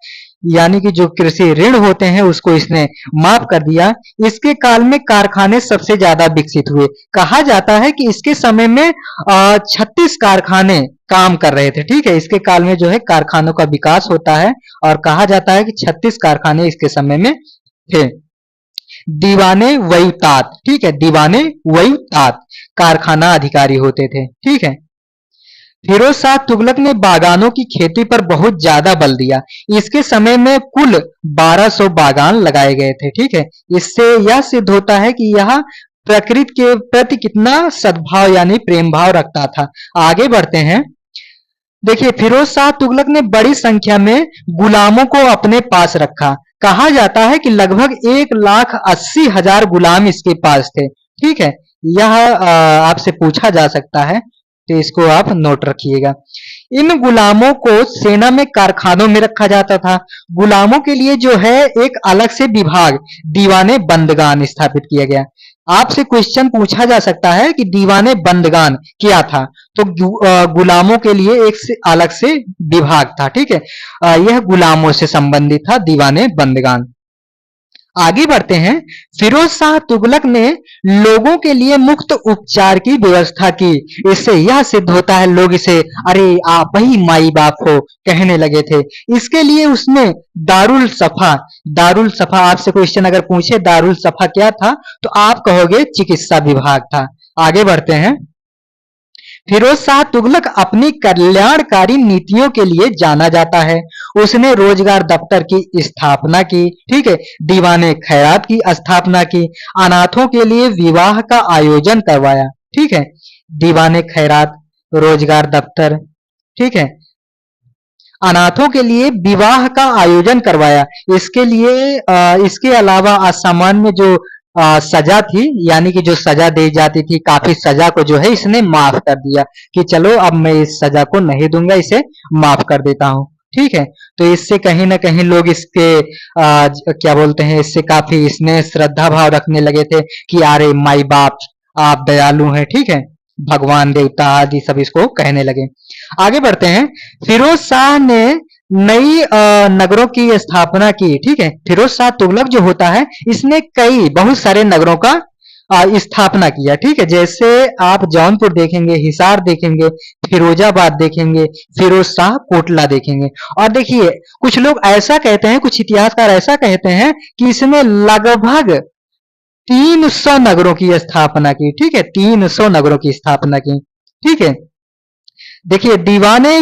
यानी कि जो कृषि ऋण होते हैं उसको इसने माफ कर दिया। इसके काल में कारखाने सबसे ज्यादा विकसित हुए। कहा जाता है कि इसके समय में 36 कारखाने काम कर रहे थे। ठीक है, इसके काल में जो है कारखानों का विकास होता है और कहा जाता है कि 36 कारखाने इसके समय में थे। दीवाने वयुतात, ठीक है, दीवाने वयुतात कारखाना अधिकारी होते थे। ठीक है, फिरोज शाह तुगलक ने बागानों की खेती पर बहुत ज्यादा बल दिया। इसके समय में कुल 1200 बागान लगाए गए थे। ठीक है, इससे यह सिद्ध होता है कि यह प्रकृति के प्रति कितना सद्भाव यानी प्रेम भाव रखता था। आगे बढ़ते हैं। देखिए, फिरोज शाह तुगलक ने बड़ी संख्या में गुलामों को अपने पास रखा। कहा जाता है कि लगभग 1,80,000 गुलाम इसके पास थे। ठीक है, यह आपसे पूछा जा सकता है, तो इसको आप नोट रखिएगा। इन गुलामों को सेना में कारखानों में रखा जाता था। गुलामों के लिए जो है एक अलग से विभाग दीवाने बंदगान स्थापित किया गया। आपसे क्वेश्चन पूछा जा सकता है कि दीवाने बंदगान क्या था, तो गुलामों के लिए एक से अलग से विभाग था। ठीक है, यह गुलामों से संबंधित था दीवाने बंदगान। आगे बढ़ते हैं। फिरोज शाह तुगलक ने लोगों के लिए मुफ्त उपचार की व्यवस्था की। इससे यह सिद्ध होता है, लोग इसे अरे आप ही माई बाप हो कहने लगे थे। इसके लिए उसने दारुल सफा आपसे क्वेश्चन अगर पूछे दारुल सफा क्या था, तो आप कहोगे चिकित्सा विभाग था। आगे बढ़ते हैं। फिरोज शाह तुगलक अपनी कल्याणकारी नीतियों के लिए जाना जाता है। उसने रोजगार दफ्तर की स्थापना की। ठीक है, दीवाने खैरात की स्थापना की, अनाथों के लिए विवाह का आयोजन करवाया। ठीक है, दीवाने खैरात, रोजगार दफ्तर, ठीक है, अनाथों के लिए विवाह का आयोजन करवाया। इसके लिए इसके अलावा असामान्य जो सजा थी, यानी कि जो सजा दी जाती थी, काफी सजा को जो है इसने माफ कर दिया कि चलो अब मैं इस सजा को नहीं दूंगा, इसे माफ कर देता हूं। ठीक है, तो इससे कहीं ना कहीं लोग इसके क्या बोलते हैं, इससे काफी इसमें श्रद्धा भाव रखने लगे थे कि अरे माई बाप आप दयालु हैं। ठीक है, भगवान देवता आदि सब इसको कहने लगे। आगे बढ़ते हैं। फिरोज शाह ने नई नगरों की स्थापना की। ठीक है, फिरोज शाह तुगलक जो होता है इसने कई बहुत सारे नगरों का स्थापना किया। ठीक है, जैसे आप जौनपुर देखेंगे, हिसार देखेंगे, फिरोजाबाद देखेंगे, फिरोज शाह कोटला देखेंगे। और देखिए, कुछ लोग ऐसा कहते हैं, कुछ इतिहासकार ऐसा कहते हैं कि इसने लगभग 300 नगरों की स्थापना की। ठीक है, 300 नगरों की स्थापना की। ठीक है, देखिए, दीवाने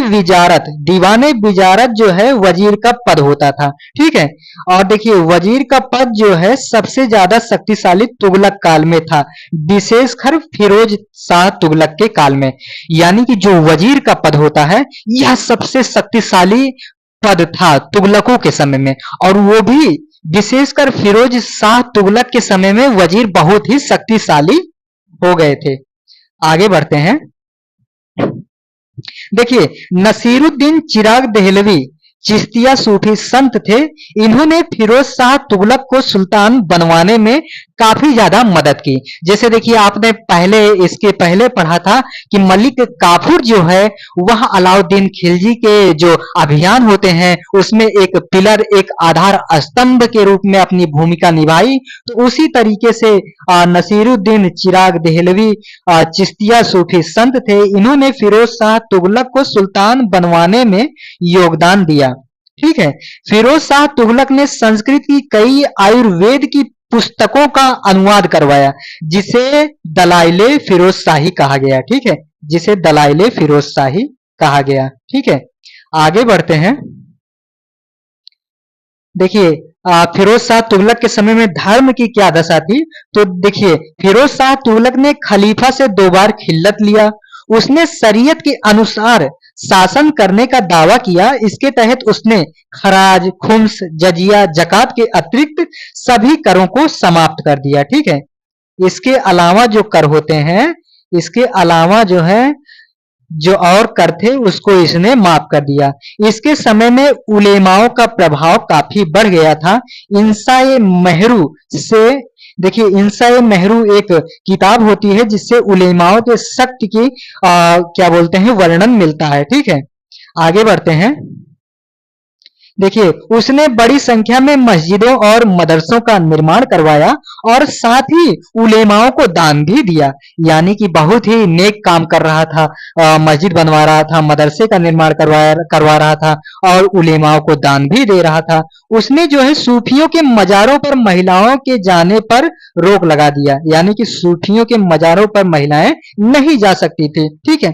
विजारत जो है वजीर का पद होता था। ठीक है, और देखिए वजीर का पद जो है सबसे ज्यादा शक्तिशाली तुगलक काल में था, विशेषकर फिरोज शाह तुगलक के काल में। यानी कि जो वजीर का पद होता है यह सबसे शक्तिशाली पद था तुगलकों के समय में, और वो भी विशेषकर फिरोज शाह तुगलक के समय में वजीर बहुत ही शक्तिशाली हो गए थे। आगे बढ़ते हैं। देखिए, नसीरुद्दीन चिराग देहलवी चिश्तिया सूफी संत थे। इन्होंने फिरोज शाह तुगलक को सुल्तान बनवाने में काफी ज्यादा मदद की। जैसे देखिए, आपने इसके पहले पढ़ा था कि मलिक काफूर जो है वह अलाउद्दीन खिलजी के जो अभियान होते हैं उसमें एक पिलर, एक आधार स्तंभ के रूप में अपनी भूमिका निभाई। तो उसी तरीके से नसीरुद्दीन चिराग देहलवी चिश्तिया सूफी संत थे। इन्होंने फिरोज शाह तुगलक को सुल्तान बनवाने में योगदान दिया। ठीक है, फिरोज शाह तुगलक ने संस्कृत की कई आयुर्वेद की पुस्तकों का अनुवाद करवाया, जिसे दलाइले फिरोज शाही कहा गया। ठीक है, जिसे दलाइले फिरोज शाही कहा गया। ठीक है, आगे बढ़ते हैं। देखिए, फिरोज शाह तुगलक के समय में धर्म की क्या दशा थी, तो देखिए फिरोज शाह तुगलक ने खलीफा से 2 बार खिल्लत लिया। उसने शरीयत के अनुसार शासन करने का दावा किया। इसके तहत उसने खराज, खुम्स, जजिया, जकात के अतिरिक्त सभी करों को समाप्त कर दिया। ठीक है, इसके अलावा जो कर होते हैं, इसके अलावा जो है जो और कर थे उसको इसने माफ कर दिया। इसके समय में उलेमाओं का प्रभाव काफी बढ़ गया था। इंसाए मेहरू से देखिए इंसा नेहरू एक किताब होती है जिससे उलेमाओं के सख्त की क्या बोलते हैं वर्णन मिलता है। ठीक है, आगे बढ़ते हैं। देखिए उसने बड़ी संख्या में मस्जिदों और मदरसों का निर्माण करवाया और साथ ही उलेमाओं को दान भी दिया, यानी कि बहुत ही नेक काम कर रहा था। मस्जिद बनवा रहा था, मदरसे का निर्माण करवा रहा था और उलेमाओं को दान भी दे रहा था। उसने जो है सूफियों के मजारों पर महिलाओं के जाने पर रोक लगा दिया, यानी कि सूफियों के मजारों पर महिलाएं नहीं जा सकती थी। ठीक है,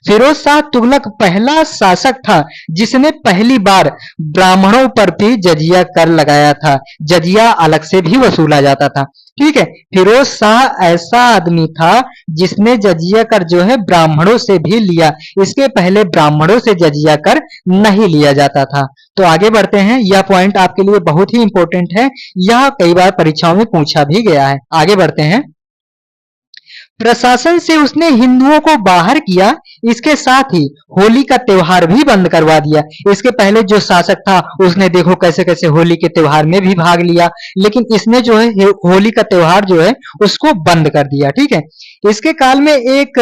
फिरोज शाह तुगलक पहला शासक था जिसने पहली बार ब्राह्मणों पर भी जजिया कर लगाया था। जजिया अलग से भी वसूला जाता था। ठीक है, फिरोज शाह ऐसा आदमी था जिसने जजिया कर जो है ब्राह्मणों से भी लिया। इसके पहले ब्राह्मणों से जजिया कर नहीं लिया जाता था। तो आगे बढ़ते हैं, यह पॉइंट आपके लिए बहुत ही इंपॉर्टेंट है, यह कई बार परीक्षाओं में पूछा भी गया है। आगे बढ़ते हैं। प्रशासन से उसने हिंदुओं को बाहर किया, इसके साथ ही होली का त्योहार भी बंद करवा दिया। इसके पहले जो शासक था उसने देखो कैसे कैसे होली के त्योहार में भी भाग लिया, लेकिन इसने जो है होली का त्योहार जो है उसको बंद कर दिया। ठीक है, इसके काल में एक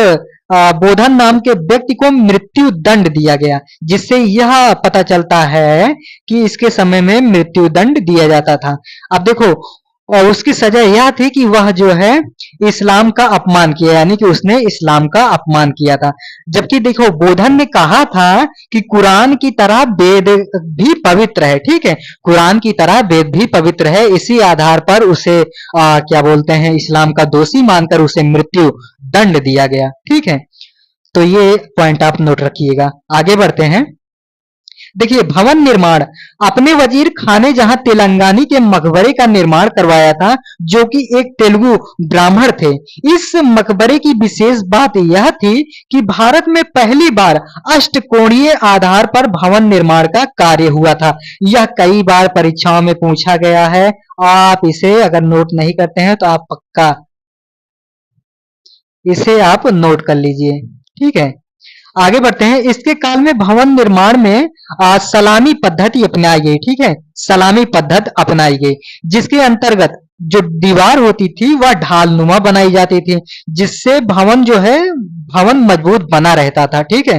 बोधन नाम के व्यक्ति को मृत्यु दंड दिया गया, जिससे यह पता चलता है कि इसके समय में मृत्यु दंड दिया जाता था। अब देखो, और उसकी सजा यह थी कि वह जो है इस्लाम का अपमान किया, यानी कि उसने इस्लाम का अपमान किया था। जबकि देखो बोधन ने कहा था कि कुरान की तरह वेद भी पवित्र है। ठीक है, कुरान की तरह वेद भी पवित्र है। इसी आधार पर उसे क्या बोलते हैं इस्लाम का दोषी मानकर उसे मृत्यु दंड दिया गया। ठीक है, तो ये पॉइंट आप नोट रखिएगा। आगे बढ़ते हैं। देखिए भवन निर्माण, अपने वजीर खान ने जहां तेलंगानी के मकबरे का निर्माण करवाया था, जो कि एक तेलुगु ब्राह्मण थे। इस मकबरे की विशेष बात यह थी कि भारत में पहली बार अष्टकोणीय आधार पर भवन निर्माण का कार्य हुआ था। यह कई बार परीक्षाओं में पूछा गया है। आप इसे अगर नोट नहीं करते हैं तो आप पक्का इसे आप नोट कर लीजिए। ठीक है, आगे बढ़ते हैं। इसके काल में भवन निर्माण में सलामी पद्धति अपनाई गई। ठीक है, सलामी पद्धति अपनाई गई, जिसके अंतर्गत जो दीवार होती थी वह ढालनुमा बनाई जाती थी, जिससे भवन जो है भवन मजबूत बना रहता था। ठीक है,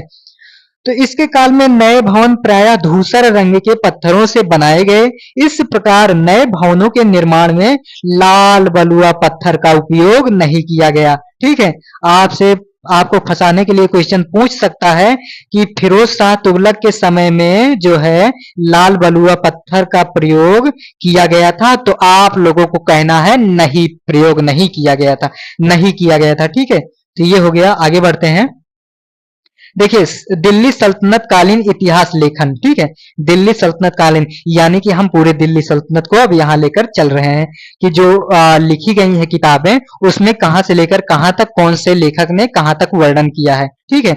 तो इसके काल में नए भवन प्रायः धूसर रंग के पत्थरों से बनाए गए। इस प्रकार नए भवनों के निर्माण में लाल बलुआ पत्थर का उपयोग नहीं किया गया। ठीक है, आपसे आपको फंसाने के लिए क्वेश्चन पूछ सकता है कि फिरोज शाह तुगलक के समय में जो है लाल बलुआ पत्थर का प्रयोग किया गया था, तो आप लोगों को कहना है नहीं, प्रयोग नहीं किया गया था, नहीं किया गया था। ठीक है, तो ये हो गया। आगे बढ़ते हैं। देखिए दिल्ली सल्तनत कालीन इतिहास लेखन। ठीक है, दिल्ली सल्तनत कालीन यानी कि हम पूरे दिल्ली सल्तनत को अब यहाँ लेकर चल रहे हैं कि जो लिखी गई है किताबें, उसमें कहां से लेकर कहां तक कौन से लेखक ने कहां तक वर्णन किया है। ठीक है,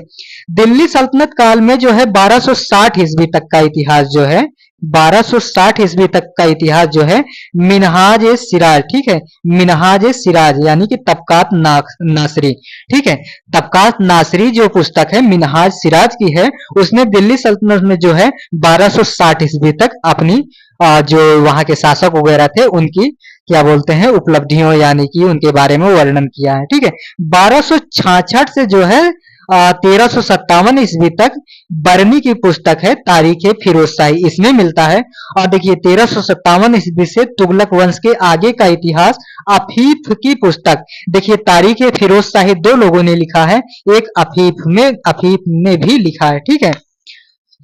दिल्ली सल्तनत काल में जो है 1260 ईस्वी तक का इतिहास जो है 1260 ईस्वी तक का इतिहास जो है मिनहाज ए सिराज। ठीक है, मिनहाज ए सिराज यानी कि तबकात नासरी। ठीक है, तबकात नासरी जो पुस्तक है मिनहाज सिराज की है, उसमें दिल्ली सल्तनत में जो है 1260 ईस्वी तक अपनी जो वहां के शासक वगैरह थे उनकी क्या बोलते हैं उपलब्धियों यानी कि उनके बारे में वर्णन किया है। ठीक है, 1266 से जो है 1357 ईस्वी तक बरनी की पुस्तक है तारीख फिरोज शाही, इसमें मिलता है। और देखिए 1357 ईस्वी से तुगलक वंश के आगे का इतिहास अफीफ की पुस्तक, देखिए तारीख फिरोज शाही दो लोगों ने लिखा है, एक अफीफ में भी लिखा है। ठीक है,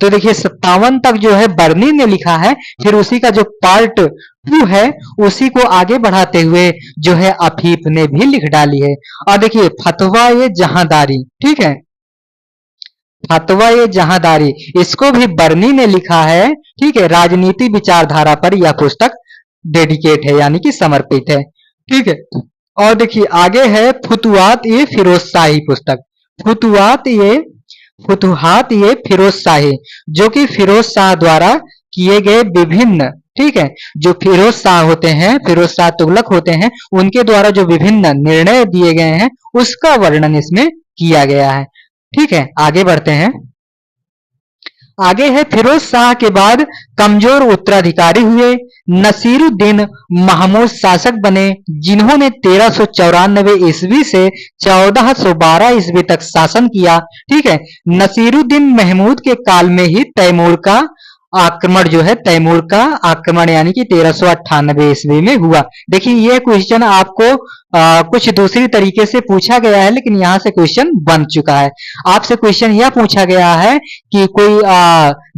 तो देखिए 57 तक जो है बर्नी ने लिखा है, फिर उसी का जो पार्ट 2 है उसी को आगे बढ़ाते हुए जो है अफीफ ने भी लिख डाली है। और देखिए फतवा ये जहांदारी। ठीक है, फतवा ये जहांदारी इसको भी बर्नी ने लिखा है। ठीक है, राजनीति विचारधारा पर यह पुस्तक डेडिकेट है यानी कि समर्पित है। ठीक है, और देखिए आगे है फुतुहात ये फिरोज शाही पुस्तक। फुतुहात ये फिरोज शाही, जो कि फिरोज शाह द्वारा किए गए विभिन्न, ठीक है, जो फिरोज शाह होते हैं, फिरोज शाह तुगलक होते हैं, उनके द्वारा जो विभिन्न निर्णय दिए गए हैं उसका वर्णन इसमें किया गया है। ठीक है, आगे बढ़ते हैं। आगे है फिरोज शाह के बाद कमजोर उत्तराधिकारी हुए नसीरुद्दीन महमूद शासक बने जिन्होंने 1394 ईस्वी से 1412 ईस्वी तक शासन किया। ठीक है, नसीरुद्दीन महमूद के काल में ही तैमूर का आक्रमण जो है तैमूर का आक्रमण यानी कि 1398 ईस्वी में हुआ। देखिए ये क्वेश्चन आपको कुछ दूसरी तरीके से पूछा गया है, लेकिन यहाँ से क्वेश्चन बन चुका है। आपसे क्वेश्चन यह पूछा गया है कि कोई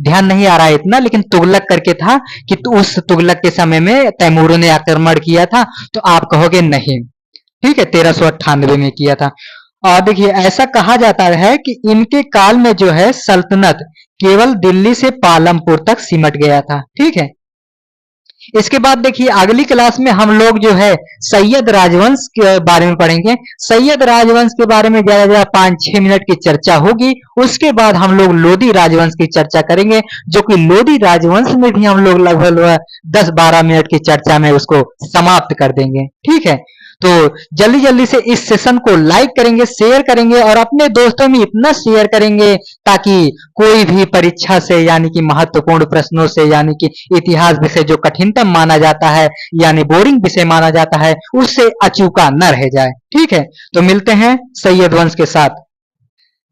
ध्यान नहीं आ रहा है इतना, लेकिन तुगलक करके था कि उस तुगलक के समय में तैमूर ने आक्रमण किया था, तो आप कहोगे नहीं। ठीक है, 1398 में किया था। और देखिए ऐसा कहा जाता है कि इनके काल में जो है सल्तनत केवल दिल्ली से पालमपुर तक सिमट गया था। ठीक है, इसके बाद देखिए अगली क्लास में हम लोग जो है सैयद राजवंश के बारे में पढ़ेंगे। सैयद राजवंश के बारे में ज्यादा ज्यादा 5-6 मिनट की चर्चा होगी। उसके बाद हम लोग लोधी राजवंश की चर्चा करेंगे, जो कि लोधी राजवंश में भी हम लोग लगभग 10-12 मिनट की चर्चा में उसको समाप्त कर देंगे। ठीक है, तो जल्दी जल्दी से इस सेशन को लाइक करेंगे, शेयर करेंगे और अपने दोस्तों में इतना शेयर करेंगे ताकि कोई भी परीक्षा से यानी कि महत्वपूर्ण प्रश्नों से यानी कि इतिहास विषय जो कठिनतम माना जाता है यानी बोरिंग विषय माना जाता है उससे अचूका न रह जाए। ठीक है, तो मिलते हैं सैयद वंश के साथ।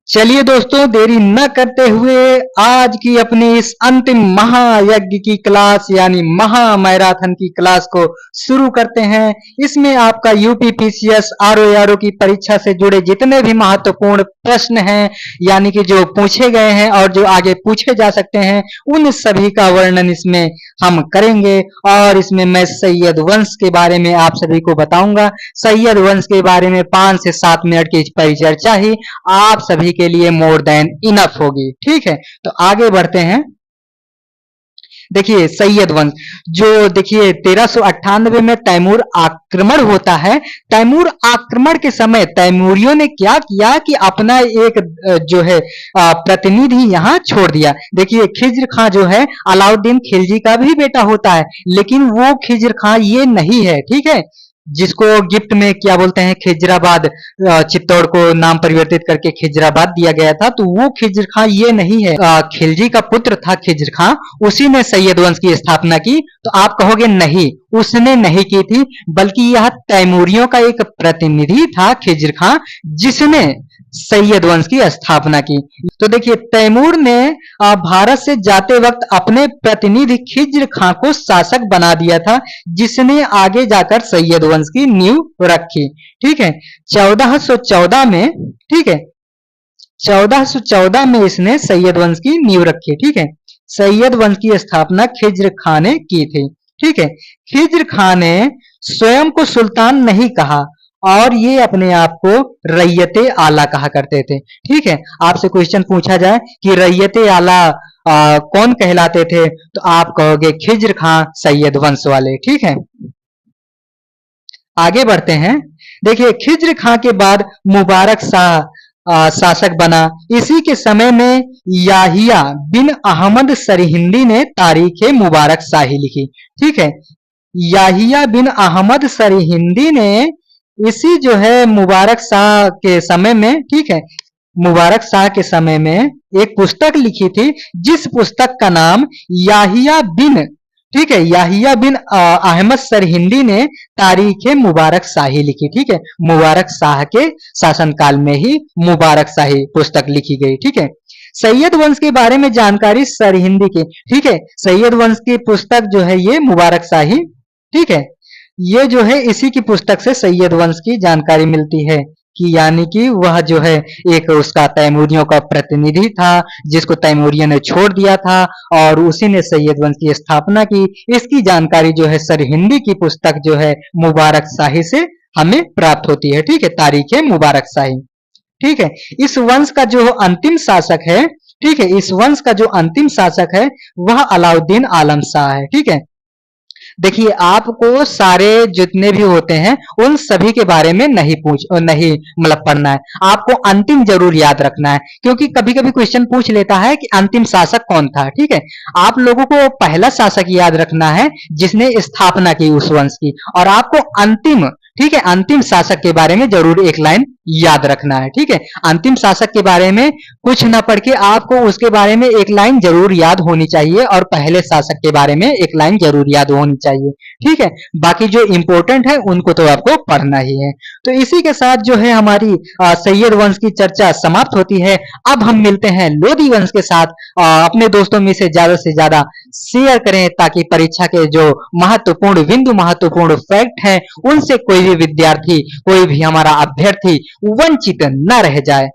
चलिए दोस्तों, देरी न करते हुए आज की अपनी इस अंतिम महायज्ञ की क्लास यानी महा मैराथन की क्लास को शुरू करते हैं। इसमें आपका यूपी पीसीएस आरओ की परीक्षा से जुड़े जितने भी महत्वपूर्ण प्रश्न हैं यानी कि जो पूछे गए हैं और जो आगे पूछे जा सकते हैं उन सभी का वर्णन इसमें हम करेंगे। और इसमें मैं सैयद वंश के बारे में आप सभी को बताऊंगा। सैयद वंश के बारे में 5 से 7 मिनट की परिचर्चा ही आप सभी के लिए मोर देन इनफ होगी। ठीक है, तो आगे बढ़ते हैं। देखिए सैयद वंश जो देखिए 1398 में तैमूर आक्रमण होता है। तैमूर आक्रमण के समय तैमूरियों ने क्या किया कि अपना एक जो है प्रतिनिधि यहाँ छोड़ दिया। देखिए खिज्र खां जो है अलाउद्दीन खिलजी का भी बेटा होता है, लेकिन वो खिज्र खां ये नहीं है। ठीक है, जिसको गिफ्ट में क्या बोलते हैं खिजराबाद, चित्तौड़ को नाम परिवर्तित करके खिजराबाद दिया गया था, तो वो खिज्र खां ये नहीं है। खिलजी का पुत्र था खिज्र खां, उसी ने सैयद वंश की स्थापना की। तो आप कहोगे नहीं, उसने नहीं की थी, बल्कि यह तैमूरियों का एक प्रतिनिधि था खिज्र खां जिसने सैयद वंश की स्थापना की। तो देखिए तैमूर ने भारत से जाते वक्त अपने प्रतिनिधि खिज्र खां को शासक बना दिया था, जिसने आगे जाकर सैयद वंश की नींव रखी। ठीक है, 1414 में, ठीक है 1414 में इसने सैयद वंश की नींव रखी। ठीक है, सैयद वंश की स्थापना खिज्र खां ने की थी। ठीक है, खिज्र खां ने स्वयं को सुल्तान नहीं कहा और ये अपने आप को रैयते आला कहा करते थे। ठीक है, आपसे क्वेश्चन पूछा जाए कि रैयते आला कौन कहलाते थे, तो आप कहोगे खिज्र खां सैयद वंश वाले। ठीक है, आगे बढ़ते हैं। देखिए खिज्र खां के बाद मुबारक शाह शासक बना। इसी के समय में याहिया बिन अहमद सरहिंदी ने तारीख मुबारक शाही लिखी। ठीक है, याहिया बिन अहमद सरहिंदी ने इसी जो है मुबारक शाह के समय में, ठीक है मुबारक शाह के समय में एक पुस्तक लिखी थी, जिस पुस्तक का नाम याहिया बिन, ठीक है याहिया बिन अहमद सरहिंदी ने तारीख मुबारक शाही लिखी। ठीक है, मुबारक शाह के शासनकाल में ही मुबारक शाही पुस्तक लिखी गई। ठीक है, सैयद वंश के बारे में जानकारी सरहिंदी की। ठीक है, सैयद वंश की पुस्तक जो है ये मुबारक शाही, ठीक है ये जो है इसी की पुस्तक से सैयद वंश की जानकारी मिलती है कि यानी कि वह जो है एक उसका तैमूरियों का प्रतिनिधि था जिसको तैमूरियों ने छोड़ दिया था और उसी ने सैयद वंश की स्थापना की। इसकी जानकारी जो है सरहिंदी की पुस्तक जो है मुबारक शाही से हमें प्राप्त होती है। ठीक है, तारीख मुबारक शाही। ठीक है, इस वंश का जो अंतिम शासक है, ठीक है इस वंश का जो अंतिम शासक है वह अलाउद्दीन आलम शाह है। ठीक है, देखिए आपको सारे जितने भी होते हैं उन सभी के बारे में नहीं मतलब पढ़ना है, आपको अंतिम जरूर याद रखना है, क्योंकि कभी कभी क्वेश्चन पूछ लेता है कि अंतिम शासक कौन था। ठीक है, आप लोगों को पहला शासक याद रखना है जिसने स्थापना की उस वंश की, और आपको अंतिम, ठीक है अंतिम शासक के बारे में जरूर एक लाइन याद रखना है। ठीक है, अंतिम शासक के बारे में कुछ ना पढ़ के आपको उसके बारे में एक लाइन जरूर याद होनी चाहिए और पहले शासक के बारे में एक लाइन जरूर याद होनी चाहिए। ठीक है, बाकी जो इंपॉर्टेंट है उनको तो आपको पढ़ना ही है। तो इसी के साथ जो है हमारी सैयद वंश की चर्चा समाप्त होती है। अब हम मिलते हैं लोधी वंश के साथ। अपने दोस्तों में से ज्यादा शेयर करें ताकि परीक्षा के जो महत्वपूर्ण बिंदु महत्वपूर्ण फैक्ट है उनसे कोई भी विद्यार्थी कोई भी हमारा अभ्यर्थी वंचित न रह जाए।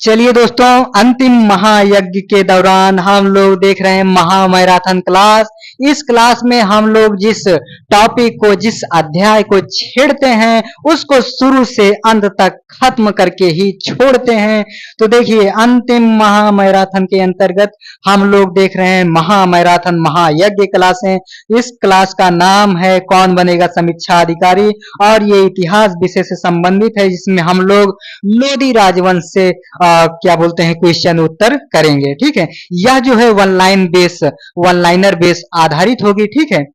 चलिए दोस्तों, अंतिम महायज्ञ के दौरान हम लोग देख रहे हैं महामैराथन क्लास। इस क्लास में हम लोग जिस टॉपिक को जिस अध्याय को छेड़ते हैं उसको शुरू से अंत तक खत्म करके ही छोड़ते हैं। तो देखिए, अंतिम महामैराथन के अंतर्गत हम लोग देख रहे हैं महामैराथन महायज्ञ क्लास है। इस क्लास का नाम है कौन बनेगा समीक्षा अधिकारी और ये इतिहास विषय से संबंधित है, जिसमें हम लोग लोधी राजवंश से क्या बोलते हैं क्वेश्चन उत्तर करेंगे। ठीक है, यह जो है वन लाइनर बेस आधारित होगी। ठीक है,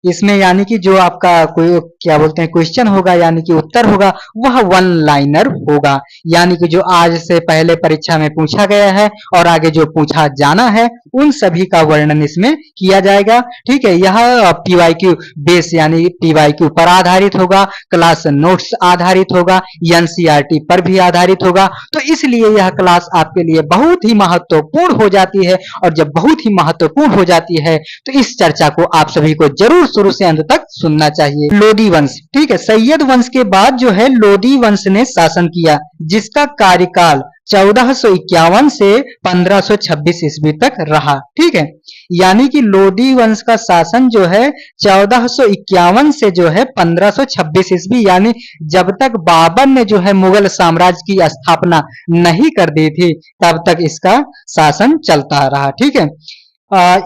इसमें यानी कि जो आपका कोई क्या बोलते हैं क्वेश्चन होगा यानी कि उत्तर होगा वह वन लाइनर होगा, यानी कि जो आज से पहले परीक्षा में पूछा गया है और आगे जो पूछा जाना है उन सभी का वर्णन इसमें किया जाएगा। ठीक है, यह पीवाईक्यू बेस यानी पीवाईक्यू पर आधारित होगा, क्लास नोट्स आधारित होगा, एनसीईआरटी पर भी आधारित होगा। तो इसलिए यह क्लास आपके लिए बहुत ही महत्वपूर्ण हो जाती है और जब बहुत ही महत्वपूर्ण हो जाती है तो इस चर्चा को आप सभी को जरूर शुरू से अंत तक सुनना चाहिए। लोधी वंश, ठीक है, सैयद वंश के बाद जो है लोधी वंश ने शासन किया, जिसका कार्यकाल 1451 से 1526 ईस्वी तक रहा। ठीक है, यानी कि लोधी वंश का शासन जो है 1451 से जो है 1526 ईस्वी, यानी जब तक बाबर ने जो है मुगल साम्राज्य की स्थापना नहीं कर दी थी तब तक इसका शासन चलता रहा। ठीक है,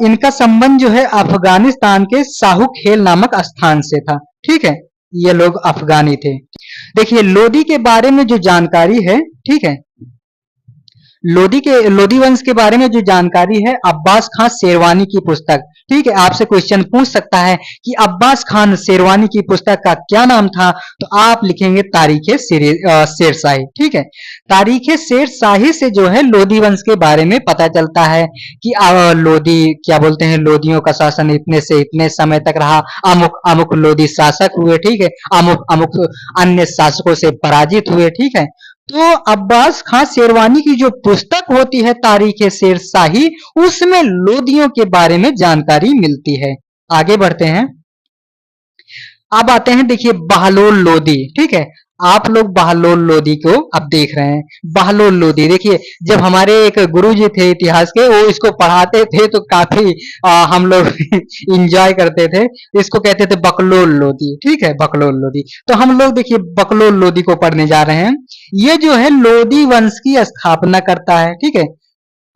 इनका संबंध जो है अफगानिस्तान के साहू खेल नामक स्थान से था। ठीक है, ये लोग अफगानी थे। देखिए, लोधी के बारे में जो जानकारी है, ठीक है, लोधी वंश के बारे में जो जानकारी है अब्बास खान शेरवानी की पुस्तक। ठीक है, आपसे क्वेश्चन पूछ सकता है कि अब्बास खान शेरवानी की पुस्तक का क्या नाम था, तो आप लिखेंगे तारीखे शेरशाही। ठीक है, तारीखे शेरशाही से जो है लोधी वंश के बारे में पता चलता है कि लोधी क्या बोलते हैं लोधियों का शासन इतने से इतने समय तक रहा, अमुक अमुक लोधी शासक हुए। ठीक है, अमुक अमुक अन्य शासकों से पराजित हुए। ठीक है, तो अब्बास खान शेरवानी की जो पुस्तक होती है तारीख शेरशाही, उसमें लोधियों के बारे में जानकारी मिलती है। आगे बढ़ते हैं, अब आते हैं देखिए बहलोल लोधी। ठीक है, आप लोग बहलोल लोधी को अब देख रहे हैं। बहलोल लोधी देखिए, जब हमारे एक गुरुजी थे इतिहास के, वो इसको पढ़ाते थे तो काफी हम लोग इंजॉय करते थे। इसको कहते थे बकलोल लोधी। ठीक है, बकलोल लोधी। तो हम लोग देखिए बकलोल लोधी को पढ़ने जा रहे हैं। ये जो है लोधी वंश की स्थापना करता है। ठीक है,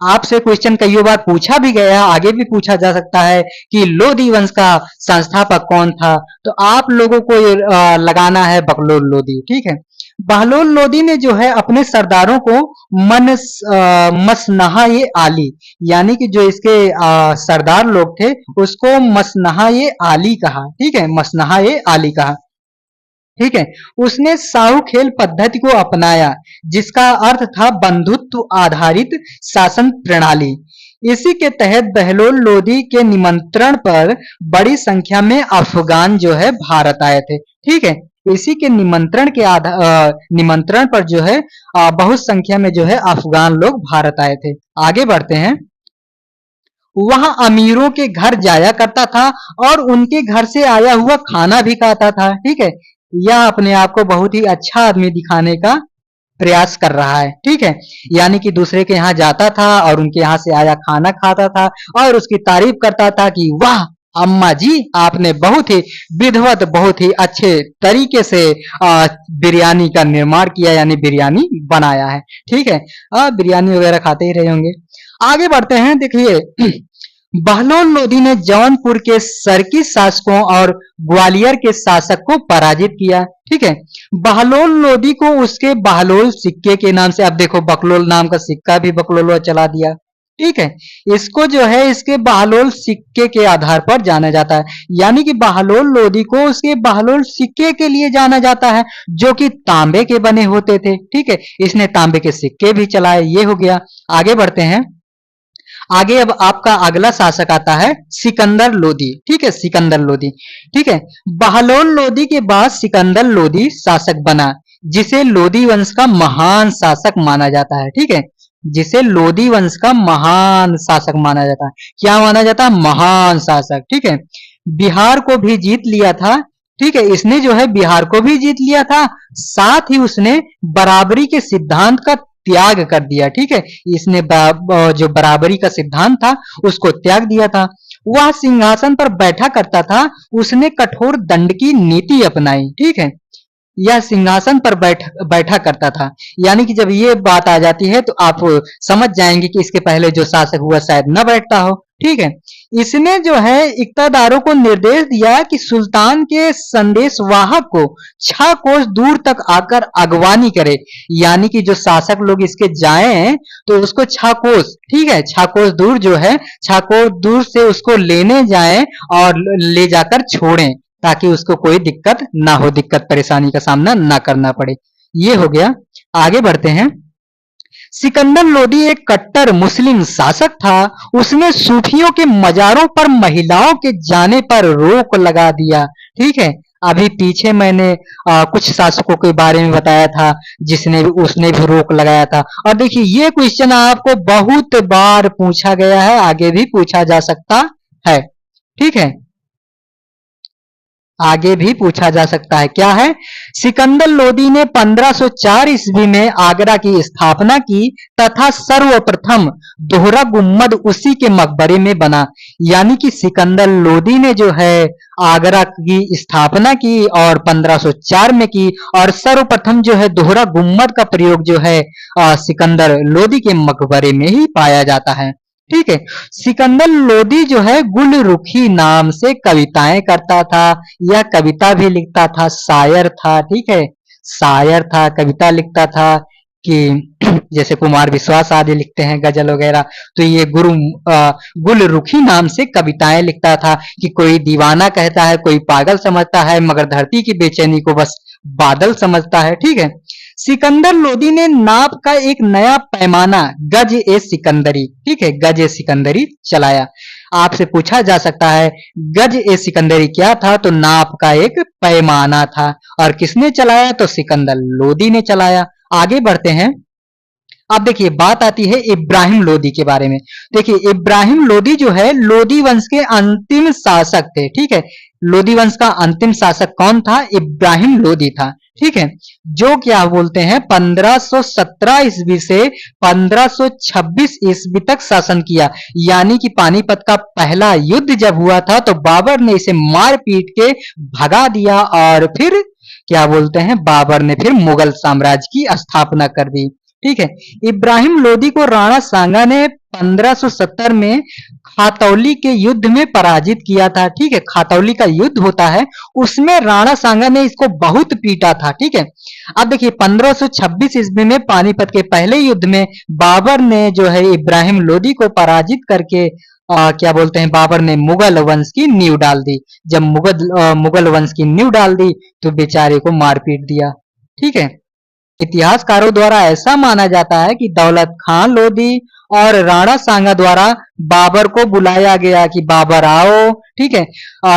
आपसे क्वेश्चन कई बार पूछा भी गया, आगे भी पूछा जा सकता है कि लोधी वंश का संस्थापक कौन था, तो आप लोगों को लगाना है बकलोल लोधी। ठीक है, बहलोल लोधी ने जो है अपने सरदारों को मसनहा-ए आली, यानी कि जो इसके सरदार लोग थे उसको मसनहा-ए आली कहा। ठीक है, मसनहा-ए आली कहा। ठीक है, उसने साहू खेल पद्धति को अपनाया, जिसका अर्थ था बंधुत्व आधारित शासन प्रणाली। इसी के तहत बहलोल लोधी के निमंत्रण पर बड़ी संख्या में अफगान जो है भारत आए थे। ठीक है, इसी के निमंत्रण पर जो है बहुत संख्या में जो है अफगान लोग भारत आए थे। आगे बढ़ते हैं, वहां अमीरों के घर जाया करता था और उनके घर से आया हुआ खाना भी खाता था। ठीक है, यह अपने आप को बहुत ही अच्छा आदमी दिखाने का प्रयास कर रहा है। ठीक है, यानी कि दूसरे के यहाँ जाता था और उनके यहाँ से आया खाना खाता था और उसकी तारीफ करता था कि वाह अम्मा जी, आपने बहुत ही विधिवत बहुत ही अच्छे तरीके से बिरयानी का निर्माण किया, यानी बिरयानी बनाया है। ठीक है, बिरयानी वगैरह खाते ही रहे होंगे। आगे बढ़ते हैं, देखिए बहलोल लोधी ने जौनपुर के सरकी शासकों और ग्वालियर के शासक को पराजित किया। ठीक है, बहलोल लोधी को उसके बहलोल सिक्के के नाम से, अब देखो बकलोल नाम का सिक्का भी बकलोल चला दिया। ठीक है। इसको जो है इसके बहलोल सिक्के के आधार पर जाना जाता है, यानी कि बहलोल लोदी को उसके बहलोल सिक्के के लिए जाना जाता है, जो कि तांबे के बने होते थे। ठीक है, इसने तांबे के सिक्के भी चलाए। ये हो गया। आगे बढ़ते हैं। आगे अब आपका अगला शासक आता है सिकंदर लोदी। ठीक है, सिकंदर लोदी। ठीक है, बहलोल लोदी के बाद सिकंदर लोदी शासक बना, जिसे लोदी वंश का महान शासक माना जाता है। ठीक है, जिसे लोदी वंश का महान शासक माना जाता है। क्या माना जाता है? महान शासक। ठीक है, बिहार को भी जीत लिया था। ठीक है, इसने जो है बिहार को भी जीत लिया था, साथ ही उसने बराबरी के सिद्धांत का त्याग कर दिया। ठीक है, इसने जो बराबरी का सिद्धांत था उसको त्याग दिया था। वह सिंहासन पर बैठा करता था, उसने कठोर दंड की नीति अपनाई। ठीक है, यह सिंहासन पर बैठा करता था, यानी कि जब ये बात आ जाती है तो आप समझ जाएंगे कि इसके पहले जो शासक हुआ शायद न बैठता हो। ठीक है, इसने जो है इक्तादारों को निर्देश दिया कि सुल्तान के संदेशवाहक को 6 कोस दूर तक आकर अगवानी करे, यानी कि जो शासक लोग इसके जाएं तो उसको 6 कोस, ठीक है, 6 कोस दूर जो है 6 कोस दूर से उसको लेने जाएं और ले जाकर छोड़ें, ताकि उसको कोई दिक्कत ना हो, दिक्कत परेशानी का सामना ना करना पड़े। ये हो गया। आगे बढ़ते हैं। सिकंदर लोदी एक कट्टर मुस्लिम शासक था। उसने सूफियों के मजारों पर महिलाओं के जाने पर रोक लगा दिया। ठीक है, अभी पीछे मैंने कुछ शासकों के बारे में बताया था जिसने उसने भी रोक लगाया था। और देखिए ये क्वेश्चन आपको बहुत बार पूछा गया है, आगे भी पूछा जा सकता है। ठीक है, आगे भी पूछा जा सकता है। क्या है? सिकंदर लोदी ने 1504 ईस्वी में आगरा की स्थापना की तथा सर्वप्रथम दोहरा गुम्बद उसी के मकबरे में बना, यानी कि सिकंदर लोदी ने जो है आगरा की स्थापना की और 1504 में की, और सर्वप्रथम जो है दोहरा गुम्बद का प्रयोग जो है सिकंदर लोदी के मकबरे में ही पाया जाता है। ठीक है, सिकंदर लोदी जो है गुलरुखी नाम से कविताएं करता था। यह कविता भी लिखता था, शायर था। ठीक है, शायर था, कविता लिखता था कि जैसे कुमार विश्वास आदि लिखते हैं गजल वगैरह, तो ये गुलरुखी नाम से कविताएं लिखता था कि कोई दीवाना कहता है, कोई पागल समझता है, मगर धरती की बेचैनी को बस बादल समझता है। ठीक है, सिकंदर लोदी ने नाप का एक नया पैमाना गज ए सिकंदरी, ठीक है, गज ए सिकंदरी चलाया। आपसे पूछा जा सकता है गज ए सिकंदरी क्या था? तो नाप का एक पैमाना था। और किसने चलाया? तो सिकंदर लोदी ने चलाया। आगे बढ़ते हैं। अब देखिए बात आती है इब्राहिम लोदी के बारे में। देखिए इब्राहिम लोदी जो है लोदी वंश के अंतिम शासक थे। ठीक है, लोदी वंश का अंतिम शासक कौन था? इब्राहिम लोदी था। ठीक है, जो क्या बोलते हैं 1517 ईस्वी से 1526 ईस्वी तक शासन किया, यानी कि पानीपत का पहला युद्ध जब हुआ था तो बाबर ने इसे मार पीट के भगा दिया, और फिर क्या बोलते हैं बाबर ने फिर मुगल साम्राज्य की स्थापना कर दी। ठीक है, इब्राहिम लोदी को राणा सांगा ने 1570 में खातौली के युद्ध में पराजित किया था। ठीक है, खातौली का युद्ध होता है, उसमें राणा सांगा ने इसको बहुत पीटा था। ठीक है, अब देखिए 1526 ईस्वी में पानीपत के पहले युद्ध में बाबर ने जो है इब्राहिम लोदी को पराजित करके क्या बोलते हैं बाबर ने मुगल वंश की नींव डाल दी। जब मुगल वंश की नींव डाल दी तो बेचारे को मार पीट दिया। ठीक है, इतिहासकारों द्वारा ऐसा माना जाता है कि दौलत खान लोदी और राणा सांगा द्वारा बाबर को बुलाया गया कि बाबर आओ। ठीक है,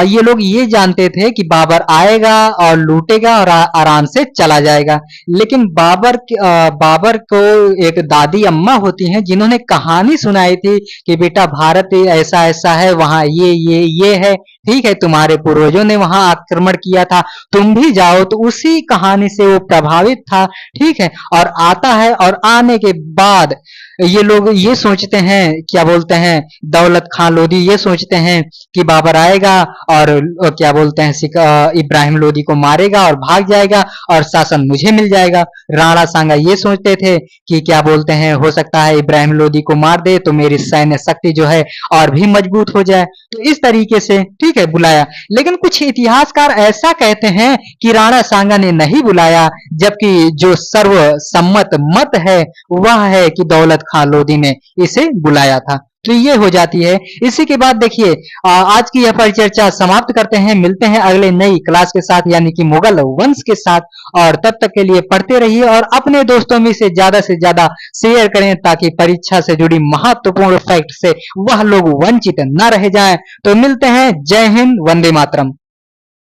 ये लोग ये जानते थे कि बाबर आएगा और लूटेगा और आराम से चला जाएगा, लेकिन बाबर को एक दादी अम्मा होती हैं जिन्होंने कहानी सुनाई थी कि बेटा भारत ऐसा ऐसा है, वहां ये है। ठीक है, तुम्हारे पूर्वजों ने वहां आक्रमण किया था, तुम भी जाओ। तो उसी कहानी से वो प्रभावित था। ठीक है, और आता है, और आने के बाद ये लोग ये सोचते हैं, क्या बोलते हैं दौलत खान लोदी ये सोचते हैं कि बाबर आएगा और क्या बोलते हैं इब्राहिम लोदी को मारेगा और भाग जाएगा और शासन मुझे मिल जाएगा। राणा सांगा ये सोचते थे कि क्या बोलते हैं हो सकता है इब्राहिम लोदी को मार दे तो मेरी सैन्य शक्ति जो है और भी मजबूत हो जाए, तो इस तरीके से ठीक है बुलाया। लेकिन कुछ इतिहासकार ऐसा कहते हैं कि राणा सांगा ने नहीं बुलाया, जबकि जो सर्वसम्मत मत है वह है कि दौलत खां लोधी ने इसे बुलाया था। तो ये हो जाती है। इसी के बाद देखिए आज की यह परिचर्चा समाप्त करते हैं। मिलते हैं अगले नई क्लास के साथ यानी कि मुगल वंश के साथ। और तब तक के लिए पढ़ते रहिए और अपने दोस्तों में से ज्यादा शेयर करें ताकि परीक्षा से जुड़ी महत्वपूर्ण फैक्ट से वह लोग वंचित न रह जाएं। तो मिलते हैं। जय हिंद, वंदे मातरम।